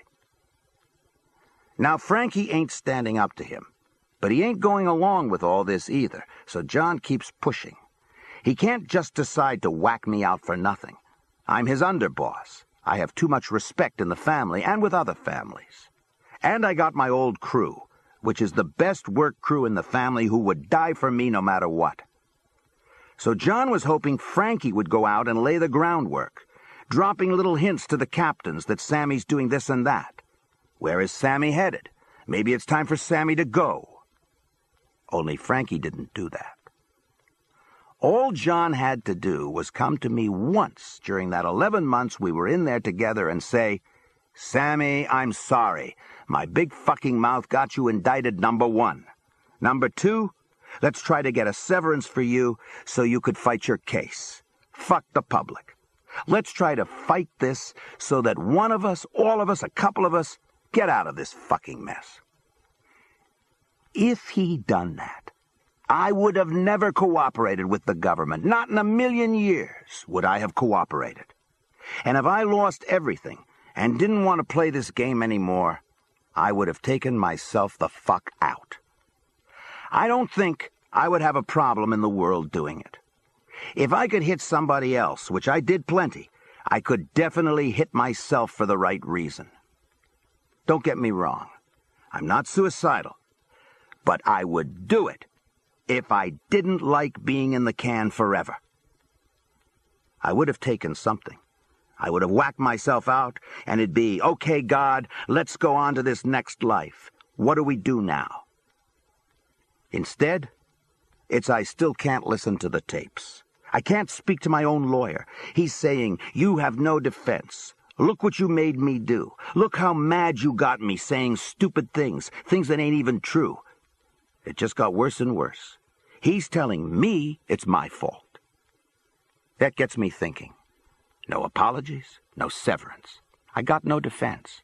Now, Frankie ain't standing up to him, but he ain't going along with all this either, so John keeps pushing. He can't just decide to whack me out for nothing. I'm his underboss. I have too much respect in the family and with other families. And I got my old crew, which is the best work crew in the family who would die for me no matter what. So John was hoping Frankie would go out and lay the groundwork, dropping little hints to the captains that Sammy's doing this and that. Where is Sammy headed? Maybe it's time for Sammy to go. Only Frankie didn't do that. All John had to do was come to me once during that 11 months we were in there together and say, Sammy, I'm sorry. My big fucking mouth got you indicted, number one. Number two, let's try to get a severance for you so you could fight your case. Fuck the public. Let's try to fight this so that one of us, all of us, a couple of us, get out of this fucking mess. If he'd done that, I would have never cooperated with the government. Not in a million years would I have cooperated. And if I lost everything and didn't want to play this game anymore, I would have taken myself the fuck out. I don't think I would have a problem in the world doing it. If I could hit somebody else, which I did plenty, I could definitely hit myself for the right reason. Don't get me wrong. I'm not suicidal. But I would do it if I didn't like being in the can forever. I would have taken something. I would have whacked myself out, and it'd be, okay, God, let's go on to this next life. What do we do now? Instead, it's I still can't listen to the tapes. I can't speak to my own lawyer. He's saying, you have no defense. Look what you made me do. Look how mad you got me saying stupid things, things that ain't even true. It just got worse and worse. He's telling me it's my fault. That gets me thinking. No apologies, no severance. I got no defense.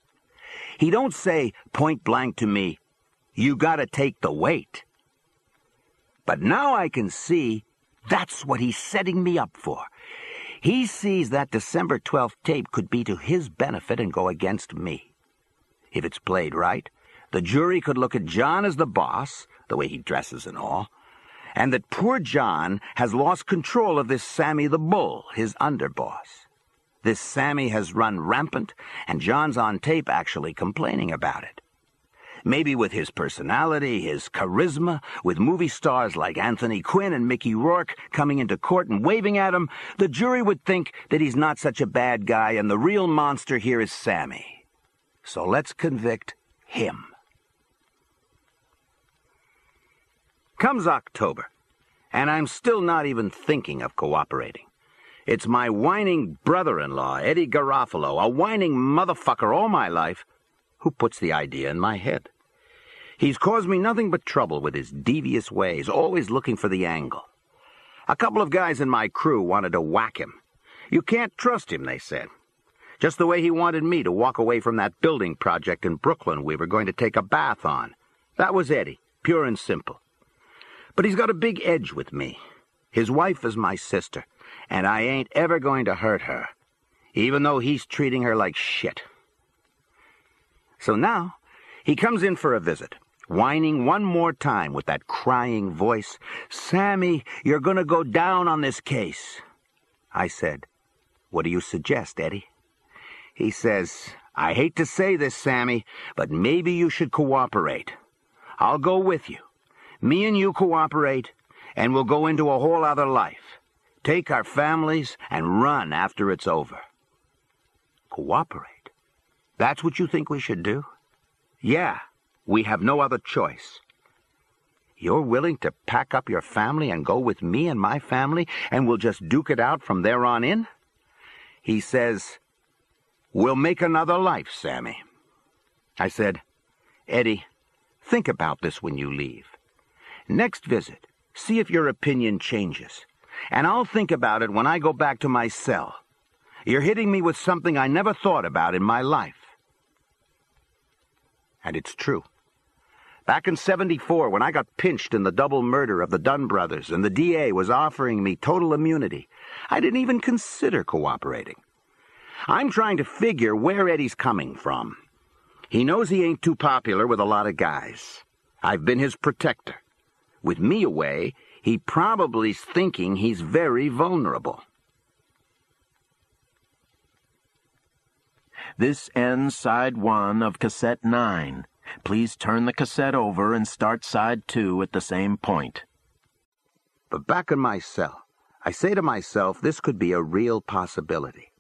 He don't say point blank to me, you gotta take the weight. But now I can see that's what he's setting me up for. He sees that December 12th tape could be to his benefit and go against me. If it's played right, the jury could look at John as the boss, the way he dresses and all, and that poor John has lost control of this Sammy the Bull, his underboss. This Sammy has run rampant, and John's on tape actually complaining about it. Maybe with his personality, his charisma, with movie stars like Anthony Quinn and Mickey Rourke coming into court and waving at him, the jury would think that he's not such a bad guy and the real monster here is Sammy. So let's convict him. Comes October, and I'm still not even thinking of cooperating. It's my whining brother-in-law, Eddie Garofalo, a whining motherfucker all my life, who puts the idea in my head. He's caused me nothing but trouble with his devious ways, always looking for the angle. A couple of guys in my crew wanted to whack him. You can't trust him, they said. Just the way he wanted me to walk away from that building project in Brooklyn we were going to take a bath on. That was Eddie, pure and simple. But he's got a big edge with me. His wife is my sister, and I ain't ever going to hurt her, even though he's treating her like shit. So now, he comes in for a visit, whining one more time with that crying voice, "Sammy, you're going to go down on this case." I said, "What do you suggest, Eddie?" He says, "I hate to say this, Sammy, but maybe you should cooperate. I'll go with you. Me and you cooperate, and we'll go into a whole other life. Take our families and run after it's over." Cooperate? That's what you think we should do? Yeah, we have no other choice. You're willing to pack up your family and go with me and my family, and we'll just duke it out from there on in? He says, "We'll make another life, Sammy." I said, "Eddie, think about this when you leave. Next visit, see if your opinion changes. And I'll think about it when I go back to my cell. You're hitting me with something I never thought about in my life." And it's true. Back in '74, when I got pinched in the double murder of the Dunn brothers and the DA was offering me total immunity, I didn't even consider cooperating. I'm trying to figure where Eddie's coming from. He knows he ain't too popular with a lot of guys. I've been his protector. With me away, he probably's thinking he's very vulnerable. This ends side 1 of cassette 9. Please turn the cassette over and start side 2 at the same point. But back in my cell, I say to myself this could be a real possibility.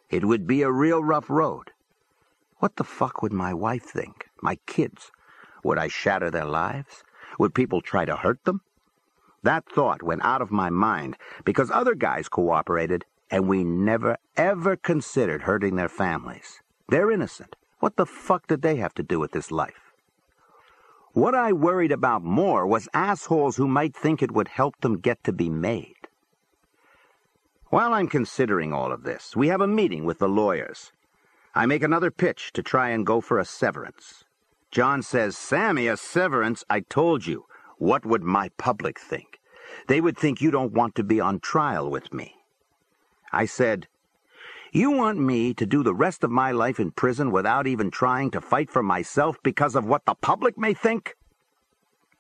It would be a real rough road. What the fuck would my wife think? My kids? Would I shatter their lives? Would people try to hurt them? That thought went out of my mind because other guys cooperated, and we never, ever considered hurting their families. They're innocent. What the fuck did they have to do with this life? What I worried about more was assholes who might think it would help them get to be made. While I'm considering all of this, we have a meeting with the lawyers. I make another pitch to try and go for a severance. John says, "Sammy, a severance? I told you. What would my public think? They would think you don't want to be on trial with me." I said, "You want me to do the rest of my life in prison without even trying to fight for myself because of what the public may think?"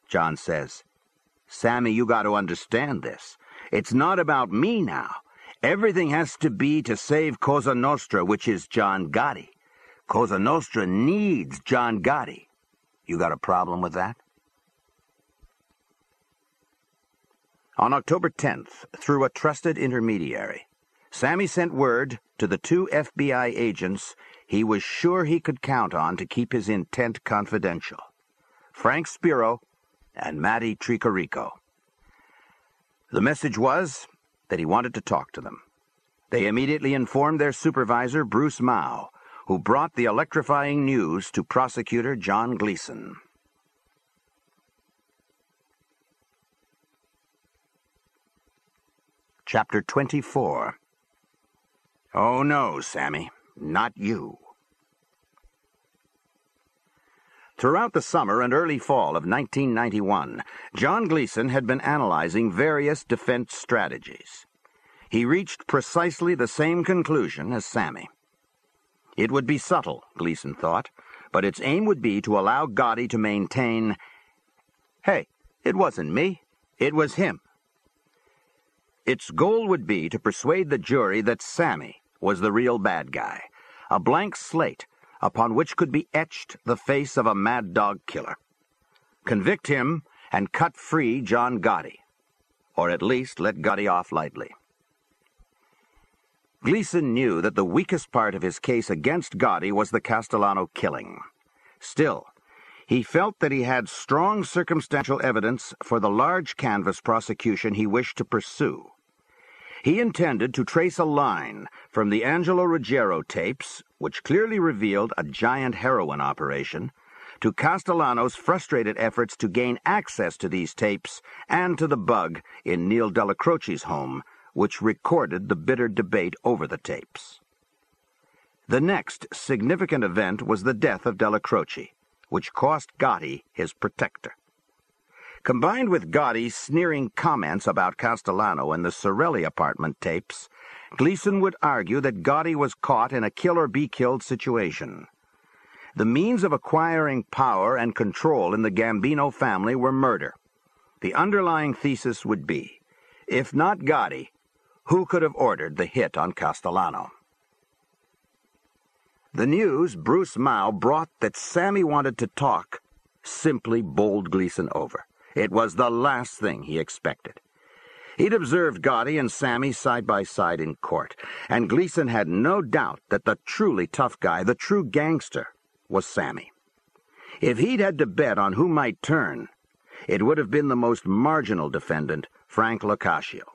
John says, "Sammy, you got to understand this. It's not about me now. Everything has to be to save Cosa Nostra, which is John Gotti. Cosa Nostra needs John Gotti. You got a problem with that?" On October 10th, through a trusted intermediary, Sammy sent word to the 2 FBI agents he was sure he could count on to keep his intent confidential: Frank Spiro and Matty Tricarico. The message was that he wanted to talk to them. They immediately informed their supervisor, Bruce Mao, who brought the electrifying news to prosecutor John Gleason. Chapter 24. Oh no, Sammy, not you. Throughout the summer and early fall of 1991, John Gleason had been analyzing various defense strategies. He reached precisely the same conclusion as Sammy. It would be subtle, Gleason thought, but its aim would be to allow Gotti to maintain, "Hey, it wasn't me, it was him." Its goal would be to persuade the jury that Sammy was the real bad guy, a blank slate upon which could be etched the face of a mad dog killer. Convict him and cut free John Gotti, or at least let Gotti off lightly. Gleason knew that the weakest part of his case against Gotti was the Castellano killing. Still, he felt that he had strong circumstantial evidence for the large canvas prosecution he wished to pursue. He intended to trace a line from the Angelo Ruggiero tapes, which clearly revealed a giant heroin operation, to Castellano's frustrated efforts to gain access to these tapes and to the bug in Neil Dellacroce's home, which recorded the bitter debate over the tapes. The next significant event was the death of Dellacroce, which cost Gotti his protector. Combined with Gotti's sneering comments about Castellano and the Sorelli apartment tapes, Gleason would argue that Gotti was caught in a kill-or-be-killed situation. The means of acquiring power and control in the Gambino family were murder. The underlying thesis would be, if not Gotti, who could have ordered the hit on Castellano? The news Bruce Mao brought that Sammy wanted to talk simply bowled Gleason over. It was the last thing he expected. He'd observed Gotti and Sammy side by side in court, and Gleason had no doubt that the truly tough guy, the true gangster, was Sammy. If he'd had to bet on who might turn, it would have been the most marginal defendant, Frank Locascio.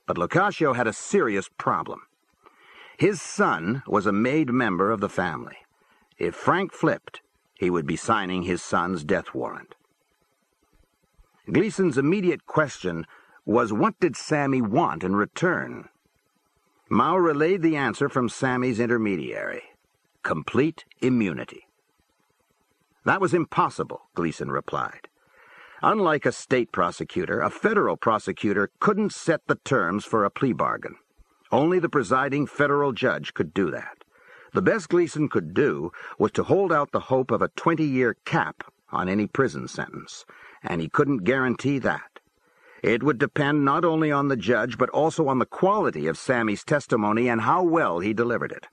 But Locascio had a serious problem. His son was a made member of the family. If Frank flipped, he would be signing his son's death warrant. Gleason's immediate question was, what did Sammy want in return? Mao relayed the answer from Sammy's intermediary: complete immunity. That was impossible, Gleason replied. Unlike a state prosecutor, a federal prosecutor couldn't set the terms for a plea bargain. Only the presiding federal judge could do that. The best Gleason could do was to hold out the hope of a 20-year cap on any prison sentence, and he couldn't guarantee that. It would depend not only on the judge, but also on the quality of Sammy's testimony and how well he delivered it.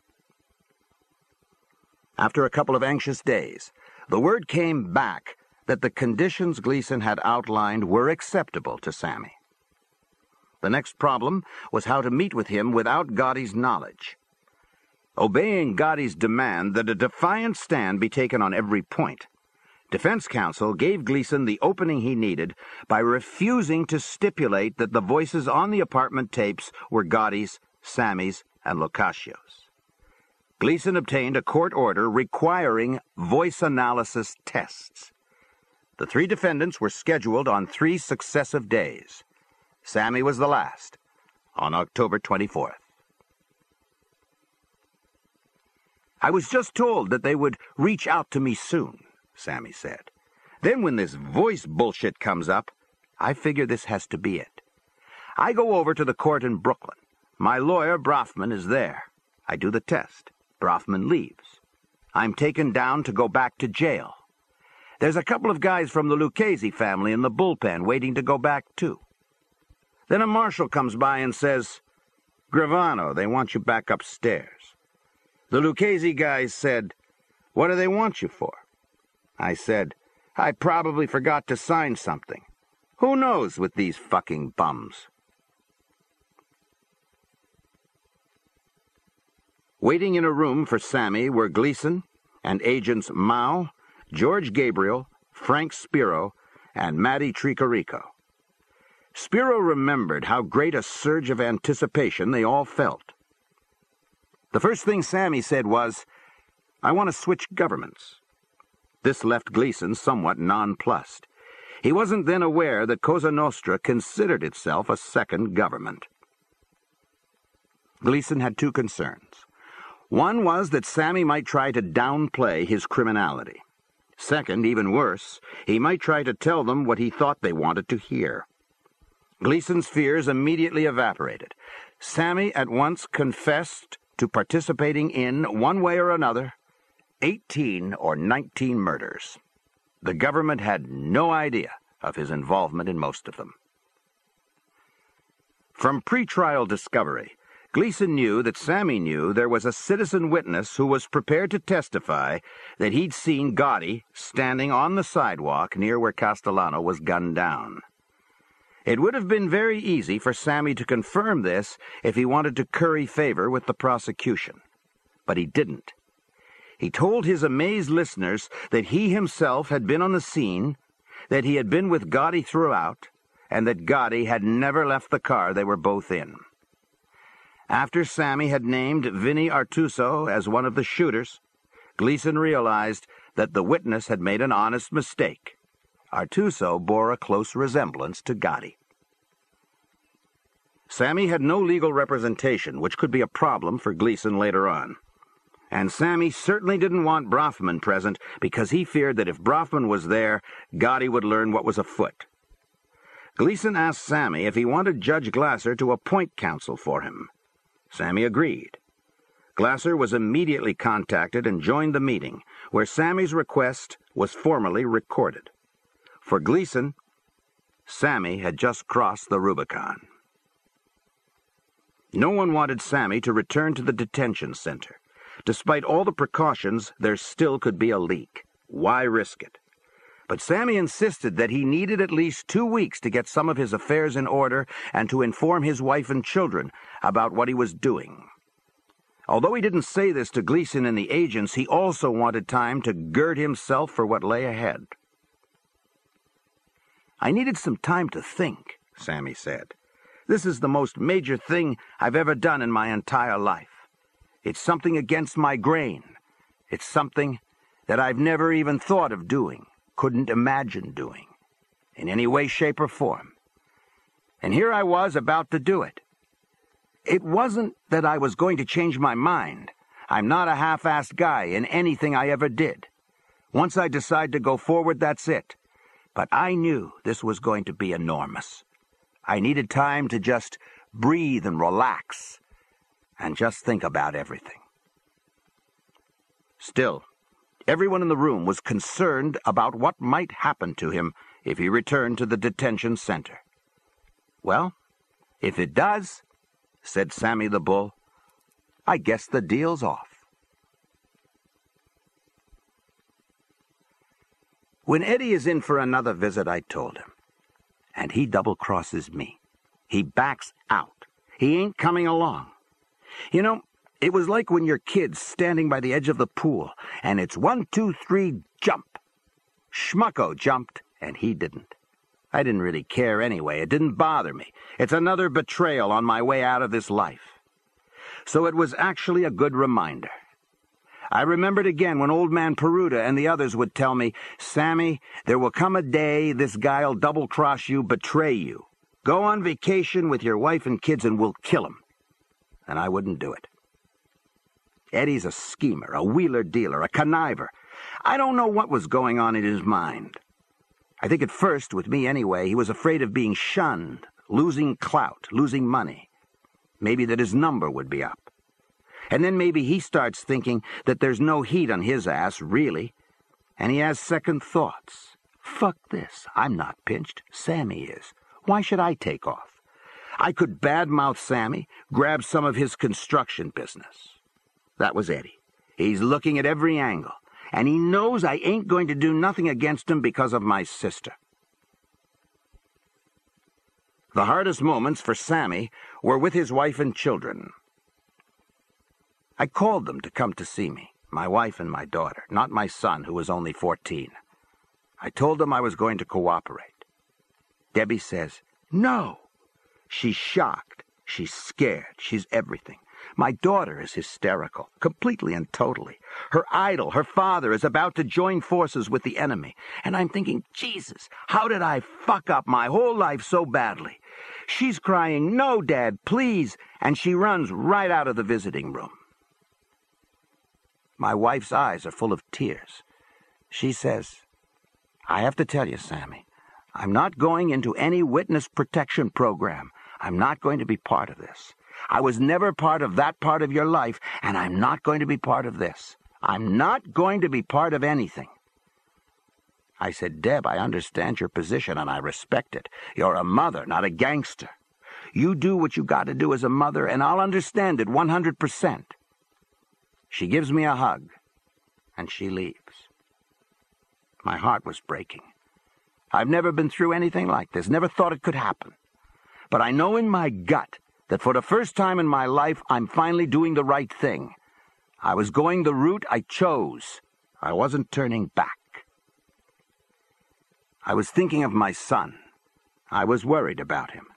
After a couple of anxious days, the word came back that the conditions Gleason had outlined were acceptable to Sammy. The next problem was how to meet with him without Gotti's knowledge. Obeying Gotti's demand that a defiant stand be taken on every point, defense counsel gave Gleason the opening he needed by refusing to stipulate that the voices on the apartment tapes were Gotti's, Sammy's, and Locaccio's. Gleason obtained a court order requiring voice analysis tests. The three defendants were scheduled on 3 successive days. Sammy was the last, on October 24th. I was just told that they would reach out to me soon, Sammy said. Then when this voice bullshit comes up, I figure this has to be it. I go over to the court in Brooklyn. My lawyer, Brofman, is there. I do the test. Brofman leaves. I'm taken down to go back to jail. There's a couple of guys from the Lucchese family in the bullpen waiting to go back, too. Then a marshal comes by and says, "Gravano, they want you back upstairs." The Lucchese guys said, "What do they want you for?" I said, "I probably forgot to sign something. Who knows with these fucking bums?" Waiting in a room for Sammy were Gleason and agents Mao, George Gabriel, Frank Spiro, and Matty Tricarico. Spiro remembered how great a surge of anticipation they all felt. The first thing Sammy said was, "I want to switch governments." This left Gleason somewhat nonplussed. He wasn't then aware that Cosa Nostra considered itself a second government. Gleason had 2 concerns. One was that Sammy might try to downplay his criminality. Second, even worse, he might try to tell them what he thought they wanted to hear. Gleason's fears immediately evaporated. Sammy at once confessed to participating in, one way or another, 18 or 19 murders. The government had no idea of his involvement in most of them. From pretrial discovery, Gleason knew that Sammy knew there was a citizen witness who was prepared to testify that he'd seen Gotti standing on the sidewalk near where Castellano was gunned down. It would have been very easy for Sammy to confirm this if he wanted to curry favor with the prosecution. But he didn't. He told his amazed listeners that he himself had been on the scene, that he had been with Gotti throughout, and that Gotti had never left the car they were both in. After Sammy had named Vinnie Artuso as one of the shooters, Gleason realized that the witness had made an honest mistake. Artuso bore a close resemblance to Gotti. Sammy had no legal representation, which could be a problem for Gleason later on. And Sammy certainly didn't want Brofman present because he feared that if Brofman was there, Gotti would learn what was afoot. Gleason asked Sammy if he wanted Judge Glasser to appoint counsel for him. Sammy agreed. Glasser was immediately contacted and joined the meeting, where Sammy's request was formally recorded. For Gleason, Sammy had just crossed the Rubicon. No one wanted Sammy to return to the detention center. Despite all the precautions, there still could be a leak. Why risk it? But Sammy insisted that he needed at least 2 weeks to get some of his affairs in order and to inform his wife and children about what he was doing. Although he didn't say this to Gleason and the agents, he also wanted time to gird himself for what lay ahead. "I needed some time to think," Sammy said. "This is the most major thing I've ever done in my entire life. It's something against my grain. It's something that I've never even thought of doing, couldn't imagine doing, in any way, shape, or form. And here I was about to do it. It wasn't that I was going to change my mind. I'm not a half-assed guy in anything I ever did. Once I decide to go forward, that's it. But I knew this was going to be enormous. I needed time to just breathe and relax, and just think about everything." Still, everyone in the room was concerned about what might happen to him if he returned to the detention center. "Well, if it does," said Sammy the Bull, "I guess the deal's off." When Eddie is in for another visit, I told him, and he double-crosses me. He backs out. He ain't coming along. You know, it was like when your kid's standing by the edge of the pool, and it's 1, 2, 3, jump. Schmucko jumped, and he didn't. I didn't really care anyway. It didn't bother me. It's another betrayal on my way out of this life. So it was actually a good reminder. I remembered again when old man Peruta and the others would tell me, "Sammy, there will come a day this guy'll double-cross you, betray you. Go on vacation with your wife and kids and we'll kill him." And I wouldn't do it. Eddie's a schemer, a wheeler-dealer, a conniver. I don't know what was going on in his mind. I think at first, with me anyway, he was afraid of being shunned, losing clout, losing money. Maybe that his number would be up. And then maybe he starts thinking that there's no heat on his ass, really. And he has second thoughts. Fuck this. I'm not pinched. Sammy is. Why should I take off? I could badmouth Sammy, grab some of his construction business. That was Eddie. He's looking at every angle. And he knows I ain't going to do nothing against him because of my sister. The hardest moments for Sammy were with his wife and children. I called them to come to see me, my wife and my daughter, not my son, who was only 14. I told them I was going to cooperate. Debbie says, "No." She's shocked. She's scared. She's everything. My daughter is hysterical, completely and totally. Her idol, her father, is about to join forces with the enemy. And I'm thinking, Jesus, how did I fuck up my whole life so badly? She's crying, "No, Dad, please," and she runs right out of the visiting room. My wife's eyes are full of tears. She says, "I have to tell you, Sammy, I'm not going into any witness protection program. I'm not going to be part of this. I was never part of that part of your life, and I'm not going to be part of this. I'm not going to be part of anything." I said, "Deb, I understand your position, and I respect it. You're a mother, not a gangster. You do what you got to do as a mother, and I'll understand it 100%. She gives me a hug, and she leaves. My heart was breaking. I've never been through anything like this, never thought it could happen. But I know in my gut that for the first time in my life, I'm finally doing the right thing. I was going the route I chose. I wasn't turning back. I was thinking of my son. I was worried about him.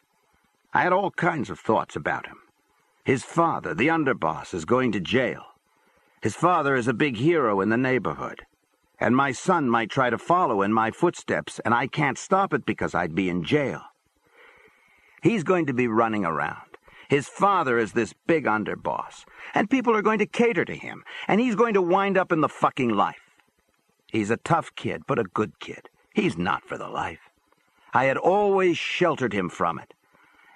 I had all kinds of thoughts about him. His father, the underboss, is going to jail. His father is a big hero in the neighborhood. And my son might try to follow in my footsteps, and I can't stop it because I'd be in jail. He's going to be running around. His father is this big underboss, and people are going to cater to him, and he's going to wind up in the fucking life. He's a tough kid, but a good kid. He's not for the life. I had always sheltered him from it.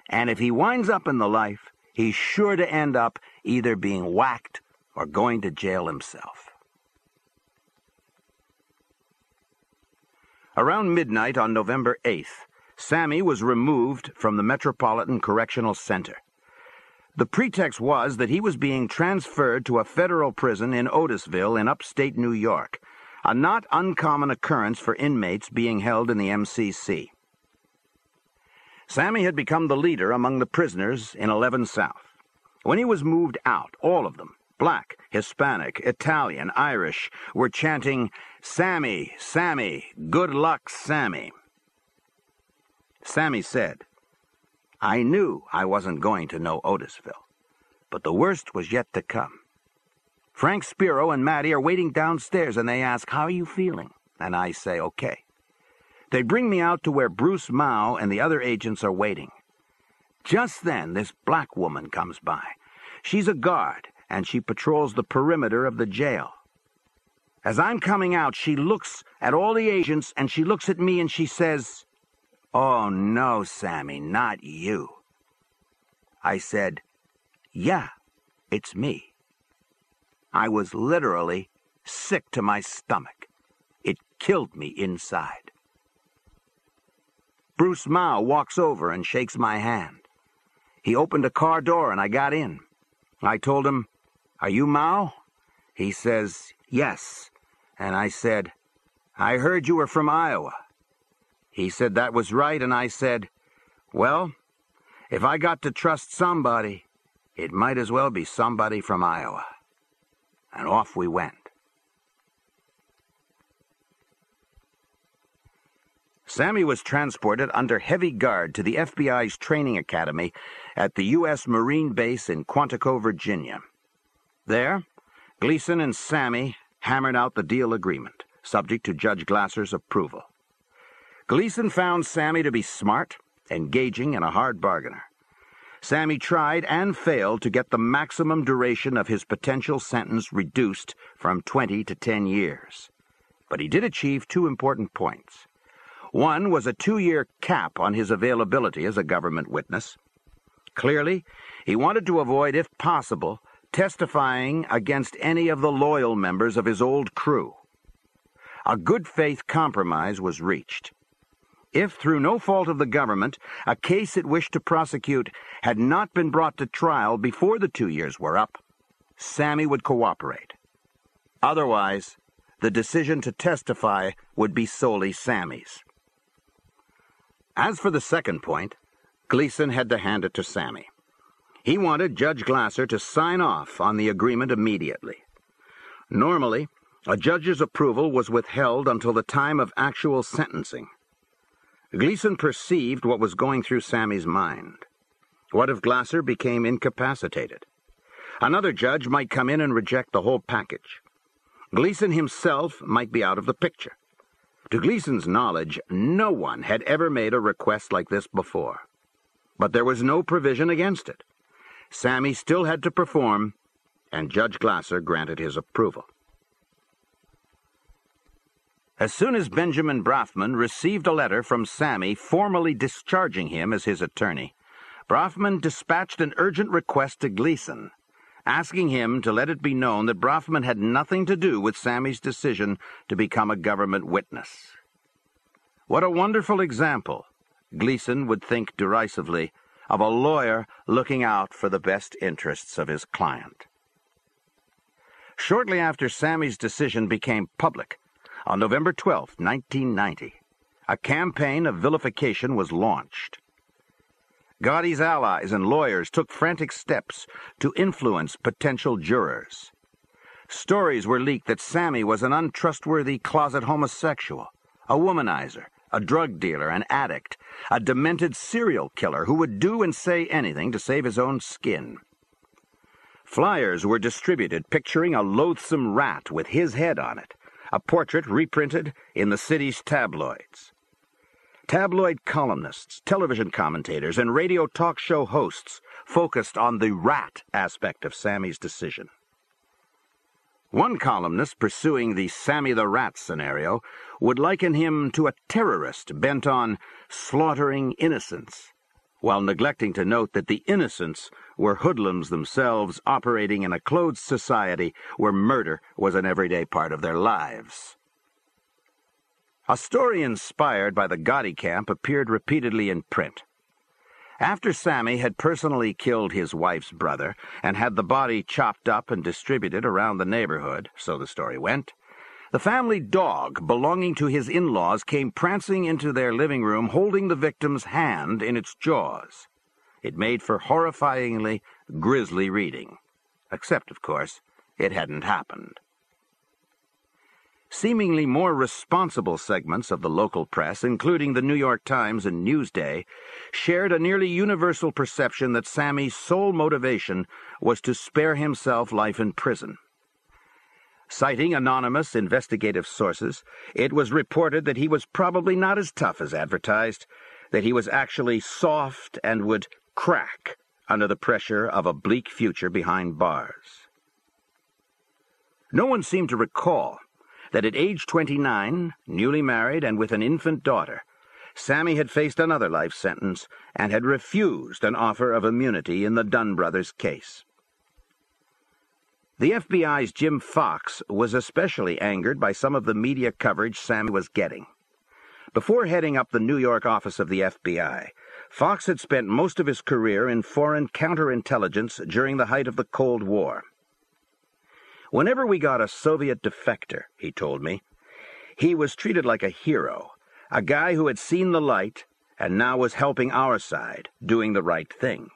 And if he winds up in the life, he's sure to end up either being whacked or going to jail himself. Around midnight on November 8th, Sammy was removed from the Metropolitan Correctional Center. The pretext was that he was being transferred to a federal prison in Otisville in upstate New York, a not uncommon occurrence for inmates being held in the MCC. Sammy had become the leader among the prisoners in 11 South. When he was moved out, all of them, Black, Hispanic, Italian, Irish, were chanting, "Sammy, Sammy, good luck, Sammy." Sammy said, "I knew I wasn't going to know Otisville, but the worst was yet to come. Frank Spiro and Matty are waiting downstairs, and they ask, 'How are you feeling?' And I say, 'Okay.' They bring me out to where Bruce Mao and the other agents are waiting. Just then, this black woman comes by. She's a guard, and she patrols the perimeter of the jail. As I'm coming out, she looks at all the agents, and she looks at me, and she says, 'Oh, no, Sammy, not you.' I said, 'Yeah, it's me.' I was literally sick to my stomach. It killed me inside. Bruce Mao walks over and shakes my hand. He opened a car door, and I got in. I told him, 'Are you Mao?' He says, 'Yes.' And I said, 'I heard you were from Iowa.' He said that was right, and I said, 'Well, if I got to trust somebody, it might as well be somebody from Iowa.' And off we went. Sammy was transported under heavy guard to the FBI's training academy at the U.S. Marine Base in Quantico, Virginia. There, Gleason and Sammy hammered out the deal agreement, subject to Judge Glasser's approval. Gleason found Sammy to be smart, engaging, and a hard bargainer. Sammy tried and failed to get the maximum duration of his potential sentence reduced from 20 to 10 years. But he did achieve two important points. One was a 2-year cap on his availability as a government witness. Clearly, he wanted to avoid, if possible, testifying against any of the loyal members of his old crew. A good-faith compromise was reached. If, through no fault of the government, a case it wished to prosecute had not been brought to trial before the 2 years were up, Sammy would cooperate. Otherwise, the decision to testify would be solely Sammy's. As for the second point, Gleason had to hand it to Sammy. He wanted Judge Glasser to sign off on the agreement immediately. Normally, a judge's approval was withheld until the time of actual sentencing. Gleason perceived what was going through Sammy's mind. What if Glasser became incapacitated? Another judge might come in and reject the whole package. Gleason himself might be out of the picture. To Gleason's knowledge, no one had ever made a request like this before. But there was no provision against it. Sammy still had to perform, and Judge Glasser granted his approval. As soon as Benjamin Brafman received a letter from Sammy formally discharging him as his attorney, Brafman dispatched an urgent request to Gleason, asking him to let it be known that Brafman had nothing to do with Sammy's decision to become a government witness. What a wonderful example, Gleason would think derisively, of a lawyer looking out for the best interests of his client. Shortly after Sammy's decision became public, on November 12, 1990, a campaign of vilification was launched. Gotti's allies and lawyers took frantic steps to influence potential jurors. Stories were leaked that Sammy was an untrustworthy closet homosexual, a womanizer, a drug dealer, an addict, a demented serial killer who would do and say anything to save his own skin. Flyers were distributed picturing a loathsome rat with his head on it, a portrait reprinted in the city's tabloids. Tabloid columnists, television commentators, and radio talk show hosts focused on the rat aspect of Sammy's decision. One columnist pursuing the Sammy the Rat scenario would liken him to a terrorist bent on slaughtering innocents, while neglecting to note that the innocents were hoodlums themselves operating in a closed society where murder was an everyday part of their lives. A story inspired by the Gotti camp appeared repeatedly in print. After Sammy had personally killed his wife's brother and had the body chopped up and distributed around the neighborhood, so the story went, the family dog belonging to his in-laws came prancing into their living room holding the victim's hand in its jaws. It made for horrifyingly grisly reading. Except, of course, it hadn't happened. Seemingly more responsible segments of the local press, including the New York Times and Newsday, shared a nearly universal perception that Sammy's sole motivation was to spare himself life in prison. Citing anonymous investigative sources, it was reported that he was probably not as tough as advertised, that he was actually soft and would crack under the pressure of a bleak future behind bars. No one seemed to recall that at age 29, newly married and with an infant daughter, Sammy had faced another life sentence and had refused an offer of immunity in the Dunn brothers' case. The FBI's Jim Fox was especially angered by some of the media coverage Sammy was getting. Before heading up the New York office of the FBI, Fox had spent most of his career in foreign counterintelligence during the height of the Cold War. Whenever we got a Soviet defector, he told me, he was treated like a hero, a guy who had seen the light and now was helping our side, doing the right thing.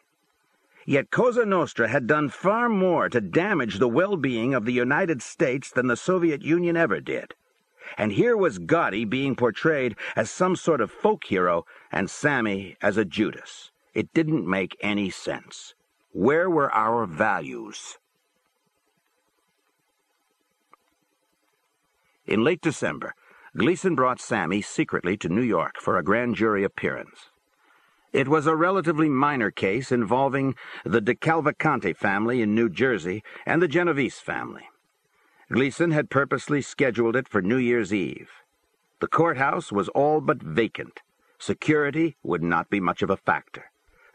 Yet Cosa Nostra had done far more to damage the well-being of the United States than the Soviet Union ever did. And here was Gotti being portrayed as some sort of folk hero and Sammy as a Judas. It didn't make any sense. Where were our values? In late December, Gleason brought Sammy secretly to New York for a grand jury appearance. It was a relatively minor case involving the DeCavalcante family in New Jersey and the Genovese family. Gleason had purposely scheduled it for New Year's Eve. The courthouse was all but vacant. Security would not be much of a factor.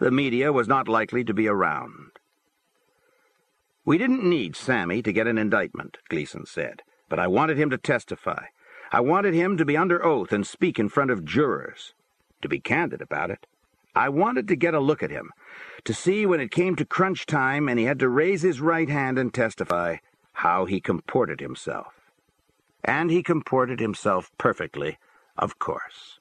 The media was not likely to be around. We didn't need Sammy to get an indictment, Gleason said, but I wanted him to testify. I wanted him to be under oath and speak in front of jurors. To be candid about it, I wanted to get a look at him, to see when it came to crunch time and he had to raise his right hand and testify, how he comported himself. And he comported himself perfectly, of course.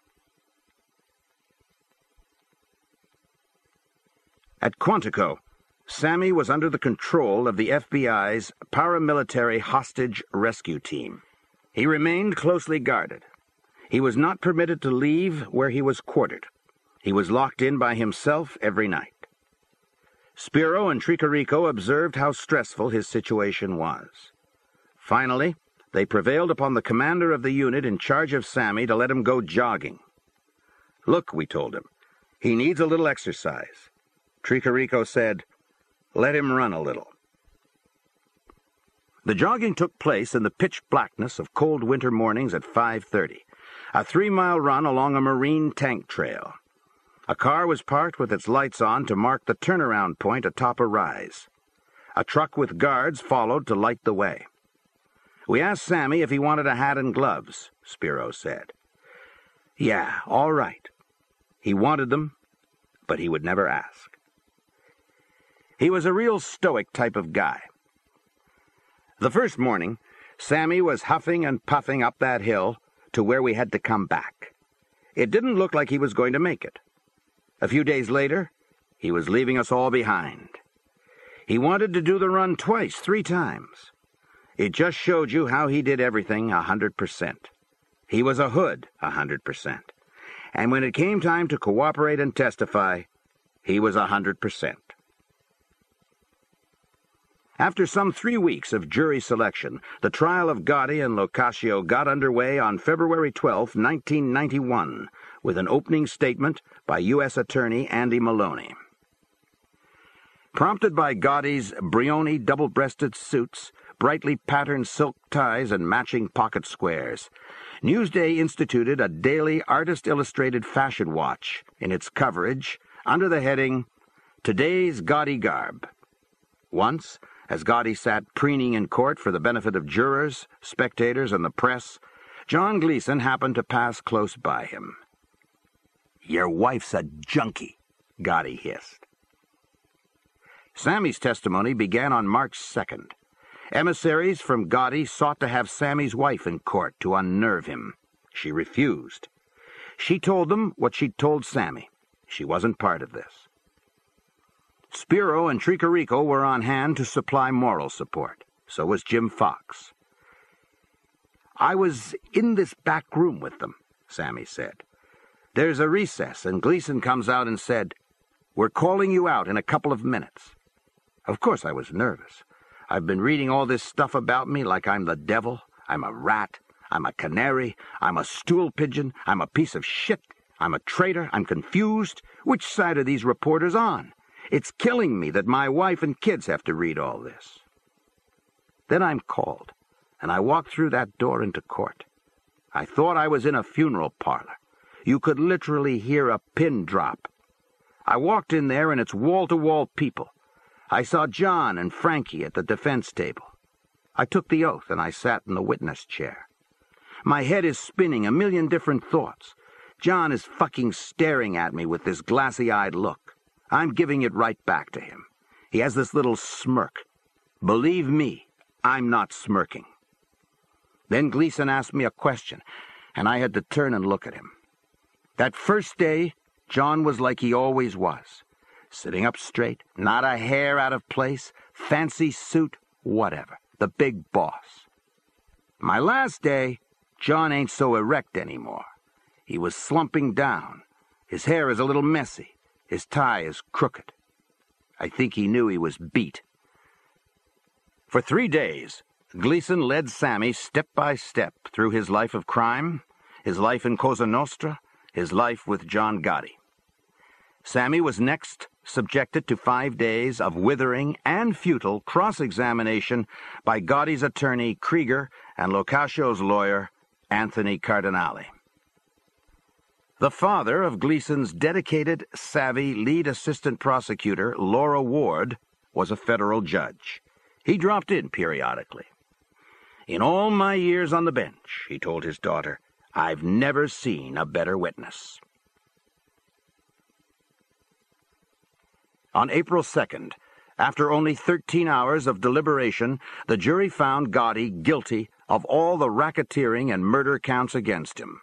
At Quantico, Sammy was under the control of the FBI's paramilitary hostage rescue team. He remained closely guarded. He was not permitted to leave where he was quartered. He was locked in by himself every night. Spiro and Tricarico observed how stressful his situation was. Finally, they prevailed upon the commander of the unit in charge of Sammy to let him go jogging. "Look," we told him, "he needs a little exercise." Tricarico said, "Let him run a little." The jogging took place in the pitch blackness of cold winter mornings at 5:30, a 3-mile run along a marine tank trail. A car was parked with its lights on to mark the turnaround point atop a rise. A truck with guards followed to light the way. We asked Sammy if he wanted a hat and gloves, Spiro said. Yeah, all right. He wanted them, but he would never ask. He was a real stoic type of guy. The first morning, Sammy was huffing and puffing up that hill to where we had to come back. It didn't look like he was going to make it. A few days later, he was leaving us all behind. He wanted to do the run twice, 3 times. It just showed you how he did everything 100%. He was a hood 100%. And when it came time to cooperate and testify, he was 100%. After some 3 weeks of jury selection, the trial of Gotti and Locascio got underway on February 12, 1991, with an opening statement by U.S. Attorney Andy Maloney. Prompted by Gotti's Brioni double-breasted suits, brightly patterned silk ties, and matching pocket squares, Newsday instituted a daily artist-illustrated fashion watch in its coverage under the heading, Today's Gotti Garb. Once, as Gotti sat preening in court for the benefit of jurors, spectators, and the press, John Gleason happened to pass close by him. "Your wife's a junkie," Gotti hissed. Sammy's testimony began on March 2nd. Emissaries from Gotti sought to have Sammy's wife in court to unnerve him. She refused. She told them what she'd told Sammy. She wasn't part of this. Spiro and Tricarico were on hand to supply moral support. So was Jim Fox. "I was in this back room with them," Sammy said. "There's a recess, and Gleason comes out and said, 'We're calling you out in a couple of minutes.' Of course I was nervous. I've been reading all this stuff about me like I'm the devil, I'm a rat, I'm a canary, I'm a stool pigeon, I'm a piece of shit, I'm a traitor, I'm confused. Which side are these reporters on? It's killing me that my wife and kids have to read all this." Then I'm called, and I walked through that door into court. I thought I was in a funeral parlor. You could literally hear a pin drop. I walked in there, and it's wall-to-wall people. I saw John and Frankie at the defense table. I took the oath, and I sat in the witness chair. My head is spinning a million different thoughts. John is fucking staring at me with this glassy-eyed look. I'm giving it right back to him. He has this little smirk. Believe me, I'm not smirking. Then Gleason asked me a question, and I had to turn and look at him. That first day, John was like he always was. Sitting up straight, not a hair out of place, fancy suit, whatever. The big boss. My last day, John ain't so erect anymore. He was slumping down. His hair is a little messy. His tie is crooked. I think he knew he was beat. For 3 days, Gleason led Sammy step by step through his life of crime, his life in Cosa Nostra, his life with John Gotti. Sammy was next subjected to 5 days of withering and futile cross-examination by Gotti's attorney Krieger and Locaccio's lawyer Anthony Cardinale. The father of Gleason's dedicated, savvy lead assistant prosecutor, Laura Ward, was a federal judge. He dropped in periodically. "In all my years on the bench," he told his daughter, "I've never seen a better witness." On April 2nd, after only 13 hours of deliberation, the jury found Gotti guilty of all the racketeering and murder counts against him.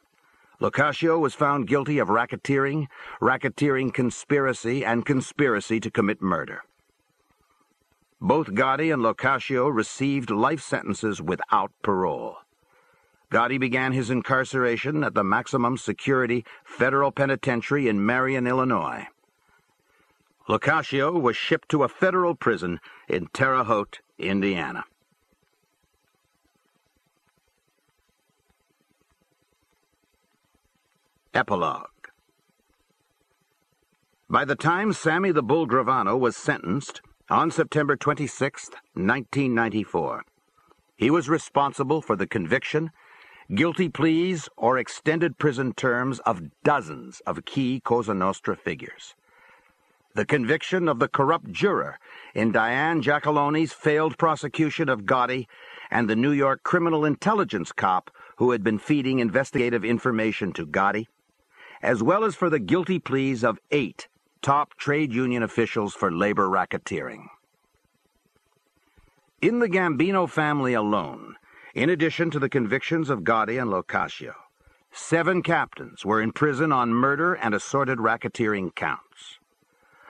Locascio was found guilty of racketeering, racketeering conspiracy, and conspiracy to commit murder. Both Gotti and Locascio received life sentences without parole. Gotti began his incarceration at the maximum security federal penitentiary in Marion, Illinois. Locascio was shipped to a federal prison in Terre Haute, Indiana. Epilogue. By the time Sammy the Bull Gravano was sentenced, on September 26, 1994, he was responsible for the conviction, guilty pleas, or extended prison terms of dozens of key Cosa Nostra figures. The conviction of the corrupt juror in Diane Giacaloni's failed prosecution of Gotti and the New York criminal intelligence cop who had been feeding investigative information to Gotti, as well as for the guilty pleas of 8 top trade union officials for labor racketeering. In the Gambino family alone, in addition to the convictions of Gotti and Locascio, 7 captains were in prison on murder and assorted racketeering counts.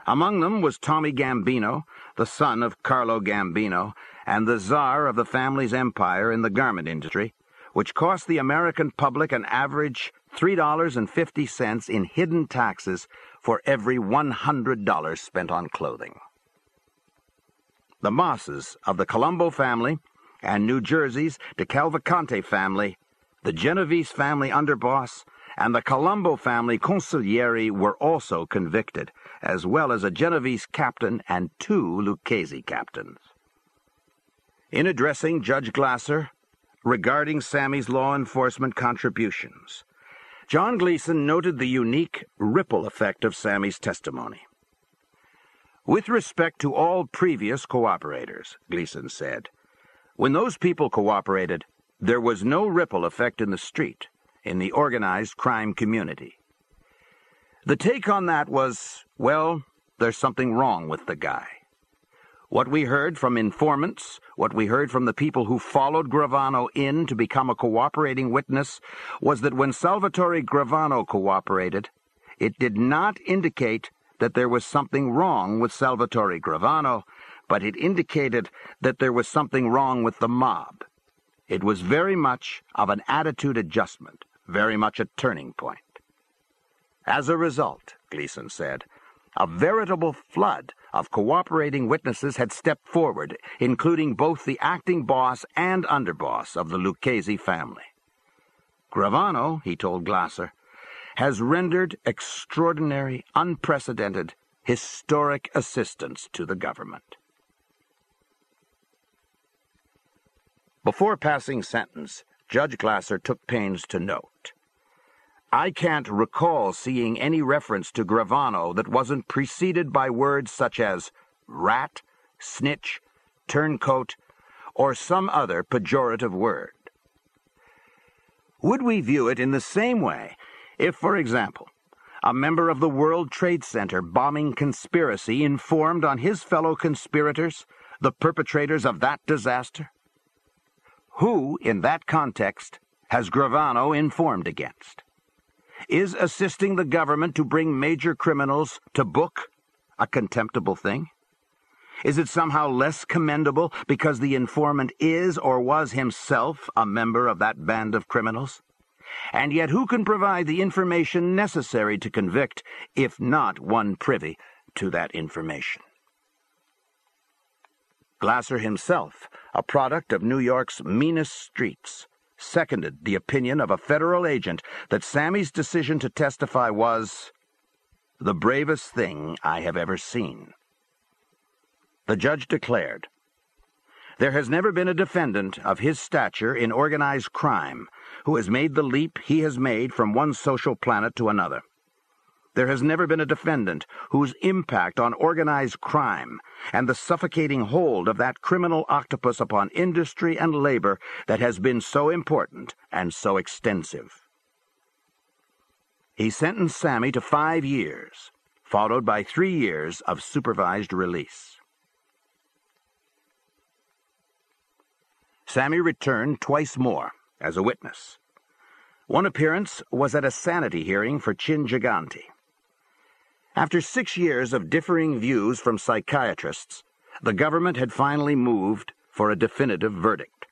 Among them was Tommy Gambino, the son of Carlo Gambino, and the czar of the family's empire in the garment industry, which cost the American public an average $3.50 in hidden taxes for every $100 spent on clothing. The Mosses of the Colombo family and New Jersey's de Cavalcante family, the Genovese family underboss, and the Colombo family consigliere were also convicted, as well as a Genovese captain and 2 Lucchese captains. In addressing Judge Glasser regarding Sammy's law enforcement contributions, John Gleason noted the unique ripple effect of Sammy's testimony. With respect to all previous cooperators, Gleason said, when those people cooperated, there was no ripple effect in the street, in the organized crime community. The take on that was, well, there's something wrong with the guy. What we heard from informants, what we heard from the people who followed Gravano in to become a cooperating witness, was that when Salvatore Gravano cooperated, it did not indicate that there was something wrong with Salvatore Gravano, but it indicated that there was something wrong with the mob. It was very much of an attitude adjustment, very much a turning point. As a result, Gleason said, a veritable flood of cooperating witnesses had stepped forward, including both the acting boss and underboss of the Lucchese family. Gravano, he told Glasser, has rendered extraordinary, unprecedented, historic assistance to the government. Before passing sentence, Judge Glasser took pains to note, I can't recall seeing any reference to Gravano that wasn't preceded by words such as rat, snitch, turncoat, or some other pejorative word. Would we view it in the same way if, for example, a member of the World Trade Center bombing conspiracy informed on his fellow conspirators, the perpetrators of that disaster? Who, in that context, has Gravano informed against? Is assisting the government to bring major criminals to book a contemptible thing? Is it somehow less commendable because the informant is or was himself a member of that band of criminals? And yet who can provide the information necessary to convict, if not one privy to that information? Glasser himself, a product of New York's meanest streets, seconded the opinion of a federal agent that Sammy's decision to testify was the bravest thing I have ever seen. The judge declared, there has never been a defendant of his stature in organized crime who has made the leap he has made from one social planet to another. There has never been a defendant whose impact on organized crime and the suffocating hold of that criminal octopus upon industry and labor that has been so important and so extensive. He sentenced Sammy to 5 years, followed by 3 years of supervised release. Sammy returned twice more as a witness. One appearance was at a sanity hearing for Chin Gigante. After 6 years of differing views from psychiatrists, the government had finally moved for a definitive verdict.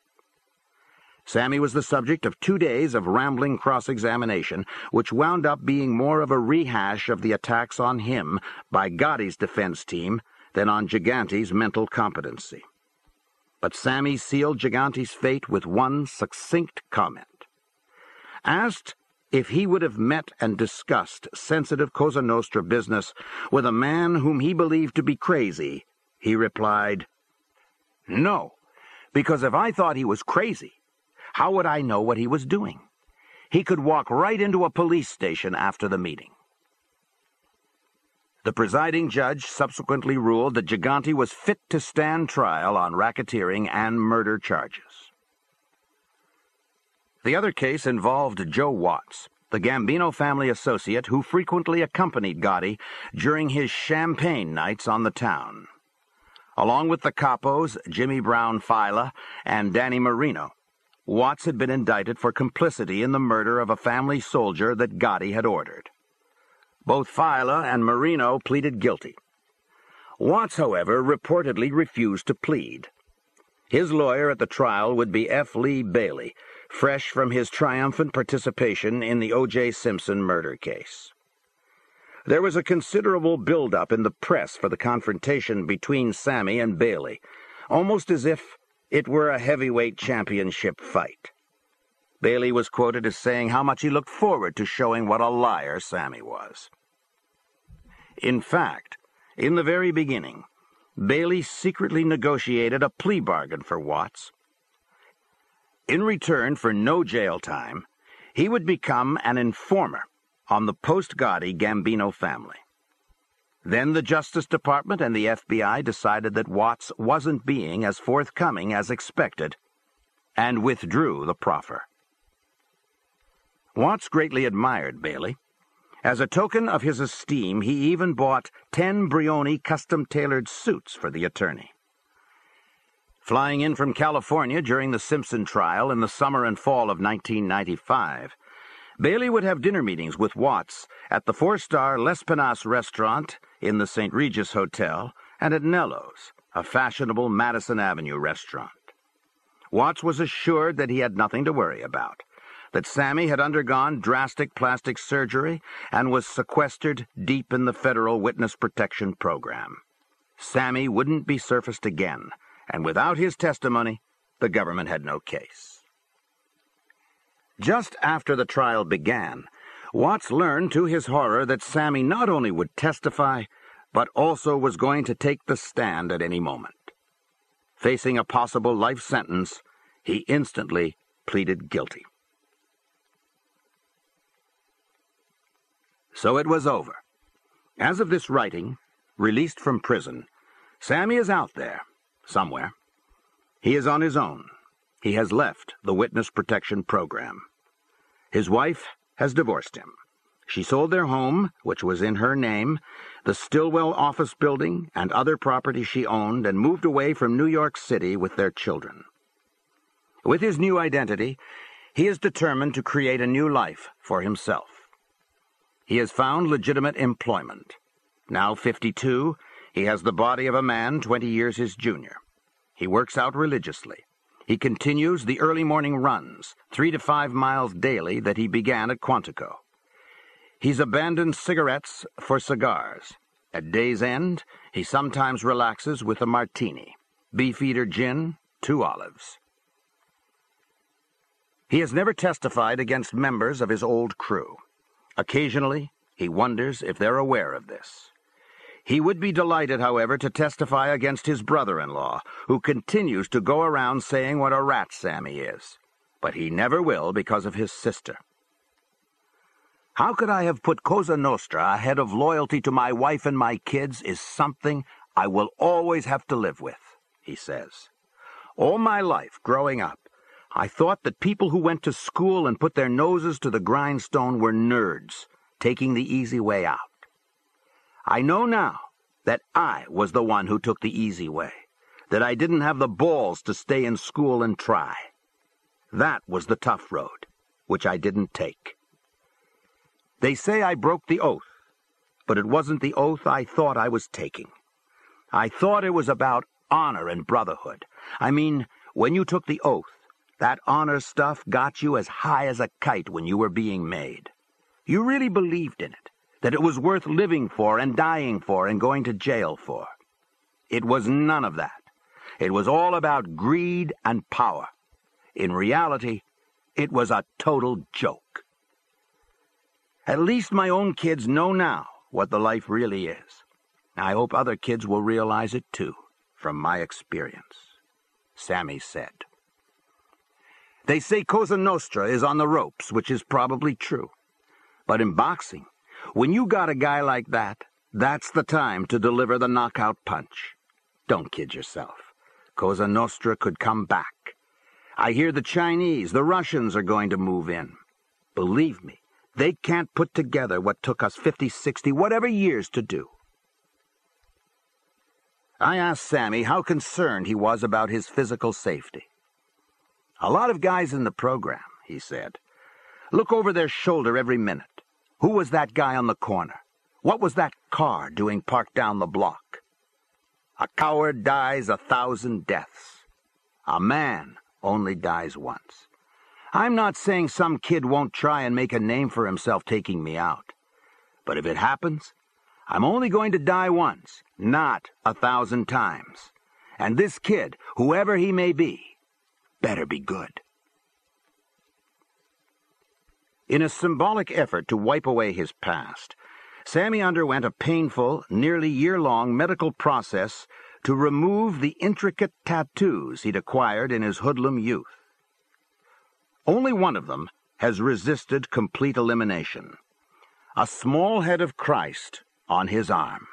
Sammy was the subject of 2 days of rambling cross-examination, which wound up being more of a rehash of the attacks on him by Gotti's defense team than on Gigante's mental competency. But Sammy sealed Gigante's fate with one succinct comment. Asked if he would have met and discussed sensitive Cosa Nostra business with a man whom he believed to be crazy, he replied, "No, because if I thought he was crazy, how would I know what he was doing? He could walk right into a police station after the meeting." The presiding judge subsequently ruled that Gigante was fit to stand trial on racketeering and murder charges. The other case involved Joe Watts, the Gambino family associate who frequently accompanied Gotti during his champagne nights on the town. Along with the capos, Jimmy Brown Fila and Danny Marino, Watts had been indicted for complicity in the murder of a family soldier that Gotti had ordered. Both Fila and Marino pleaded guilty. Watts, however, reportedly refused to plead. His lawyer at the trial would be F. Lee Bailey, fresh from his triumphant participation in the O.J. Simpson murder case. There was a considerable build-up in the press for the confrontation between Sammy and Bailey, almost as if it were a heavyweight championship fight. Bailey was quoted as saying how much he looked forward to showing what a liar Sammy was. In fact, in the very beginning, Bailey secretly negotiated a plea bargain for Watts. In return for no jail time, he would become an informer on the post-Gotti Gambino family. Then the Justice Department and the FBI decided that Watts wasn't being as forthcoming as expected, and withdrew the proffer. Watts greatly admired Bailey. As a token of his esteem, he even bought 10 Brioni custom-tailored suits for the attorney. Flying in from California during the Simpson trial in the summer and fall of 1995, Bailey would have dinner meetings with Watts at the 4-star L'Espinasse restaurant in the St. Regis Hotel and at Nello's, a fashionable Madison Avenue restaurant. Watts was assured that he had nothing to worry about, that Sammy had undergone drastic plastic surgery and was sequestered deep in the federal witness protection program. Sammy wouldn't be surfaced again, and without his testimony, the government had no case. Just after the trial began, Watts learned to his horror that Sammy not only would testify, but also was going to take the stand at any moment. Facing a possible life sentence, he instantly pleaded guilty. So it was over. As of this writing, released from prison, Sammy is out there, somewhere. He is on his own. He has left the witness protection program. His wife has divorced him. She sold their home, which was in her name, the Stillwell office building and other property she owned, and moved away from New York City with their children. With his new identity, he is determined to create a new life for himself. He has found legitimate employment. Now 52, he has the body of a man 20 years his junior. He works out religiously. He continues the early morning runs, 3 to 5 miles daily, that he began at Quantico. He's abandoned cigarettes for cigars. At day's end, he sometimes relaxes with a martini, Beefeater gin, 2 olives. He has never testified against members of his old crew. Occasionally, he wonders if they're aware of this. He would be delighted, however, to testify against his brother-in-law, who continues to go around saying what a rat Sammy is. But he never will because of his sister. How could I have put Cosa Nostra ahead of loyalty to my wife and my kids is something I will always have to live with, he says. All my life, growing up, I thought that people who went to school and put their noses to the grindstone were nerds, taking the easy way out. I know now that I was the one who took the easy way, that I didn't have the balls to stay in school and try. That was the tough road, which I didn't take. They say I broke the oath, but it wasn't the oath I thought I was taking. I thought it was about honor and brotherhood. I mean, when you took the oath, that honor stuff got you as high as a kite when you were being made. You really believed in it, that it was worth living for and dying for and going to jail for. It was none of that. It was all about greed and power. In reality, it was a total joke. At least my own kids know now what the life really is. I hope other kids will realize it too, from my experience, Sammy said. They say Cosa Nostra is on the ropes, which is probably true. But in boxing, when you got a guy like that, that's the time to deliver the knockout punch. Don't kid yourself. Cosa Nostra could come back. I hear the Chinese, the Russians are going to move in. Believe me, They can't put together what took us 50, 60, whatever years to do. I asked Sammy how concerned he was about his physical safety. A lot of guys in the program, he said, look over their shoulder every minute. Who was that guy on the corner? What was that car doing parked down the block? A coward dies 1,000 deaths. A man only dies once. I'm not saying some kid won't try and make a name for himself taking me out. But if it happens, I'm only going to die once, not 1,000 times. And this kid, whoever he may be, better be good. In a symbolic effort to wipe away his past, Sammy underwent a painful, nearly year-long medical process to remove the intricate tattoos he'd acquired in his hoodlum youth. Only one of them has resisted complete elimination: a small head of Christ on his arm.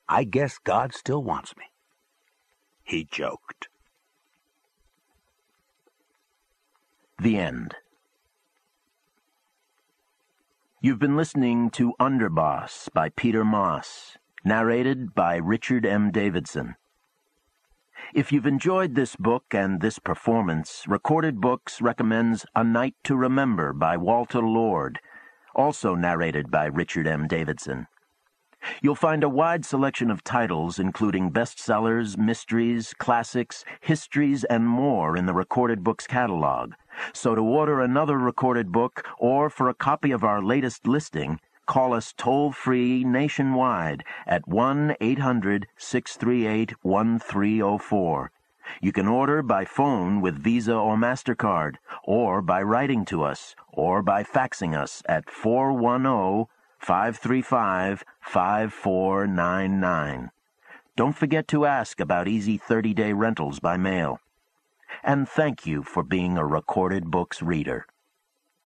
I guess God still wants me, he joked. The end. You've been listening to Underboss by Peter Moss, narrated by Richard M. Davidson. If you've enjoyed this book and this performance, Recorded Books recommends A Night to Remember by Walter Lord, also narrated by Richard M. Davidson. You'll find a wide selection of titles, including bestsellers, mysteries, classics, histories, and more in the Recorded Books catalog. So to order another recorded book or for a copy of our latest listing, call us toll-free nationwide at 1-800-638-1304. You can order by phone with Visa or MasterCard, or by writing to us, or by faxing us at 410-535-5499. Don't forget to ask about easy 30-day rentals by mail. And thank you for being a Recorded Books reader.